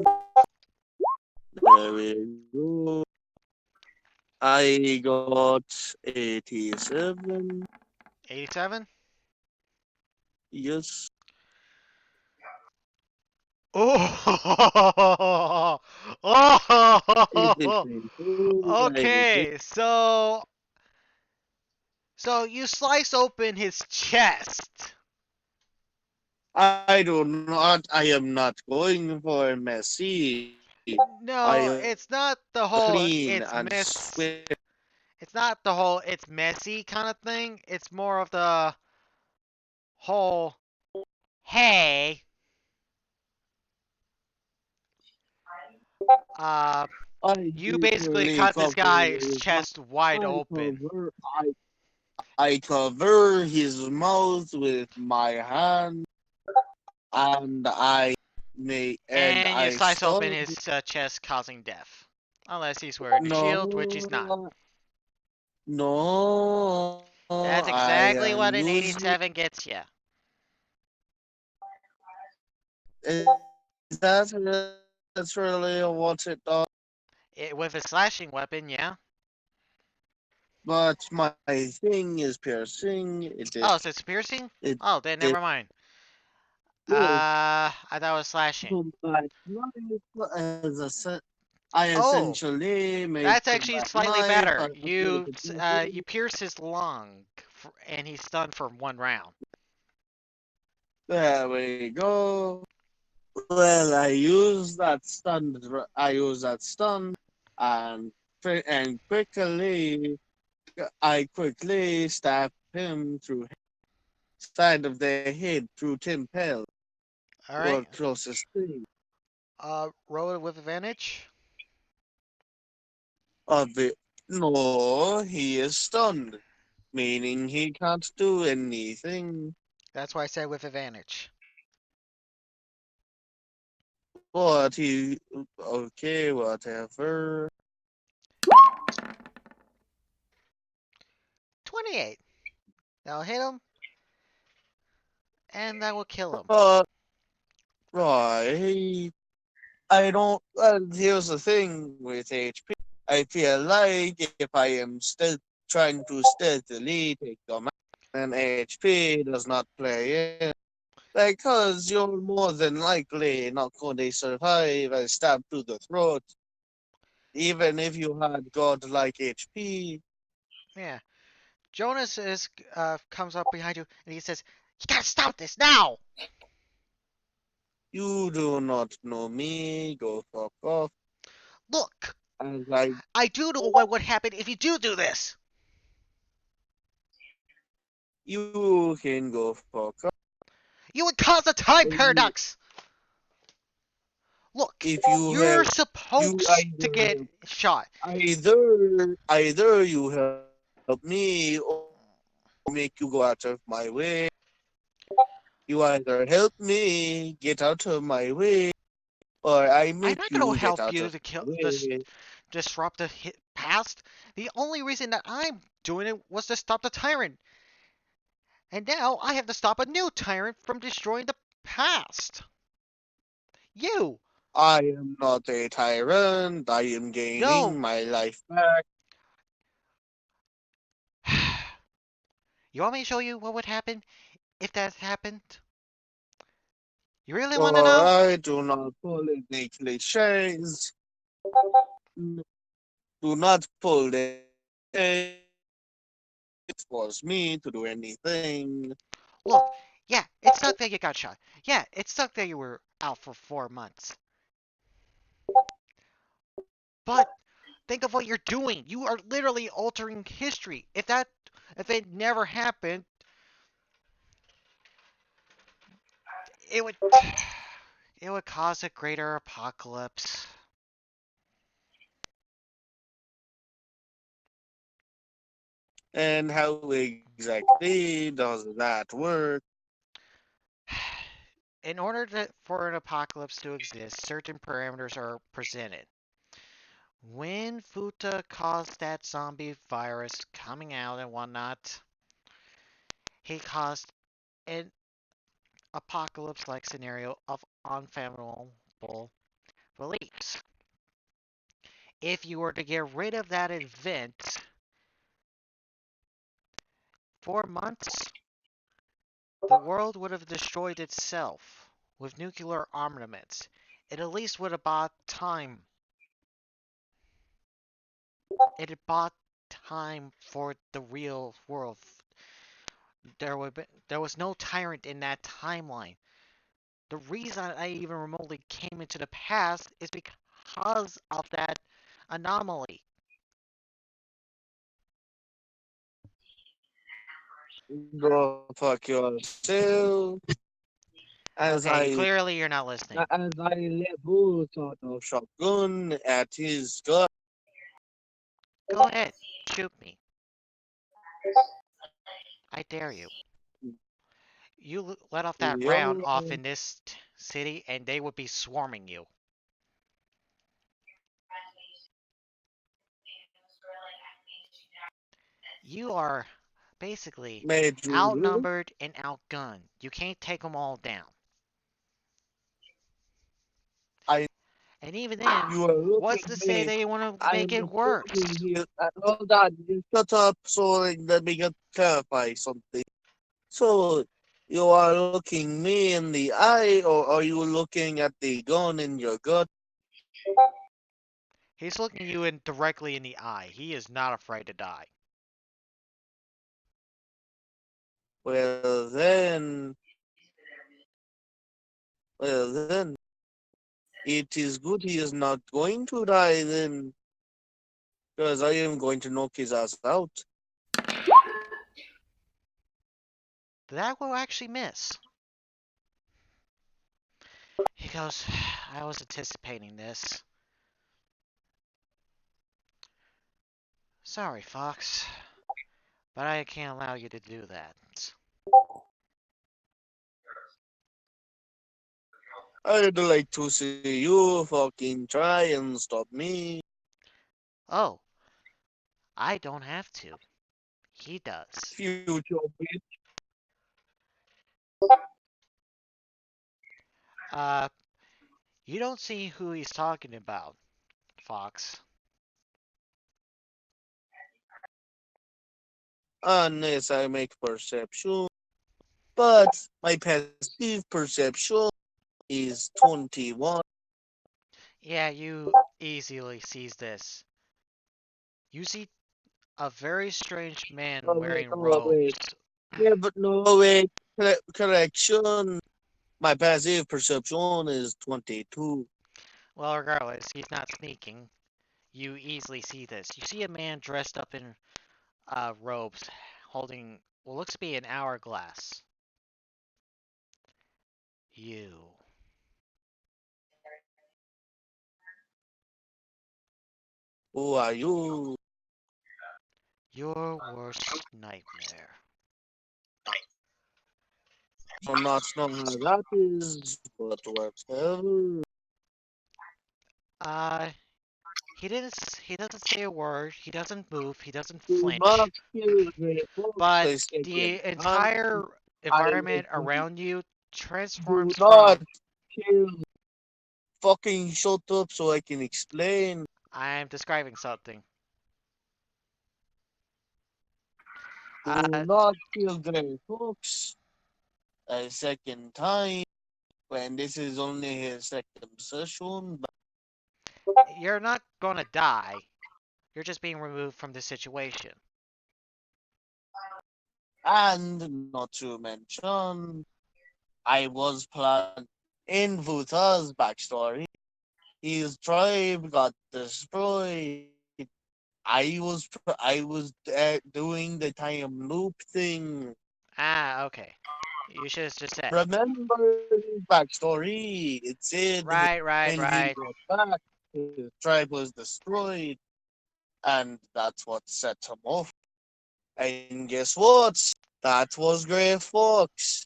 There we go. I got 87.
87.
Yes.
Oh,
It
oh,
depends who I visit.
okay. So you slice open his chest.
I do not. I am not going for messy. I
No,
am
it's not the whole
clean
it's
and
mess.
swift.
It's not the whole it's messy kind of thing. It's more of the whole hey, uh,
I
you basically
usually
cut this
cover
guy's
his mouth.
chest wide
I
open.
cover. I cover his mouth with my hand, and
And you
I
slice open
stun.
his chest, causing death. Unless he's wearing a shield, which he's not.
No, no.
That's
I
exactly
am
what an
using.
87 gets you.
Is that's really what it does?
With a slashing weapon, yeah.
But my thing is piercing.
Oh, so it's piercing?
It
Oh, then
it
never mind.
will
I thought it was slashing.
come back life as a set. I
Oh,
essentially make
that's
come
actually
back
slightly
life.
better. You pierce his lung, and he's stunned for 1 round.
There we go. Well, I use that stun, and quickly I quickly stab him through side of the head through Tim Pell
All
or
right.
closest thing
Roll it with advantage.
of it. No, he is stunned, meaning he can't do anything.
That's why I said with advantage.
But he okay, whatever.
28. That'll hit him, and that will kill him.
But right, I don't. Here's the thing with HP. I feel like if I am still trying to stealthily take them out, then HP does not play in. Because you're more than likely not going to survive a stab to the throat, even if you had godlike HP.
Yeah. Jonas comes up behind you, and he says, "You gotta stop this now!"
You do not know me. Go fuck off.
Look,
And like
I do know what would happen if you do this.
you can go fuck off.
You would cause a time paradox. Look,
If you
you're
help, you
supposed to get shot.
either you help me or make you go out of my way. You either help me get out of my way, or I
I'm
make
not gonna
you get
help
out
you
of
to kill
my
this
way.
disrupt the past. The only reason that I'm doing it was to stop the tyrant, and now I have to stop a new tyrant from destroying the past. You.
I am not a tyrant. I am
No.
gaining my life back.
You want me to show you what would happen if that happened? You really want to know?
Alright, do not pull any cliches. Do not pull the force me to do anything.
Look, yeah, it sucked that you got shot. Yeah, it sucked that you were out for 4 months. But think of what you're doing. You are literally altering history. If it never happened, it would it would cause a greater apocalypse.
And how exactly does that work?
In order for an apocalypse to exist, certain parameters are presented. When Futa caused that zombie virus coming out and whatnot, he caused an apocalypse-like scenario of unfathomable beliefs. If you were to get rid of that event, 4 months The world would have destroyed itself with nuclear armaments. It at least would have bought time. It had bought time for the real world. There was no tyrant in that timeline. The reason I even remotely came into the past is because of that anomaly.
Go fuck yourself. As
Okay,
I
clearly you're not listening.
as I let bullets on a shotgun at his gut.
Go ahead, shoot me. I dare you. You let off that round off in this city, and they would be swarming you. You are basically
Made you
outnumbered and outgunned. You can't take them all down.
I
And even then,
you are
what's
looking
to
at
say
me.
they want to
I
make
am
it worse?
assuming he is. Hold on, you shut up so let me get clarify something. So you are looking me in the eye, or are you looking at the gun in your gut?
He's looking you in directly in the eye. He is not afraid to die.
Well then, well then, it is good he is not going to die then, because I am going to knock his ass out.
That will actually miss. He goes, I was anticipating this. Sorry, Fox, but I can't allow you to do that.
I'd like to see you fucking try and stop me.
Oh, I don't have to. He does.
Future bitch.
Uh, you don't see who he's talking about, Fox.
Unless I make perception. But my passive perception is 21.
Yeah, you easily sees this. You see a very strange man
Oh, wait,
wearing
oh, wait.
robes.
Yeah, but no, wait. Correction. My passive perception is 22.
Well, regardless, he's not sneaking. You easily see this. You see a man dressed up in robes, holding what looks to be an hourglass. You.
Who are you?
Your worst nightmare.
I'm not know how that is, but whatever.
Uh, he doesn't say a word. He doesn't move. He doesn't
Do
flinch.
not kill the folks
But
I say
the
time.
entire
I
environment around you
do
transforms
not
from.
kill. Fucking shut up so I can explain.
I'm describing something.
Do
Uh,
not kill the folks a second time when this is only his second session.
you're not gonna die. You're just being removed from the situation.
And not to mention, I was planned in Vuta's backstory. His tribe got destroyed. I was doing the time loop thing.
Ah, okay. You should have just said.
Remember his backstory? It said when he
Right.
got back, his tribe was destroyed, and that's what set him off. And guess what? That was Grey Fox.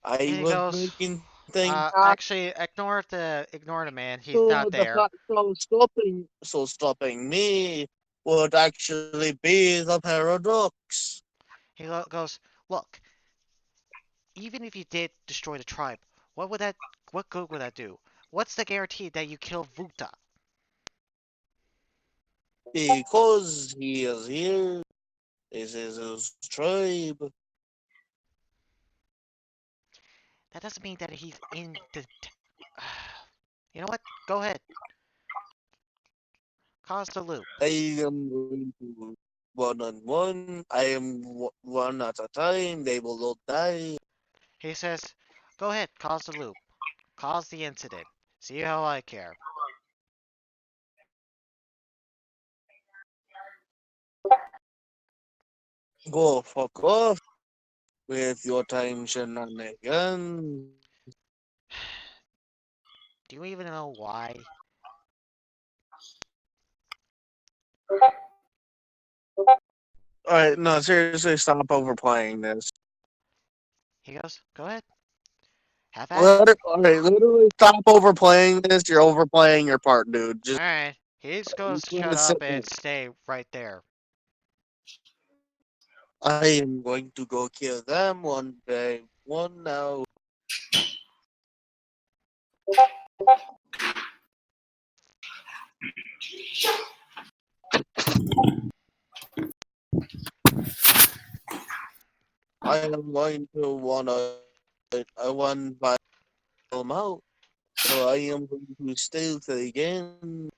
I
And he
was
goes,
making things happen.
actually, ignore the man. He's
So
not there.
stopping me would actually be the paradox.
He goes, look, even if you did destroy the tribe, what good would that do? What's the guarantee that you kill Vuta?
Because he is here. This is his tribe.
That doesn't mean that he's in the. You know what? Go ahead. Cause the loop.
I am going to one on one. I am one at a time. They will not die.
He says, go ahead, cause the loop. Cause the incident. See how I care.
Go fuck off with your time shenanigans.
Do you even know why?
Alright, no, seriously, stop overplaying this.
He goes, go ahead. Have at it.
Alright, literally stop overplaying this. You're overplaying your part, dude. Just
Alright. He just goes, shut up and stay right there.
I am going to go kill them one day. One now. I am going to one by them out. So I am going to stealth again.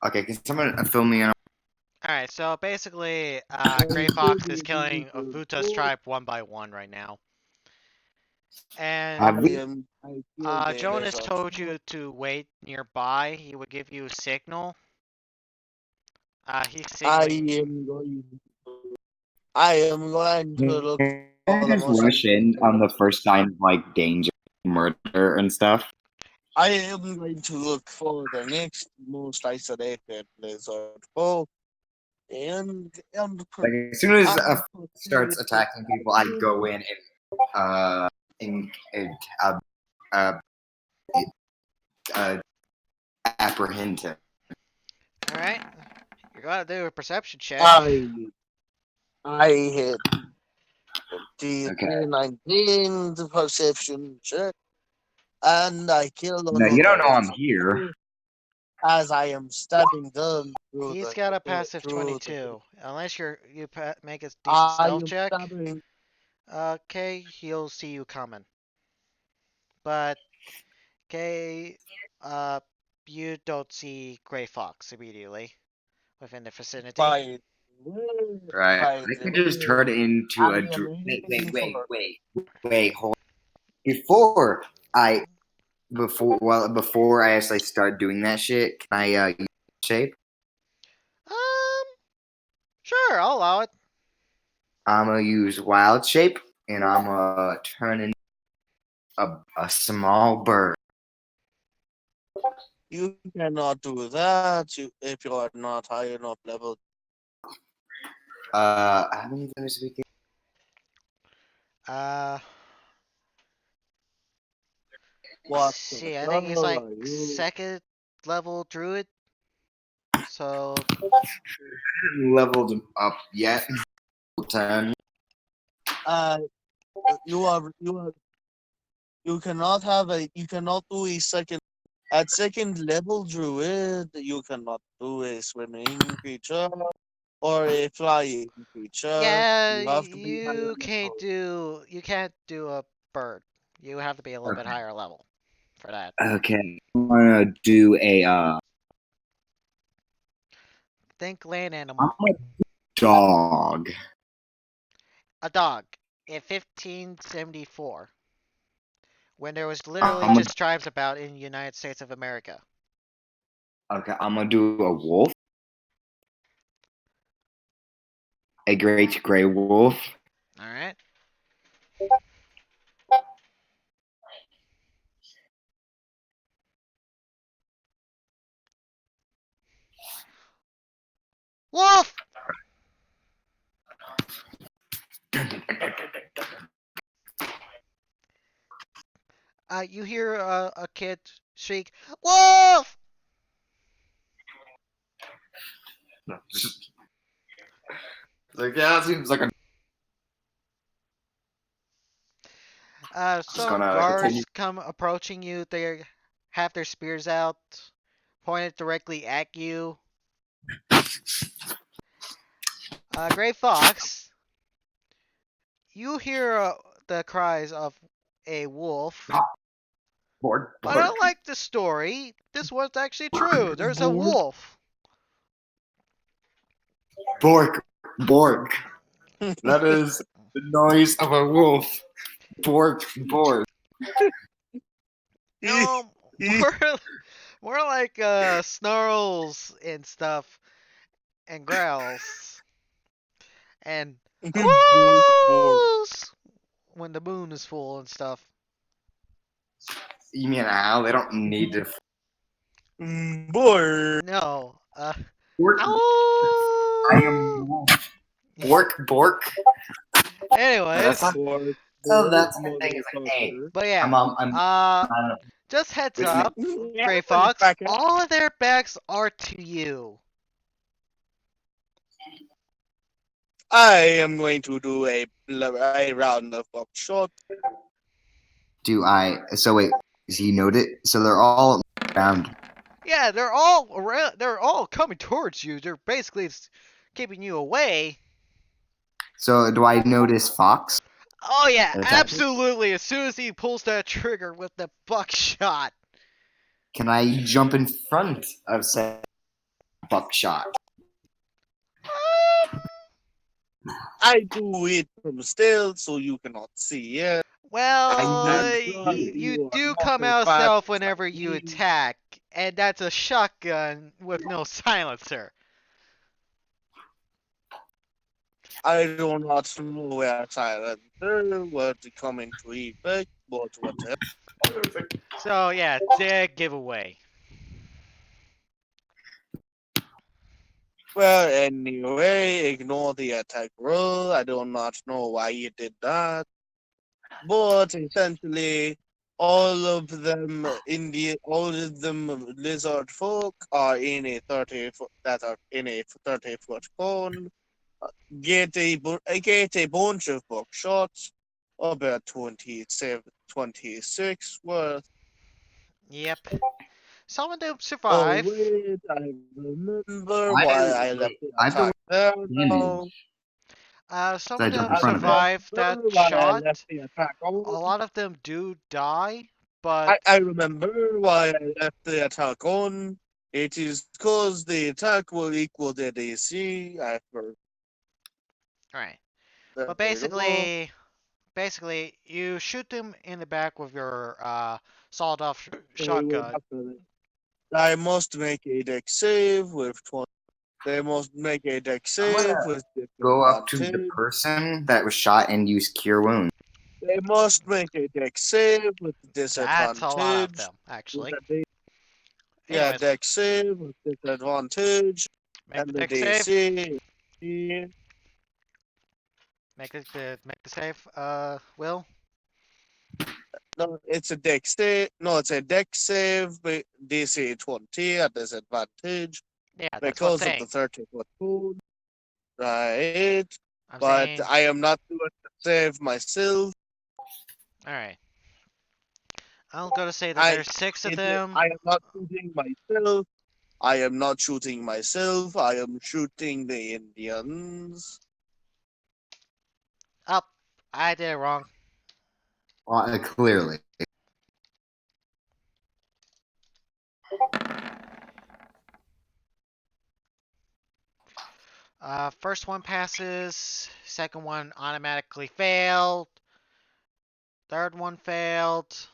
Okay, can someone fill me in?
Alright, so basically, Grey Fox is killing Vuta's tribe one by one right now. And Jonas told you to wait nearby. He would give you a signal. He's signaling.
I am going to look
Can I just rush in on the first sign of like danger, murder, and stuff?
I am going to look for the next most isolated lizard folk. And
Like as soon as starts attacking people, I go in and apprehend him.
Alright. You're gonna do a perception check.
I hit the 19 the perception check, and I killed.
No, you don't know I'm here.
As I am stabbing them.
He's got a passive 22. Unless you make a decent stealth check. Okay, he'll see you coming. But okay, you don't see Grey Fox immediately within the vicinity.
Right. I can just turn it into a. Wait. Hold. Before I actually start doing that shit, can I use shape?
Sure, I'll allow it.
I'm gonna use wild shape, and I'm gonna turn into a small bird.
You cannot do that if you are not high enough level.
How many times we get?
See, I think he's like second level druid. So
Leveled up yet? 10.
You cannot do a second. At second level druid, you cannot do a swimming creature or a flying creature.
yeah,
you have to be
you can't do a bird. You have to be a little bit higher level for that.
Okay, I'm gonna do a
Think land animal.
dog.
A dog in 1574, when there was literally just tribes about in the United States of America.
Okay, I'm gonna do a wolf. A great gray wolf.
All right. Wolf! You hear a kid shriek, "Wolf!"
Like, yeah, it seems like a.
Some guards come approaching you. They have their spears out, pointed directly at you. Grey Fox, you hear the cries of a wolf.
Bork,
But
bork.
unlike the story, this was actually true. There's a wolf.
Bork, bork. That is the noise of a wolf. Bork, bork.
No, more like snarls and stuff and growls and
Bork, bork.
woos when the moon is full and stuff.
You mean an owl? They don't need to.
Bork.
No,
Bork.
ow.
I am wolf. Bork, bork.
Anyways,
That's not-
Bork.
So that's the thing. It's like, hey,
but yeah,
I'm
just heads
With me.
up, Gray Fox. All of their backs are to you.
I am going to do a round of buckshot.
Do I? So wait, is he noted? So they're all around.
Yeah, they're all around. They're all coming towards you. They're basically keeping you away.
So do I notice Fox?
Oh yeah,
Attack.
absolutely. As soon as he pulls that trigger with the buckshot.
Can I jump in front of said buckshot?
I do it from stealth so you cannot see it.
Well,
I
you
are
do
not
come
a
out
bad
stealth whenever you
person.
attack, and that's a shotgun with no silencer.
I do not know where silencer was coming to effect, but whatever.
So yeah, dead giveaway.
Well, anyway, ignore the attack roll. I do not know why you did that. But essentially, all of them lizard folk are in a 30-foot that are in a 30-foot cone. Get a bunch of buckshots, about 26 worth.
Yep. Some of them
Oh
survive.
wait, I remember
Why
why
is-
I left the
I don't
attack there
understand.
now.
Some
Did I
of
jump
them
in front of it?
survive that
Remember why I
shot.
left the attack
A
on?
lot of them do die, but
I remember why I left the attack on. It is because the attack will equal the DC after.
alright.
the-
But basically, you shoot them in the back with your sawed-off shotgun.
I must make a deck save with 20. They must make a deck save with
Go up to the
disadvantage.
person that was shot and use Cure Wound.
They must make a deck save with disadvantage.
That's a lot of them, actually.
Yeah,
Anyways,
deck save with disadvantage.
make
And
the
the
deck save.
DC.
Make the save. Will.
No, it's a deck save. No, it's a deck save with DC 20 at disadvantage
Yeah, that's what I'm
because of
saying.
the 30-foot code. Right.
I'm
But
saying.
I am not doing the save myself.
Alright. I'm gonna say that there's 6 of them.
I am not shooting myself. I am not shooting myself. I am shooting the Indians.
Up. I did it wrong.
Clearly.
First one passes. Second one automatically failed. Third one failed.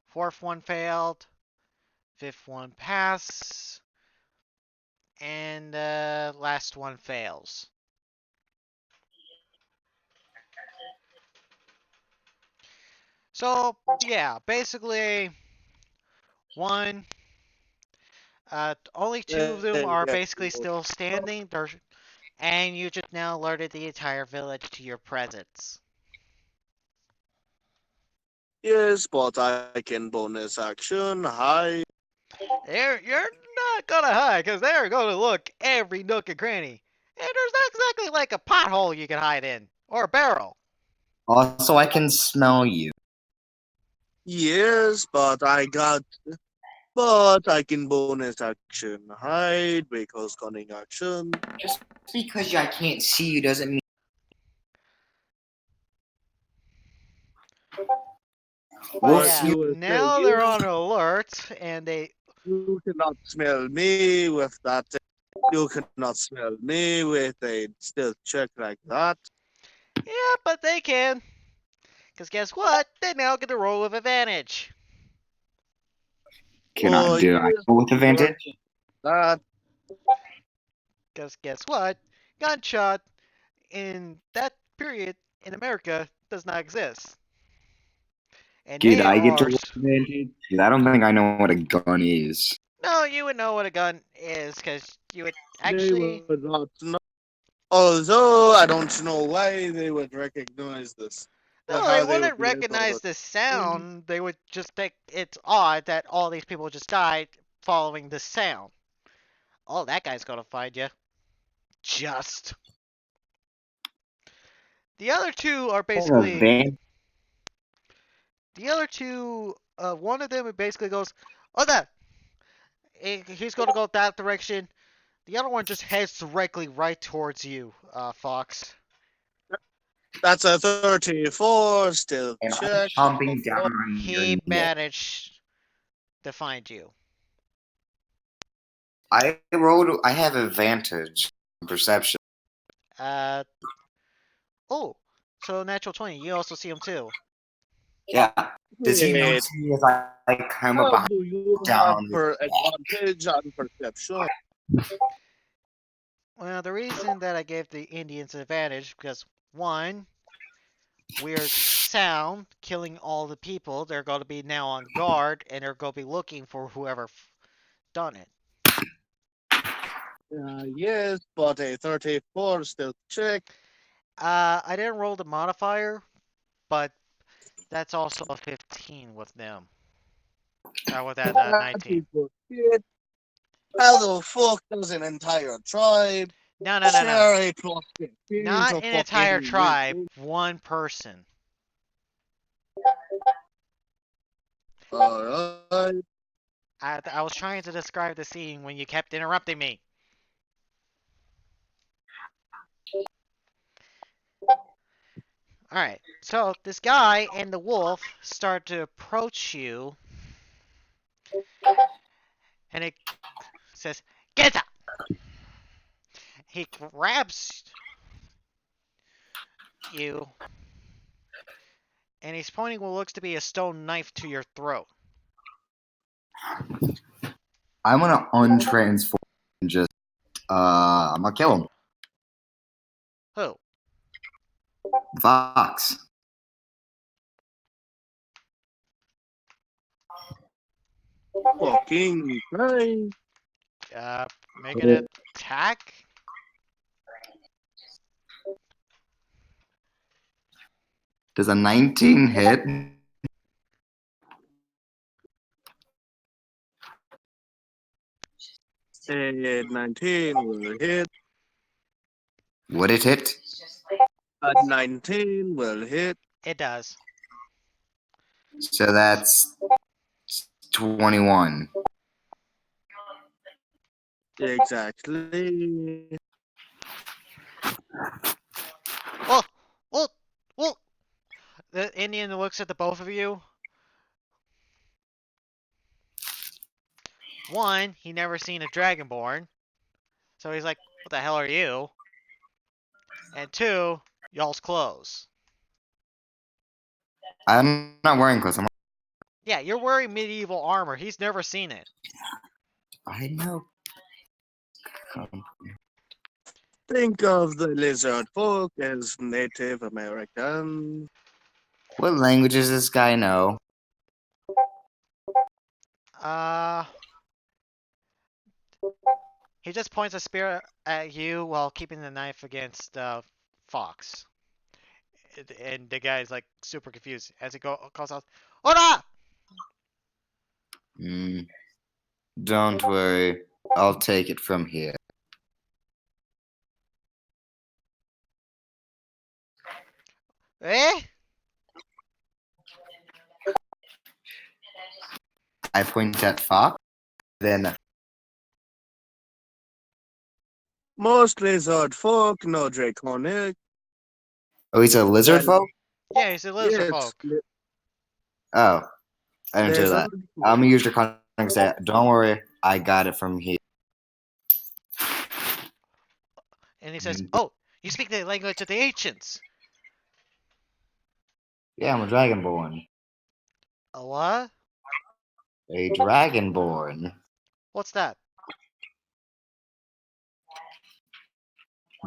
Fourth one failed. Fifth one passed. And last one fails. So yeah, basically one. Only 2 of them are basically still standing. And you just now alerted the entire village to your presence.
Yes, but I can bonus action. Hi.
You're not gonna hide, because they're gonna look every nook and cranny. And there's not exactly like a pothole you can hide in. Or a barrel.
Also, I can smell you.
Yes, but I can bonus action hide because cunning action.
Just because I can't see you doesn't mean We'll
yeah,
see.
you
now they're on alert, and they.
You cannot smell me with that. You cannot smell me with a stealth check like that.
Yeah, but they can. Because guess what? They now get the roll with advantage.
Cannot do I
yes,
go with advantage?
that.
Because guess what? Gunshot in that period in America does not exist. And
Did
they
I get to
are.
roll advantage? 'Cause I don't think I know what a gun is.
No, you would know what a gun is, because you would
They
actually.
would not know. Although I don't know why they would recognize this. Or
No,
how
they
they would
wouldn't
be able
recognize
to.
the sound. They would just think it's odd that all these people just died following the sound. Oh, that guy's gonna find you. Just. The other two are basically.
Advantage?
The other two, one of them basically goes, oh, that. He's gonna go that direction. The other one just heads directly right towards you, Fox.
That's a 34 still
And I'm
check.
chomping down on your
He
neck.
managed to find you.
I have advantage on perception.
Uh, oh, so natural 20. You also see him too.
Yeah. Does he
Wait,
notice me as I come up
how
behind
do you have
down?
per advantage on perception?
Well, the reason that I gave the Indians an advantage because one, weird sound killing all the people. They're going to be now on guard and they're going to be looking for whoever done it.
Yes, but a 34 still check.
I didn't roll the modifier, but that's also a 15 with them. With that 19.
Shit. How the fuck does an entire tribe
No.
share a plus 15
Not
to
an
fucking
entire tribe.
win?
One person.
Alright.
I was trying to describe the scene when you kept interrupting me. Alright, so this guy and the wolf start to approach you. And it says, "Get up!" He grabs you. And he's pointing what looks to be a stone knife to your throat.
I'm gonna untransform and just I'm gonna kill him.
Who?
Fox.
Fucking Christ.
Make an attack?
Does a 19 hit?
A 19 will hit.
Would it hit?
A 19 will hit.
It does.
So that's 21.
Exactly.
Well. The Indian looks at the both of you. One, he never seen a dragonborn. So he's like, what the hell are you? And two, y'all's clothes.
I'm not wearing clothes.
Yeah, you're wearing medieval armor. He's never seen it.
I know.
Think of the lizard folk as Native American.
What language does this guy know?
He just points a spear at you while keeping the knife against Fox. And the guy's like super confused as he calls out, "Ora!"
Don't worry. I'll take it from here.
Eh?
I point at Fox. Then
Most lizard folk know draconic.
oh, he's a lizard
And-
folk.
Yeah, he's a lizard
Yes,
folk.
Oh, I didn't
There's
do that. I'm gonna use your contact and say, don't worry, I got it from here.
And he says,
Mhm.
"Oh, you speak the language of the ancients."
Yeah, I'm a dragonborn.
A what?
A dragonborn.
What's that?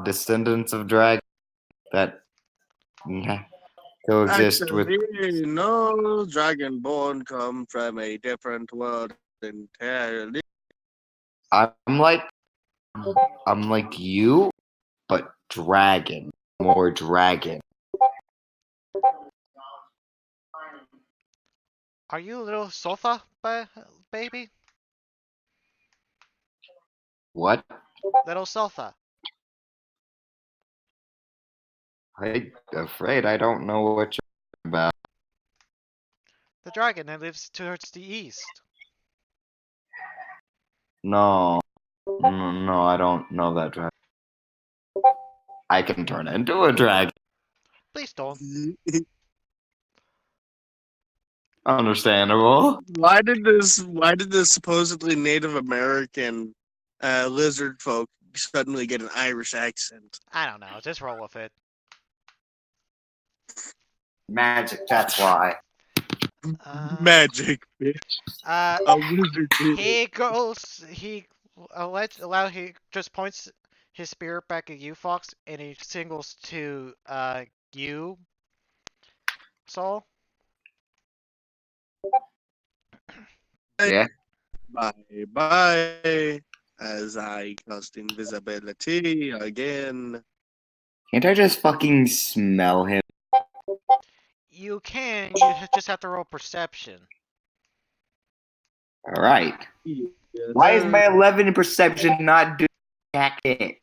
Descendants of dragon that coexist with.
Actually, no, Dragonborn come from a different world entirely.
I'm like you, but dragon. More dragon.
Are you a little sofa, baby?
What?
Little sofa.
I'm afraid I don't know what you're about.
The dragon that lives towards the east.
No. No, I don't know that dragon. I can turn into a dragon.
Please don't.
Understandable.
Why did this supposedly Native American lizard folk suddenly get an Irish accent?
I don't know. Just roll with it.
Magic, that's why.
Magic, bitch.
Uh,
A wizard did it.
he goes. He he just points his spear back at you, Fox, and he singles to you, Saul.
Yeah.
Bye bye. As I cast invisibility again.
Can't I just fucking smell him?
You can. You just have to roll perception.
Alright. Why is my 11 perception not doing jack it?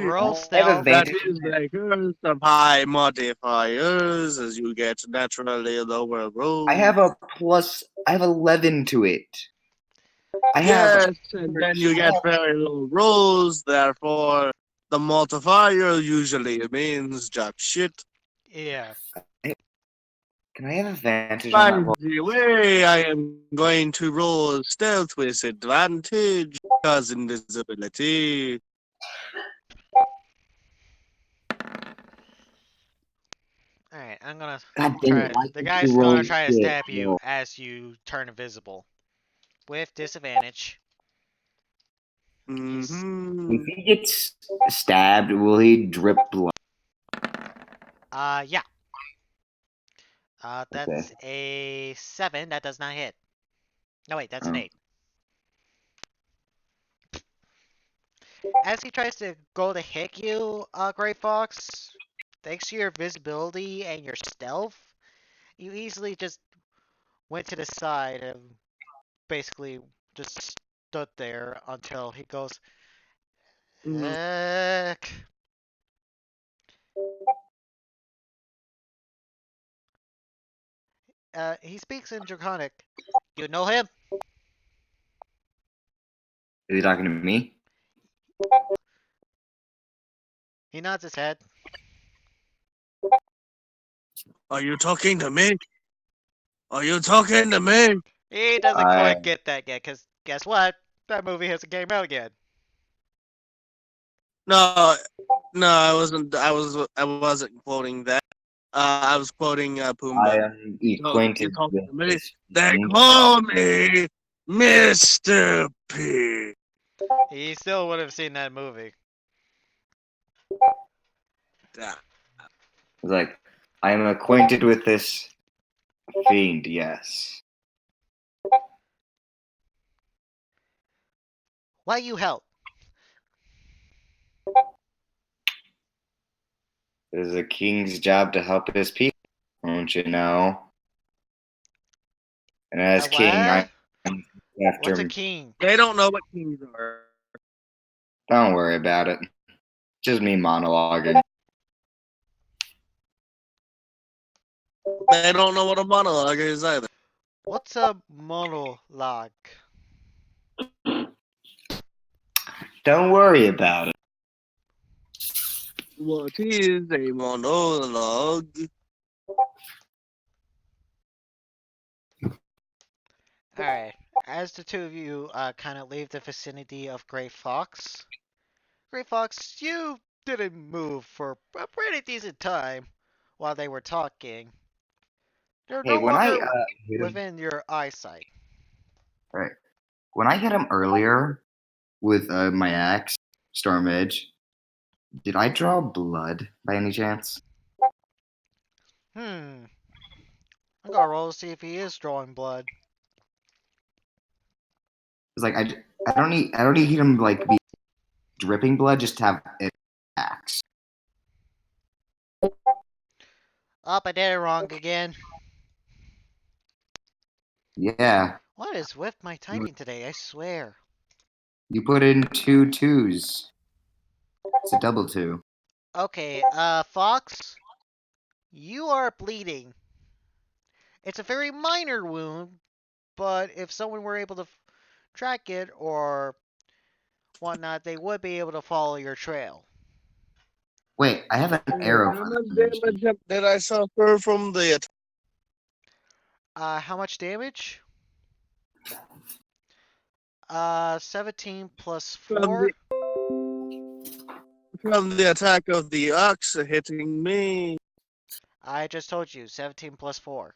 Roll
I have
stealth.
That
advantage.
is the curse of high modifiers, as you get naturally lower rolls.
I have 11 to it. I have
Yes, and then you get very low rolls, therefore the multiplier usually means jack shit.
Yeah.
Can I have advantage on
By
that roll?
the way, I am going to roll stealth with advantage because invisibility.
Alright, I'm gonna
God damn
try.
it, why
The
can't
guy's
you roll
gonna try to
shit?
stab you as you turn invisible. With disadvantage.
Mm-hmm.
If he gets stabbed, will he drip blood?
Yeah. That's a 7. That does not hit. No, wait, that's an
Oh.
8. As he tries to go to hit you, Gray Fox, thanks to your visibility and your stealth, you easily just went to the side and basically just stood there until he goes, heck. He speaks in Draconic. You know him?
Is he talking to me?
He nods his head.
Are you talking to me? Are you talking to me?
He doesn't
I-
quite get that yet, because guess what? That movie hasn't came out yet.
No, I wasn't. I wasn't quoting that. I was quoting
I
Pumbaa.
am acquainted
talking
with
to me?
this
They
fiend.
call me Mr. P.
He still would have seen that movie.
Yeah.
It's like, I am acquainted with this fiend, yes.
Why you help?
It is a king's job to help his people, don't you know? And as king,
What?
I'm after
What's a
him.
king?
They don't know what kings are.
Don't worry about it. Just me monologuing.
They don't know what a monologue is either.
What's a monologue?
Don't worry about it.
What is a monologue?
Alright, as the two of you kind of leave the vicinity of Gray Fox, you didn't move for a pretty decent time while they were talking. They're
Hey,
no
when I
longer
hit him,
within your eyesight.
right, when I hit him earlier with my axe, Storm Edge, did I draw blood by any chance?
I'm gonna roll to see if he is drawing blood.
It's like I don't need him like be dripping blood, just to have an axe.
Oh, I did it wrong again.
Yeah,
What is with my typing today? I swear.
you put in 2 2s. It's a double 2.
Okay, Fox, you are bleeding. It's a very minor wound, but if someone were able to track it or whatnot, they would be able to follow your trail.
Wait, I have an arrow.
How
For
much
that.
damage did I suffer from the attack?
How much damage? 17 plus
From
4.
From the attack of the ox hitting me?
I just told you, 17 plus 4.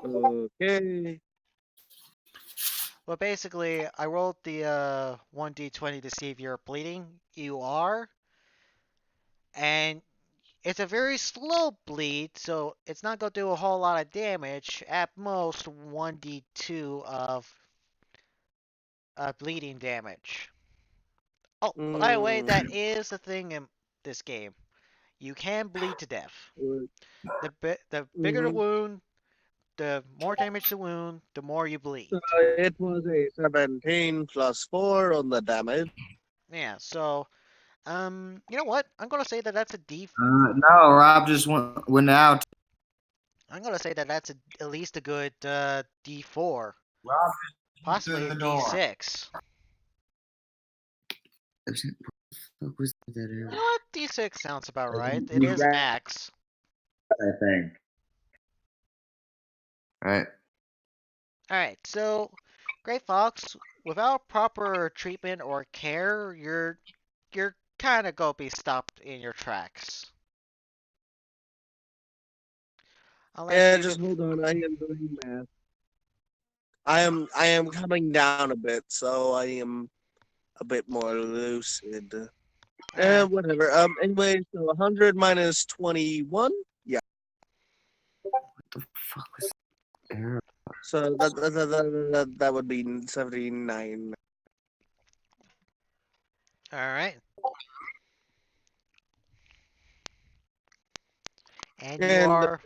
Okay.
But basically, I rolled the 1d20 to see if you're bleeding. You are. And it's a very slow bleed, so it's not going to do a whole lot of damage. At most, 1d2 of bleeding damage. Oh, by the way, that is the thing in this game. You can bleed to death. The bigger the
Mhm.
wound, the more damage the wound, the more you bleed.
It was a 17 plus 4 on the damage.
Yeah, so, you know what? I'm gonna say that that's a D.
No, Rob just went out.
I'm gonna say that that's at least a good D4,
Rob
possibly a D6.
What the fuck was that
You
arrow?
know what? D6 sounds about right. It
You
is
ran-
max.
I think. Right.
Alright, so Great Fox, without proper treatment or care, you're kind of gonna be stopped in your tracks. Unless
Yeah,
you
just
could.
hold on. I am doing math. I am coming down a bit, so I am a bit more lucid.
Alright,
Whatever. Anyway, so 100 minus 21. Yeah.
What the fuck was that arrow?
So that would be 79.
alright. And you
And
are.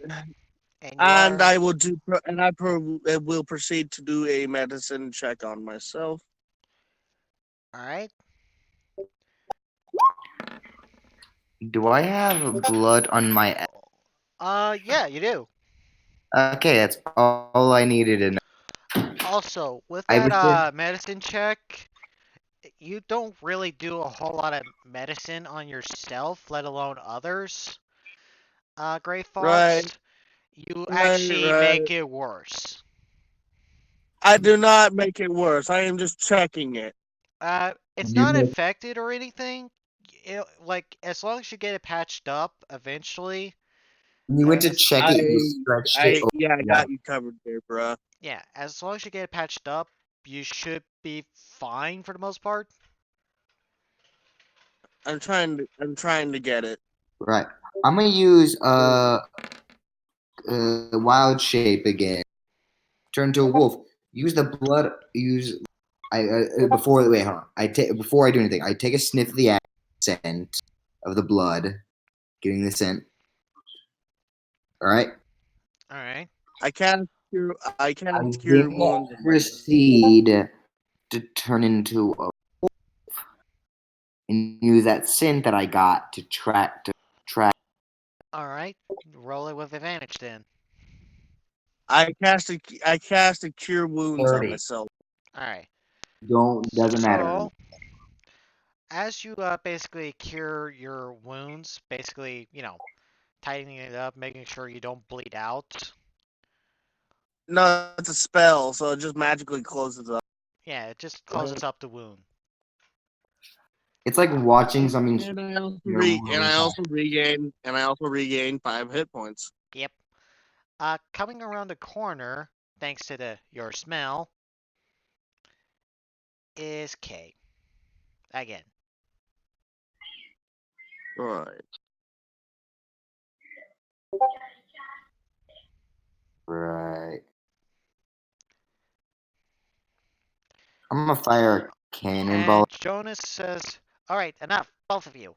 And you are.
I will do, and I will proceed to do a medicine check on myself.
Alright.
Do I have blood on my?
Yeah, you do.
Okay, that's all I needed to know.
Also, with
I was
that medicine check, you don't really do a whole lot of medicine on yourself, let alone others. Gray Fox,
Right.
you
Right,
actually
right.
make it worse.
I do not make it worse. I am just checking it.
It's
You
not
make-
infected or anything. Like, as long as you get it patched up eventually.
You went to
As-
check it. You stretched it.
I got you covered there, bruh.
Yeah, as long as you get it patched up, you should be fine for the most part.
I'm trying to get it.
Right. I'm gonna use wild shape again. Turn to a wolf. Use the blood. Use before wait hold on. Before I do anything. I take a sniff of the scent of the blood, getting the scent. All right.
All right.
I can't cure
I
wounds.
then proceed to turn into a wolf and use that scent that I got to track.
All right. Roll it with advantage then.
I cast a cure wounds
30.
on myself.
All right.
Doesn't matter.
So, as you basically cure your wounds, basically, tightening it up, making sure you don't bleed out.
No, it's a spell, so it just magically closes up.
Yeah, it just closes up the wound.
It's like watching something.
And I also
You know,
regain 5 hit points.
Yep. Coming around the corner, thanks to your smell, is Kay. Again.
Right.
Right. I'm gonna fire a cannonball.
And Jonas says, "Alright, enough, both of you."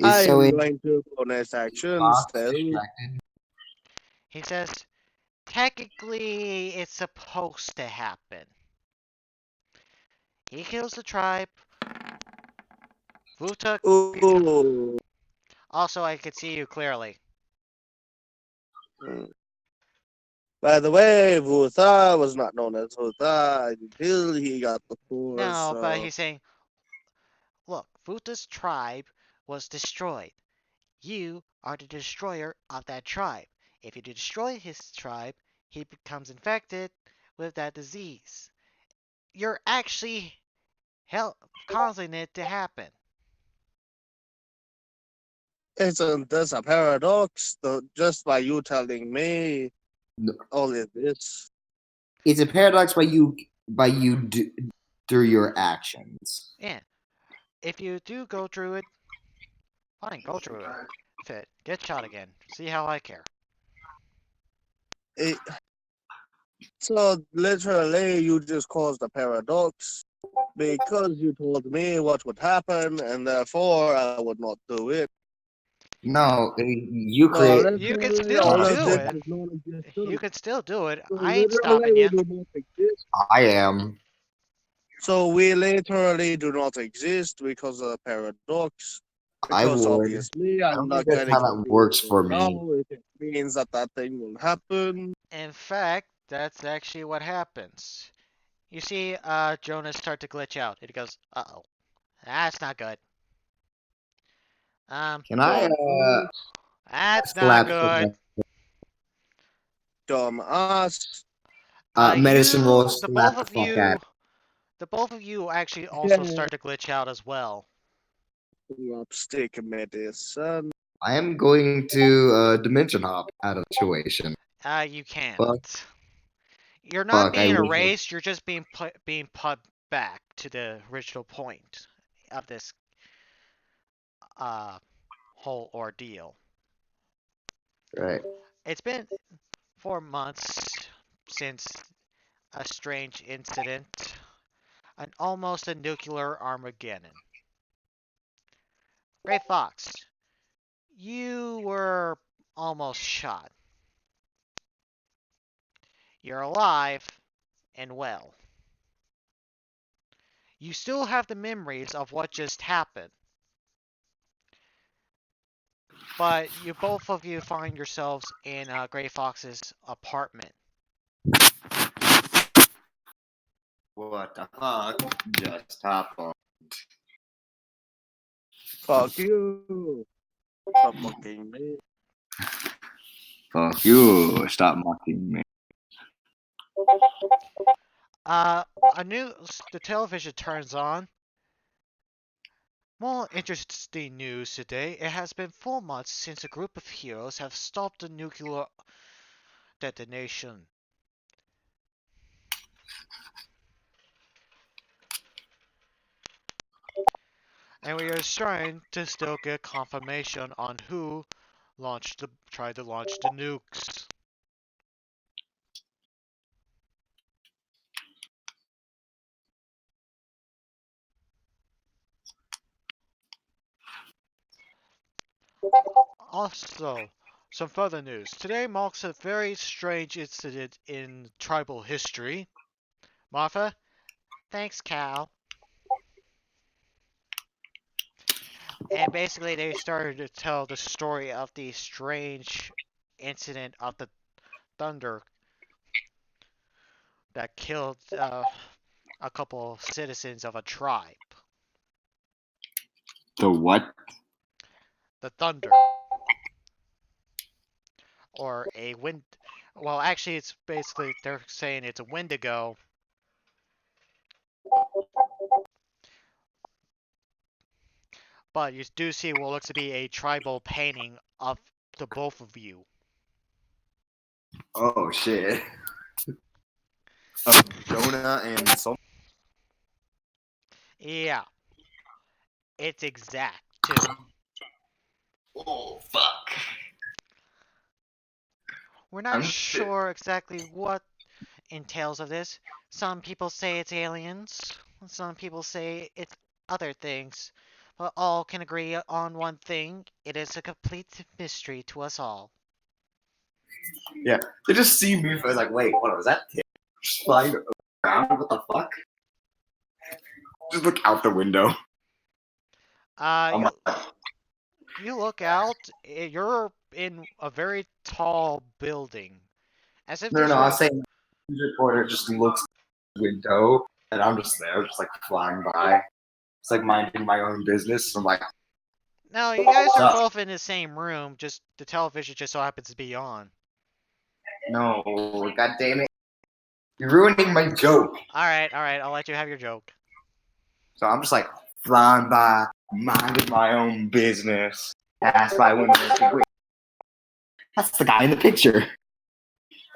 I
So
am
it
going to bonus action
Fox
still.
distracted.
He says, technically, it's supposed to happen. He kills the tribe. Vuta.
Ooh.
Also, I could see you clearly.
By the way, Vutha was not known as Vutha until he got the force.
No, but he's saying, look, Vuta's tribe was destroyed. You are the destroyer of that tribe. If you destroy his tribe, he becomes infected with that disease. You're actually causing it to happen.
Isn't this a paradox? Just by you telling me
No.
all of this.
It's a paradox through your actions.
Yeah. If you do go through it, fine, go through it. Fit. Get shot again. See how I care.
So literally, you just caused a paradox because you told me what would happen, and therefore I would not do it.
No, you
So
create.
You can
literally,
still
all of
do
this
it.
is non-existent.
You can still do it.
So
I ain't
literally,
stopping
we
you.
do not exist.
I am.
So we literally do not exist because of the paradox.
I
Because
would.
obviously,
I
I'm
don't
not
think that's
getting
how
to
that
do
works
it
for me.
now. If it means that that thing will happen.
In fact, that's actually what happens. You see Jonas start to glitch out. It goes, uh-oh. That's not good.
Can I
That's not
slap
good.
Dumb ass.
medicine roll
The
slap
both
the
of
fuck out?
you, the both of you actually also start to glitch out as well.
Stick medicine.
I am going to dimension hop out of the situation.
You can't.
Fuck.
You're not
Fuck, I
being
wish.
erased. You're just being put back to the original point of this whole ordeal.
Right.
It's been 4 months since a strange incident, almost a nuclear Armageddon. Gray Fox, you were almost shot. You're alive and well. You still have the memories of what just happened. But both of you find yourselves in Gray Fox's apartment.
What the fuck just happened?
Fuck you. Stop fucking me.
Fuck you! Stop mocking me.
The television turns on. More interesting news today. It has been 4 months since a group of heroes have stopped the nuclear detonation. And we are trying to still get confirmation on who tried to launch the nukes. Also, some further news. Today marks a very strange incident in tribal history. Martha? Thanks, Cal. And basically, they started to tell the story of the strange incident of the thunder that killed a couple citizens of a tribe.
The what?
The thunder. Or a wind. Well, actually, it's basically they're saying it's a Wendigo. But you do see what looks to be a tribal painting of the both of you.
Oh shit. Of Jonah and some.
Yeah, it's exact too.
Oh fuck.
We're not
I'm
sure exactly what entails of this. Some people say it's aliens, some people say it's other things, but all can agree on one thing: it is a complete mystery to us all.
They just see me. I was like, wait, what was that? Just flying around? What the fuck? Just look out the window. I'm
You,
like,
you look out, you're in a very tall building. As if
no,
this
no, I
were.
was saying the reporter just looks out the window, and I'm just there, just like flying by. It's like minding my own business. I'm like,
No, you guys are
Sup?
both in the same room, just the television just so happens to be on.
no, god damn it. You're ruining my joke.
Alright, I'll let you have your joke.
So I'm just like flying by, minding my own business. Pass by window. Wait, that's the guy in the picture.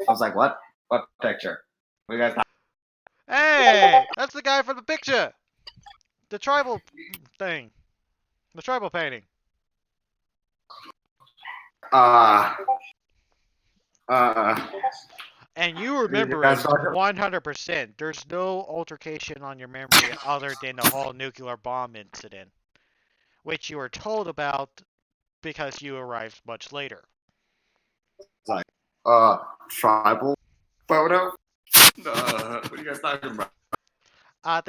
I was like, what? What picture? What you guys
Hey! That's the guy from the picture! The tribal thing. The tribal painting.
uh
And you
you
remember
guys
it
talking-
100%. There's no altercation on your memory other than the whole nuclear bomb incident, which you were told about because you arrived much later.
tribal photo? What are you guys talking about?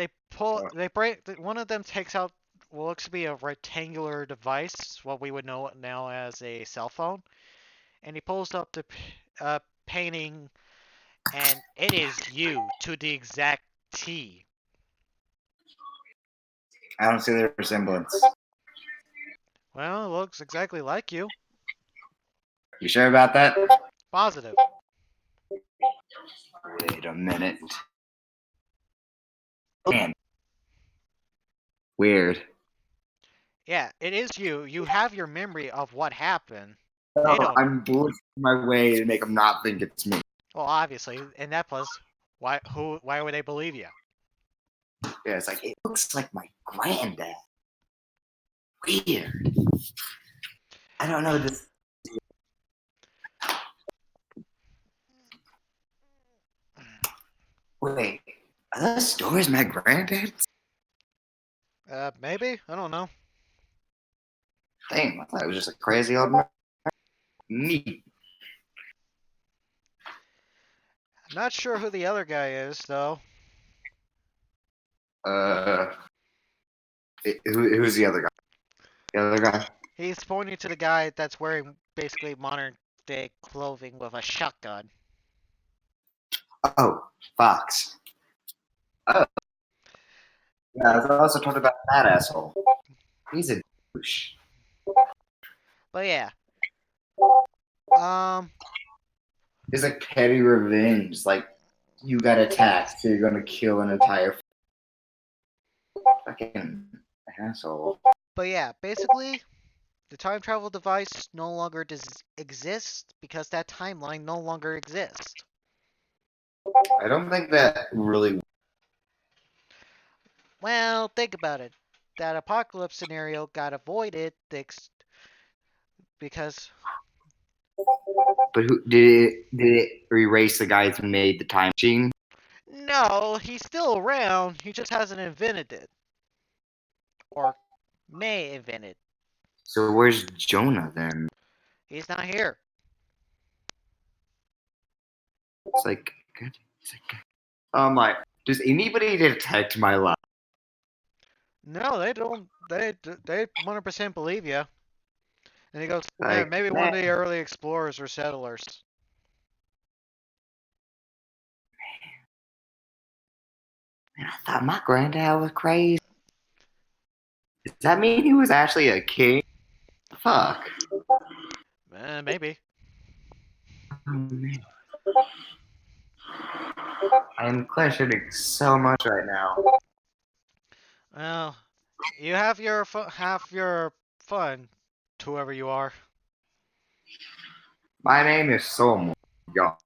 They break. One of them takes out what looks to be a rectangular device, what we would know now as a cell phone, and he pulls up the painting, and it is you to the exact T.
I don't see the resemblance.
Well, it looks exactly like you.
You sure about that?
Positive.
Wait a minute. Man. Weird.
Yeah, it is you. You have your memory of what happened.
No,
They don't.
I'm bullshitting my way to make them not think it's me.
Well, obviously, and that plus, why would they believe you?
Yeah, it's like, it looks like my granddad. Weird. I don't know this. Wait, are those stories my granddad's?
Maybe? I don't know.
Damn, I thought it was just a crazy old man. Me.
I'm not sure who the other guy is, though.
Who's the other guy? The other guy?
He's pointing to the guy that's wearing basically modern day clothing with a shotgun.
Oh, Fox. Oh. Yeah, I was also talking about that asshole. He's a douche.
But yeah.
It's like petty revenge. Like, you got attacked, so you're gonna kill an entire fucking asshole.
But yeah, basically, the time travel device no longer does exist because that timeline no longer exists.
I don't think that really.
Well, think about it. That apocalypse scenario got avoided because
But who did it? Did it erase the guys who made the time machine?
no, he's still around. He just hasn't invented it, or may invent it.
So where's Jonah then?
He's not here.
It's like, I'm like, does anybody detect my lie?
No, they don't. They 100% believe you. And he goes, yeah,
Like,
maybe one of the early explorers or settlers.
Man, I thought my granddad was crazy. Does that mean he was actually a king? Fuck.
Maybe.
I am questioning so much right now.
Well, you have your fun, to whoever you are.
My name is Somo. Y'all.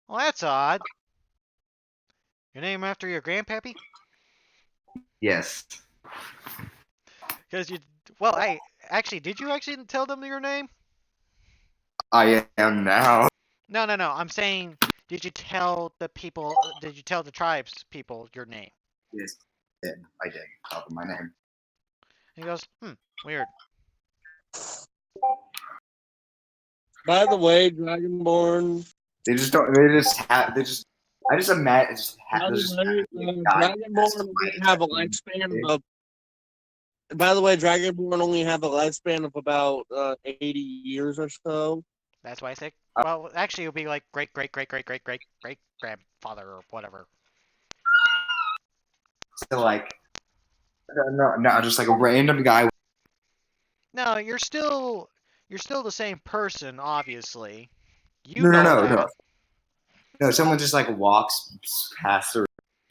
Well, that's odd. Your name after your grandpappy?
Yes.
Because you. Well, did you actually tell them your name?
I am now.
No. I'm saying, did you tell the people? Did you tell the tribes people your name?
Yes. I did. Tell them my name.
He goes, weird.
By the way, Dragonborn.
They just don't. They just have. They just. I just imagine. Just
By
have.
the
Just
way,
God,
Dragonborn only have a lifespan of. By the way, Dragonborn only have a lifespan of about 80 years or so.
That's why I say. Well, actually, it'll be like great grandfather or whatever.
So like. No, just like a random guy.
No, you're still the same person, obviously. You
No, no,
know
no,
that.
no. No, someone just like walks past their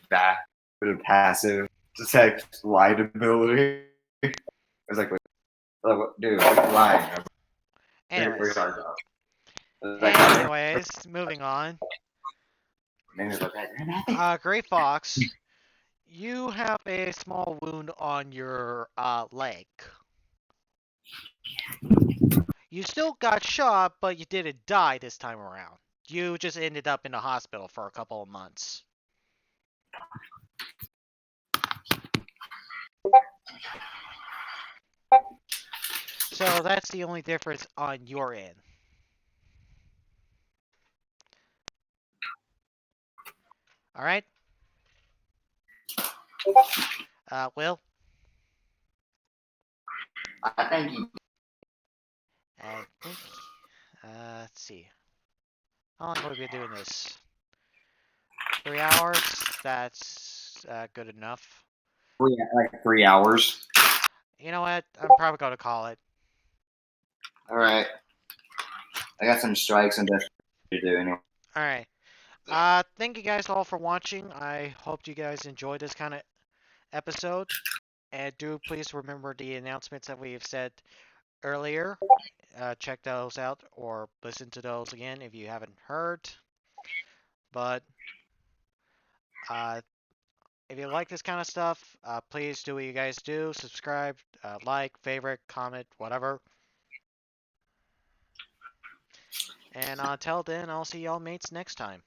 back with a passive detect light ability. It's like, dude, I'm lying.
Anyways,
Like,
moving on.
name is okay.
Gray Fox, you have a small wound on your leg. You still got shot, but you didn't die this time around. You just ended up in the hospital for a couple of months. So that's the only difference on your end. All right. Will.
I think you.
I think. Let's see. How long have we been doing this? 3 hours. That's good enough.
Like 3 hours.
You know what? I'm probably gonna call it.
All right. I got some strikes and death to do anyway.
All right. Thank you guys all for watching. I hope you guys enjoyed this kind of episode. And do please remember the announcements that we've said earlier. Check those out or listen to those again if you haven't heard. But if you like this kind of stuff, please do what you guys do. Subscribe, like, favorite, comment, whatever. And until then, I'll see y'all mates next time.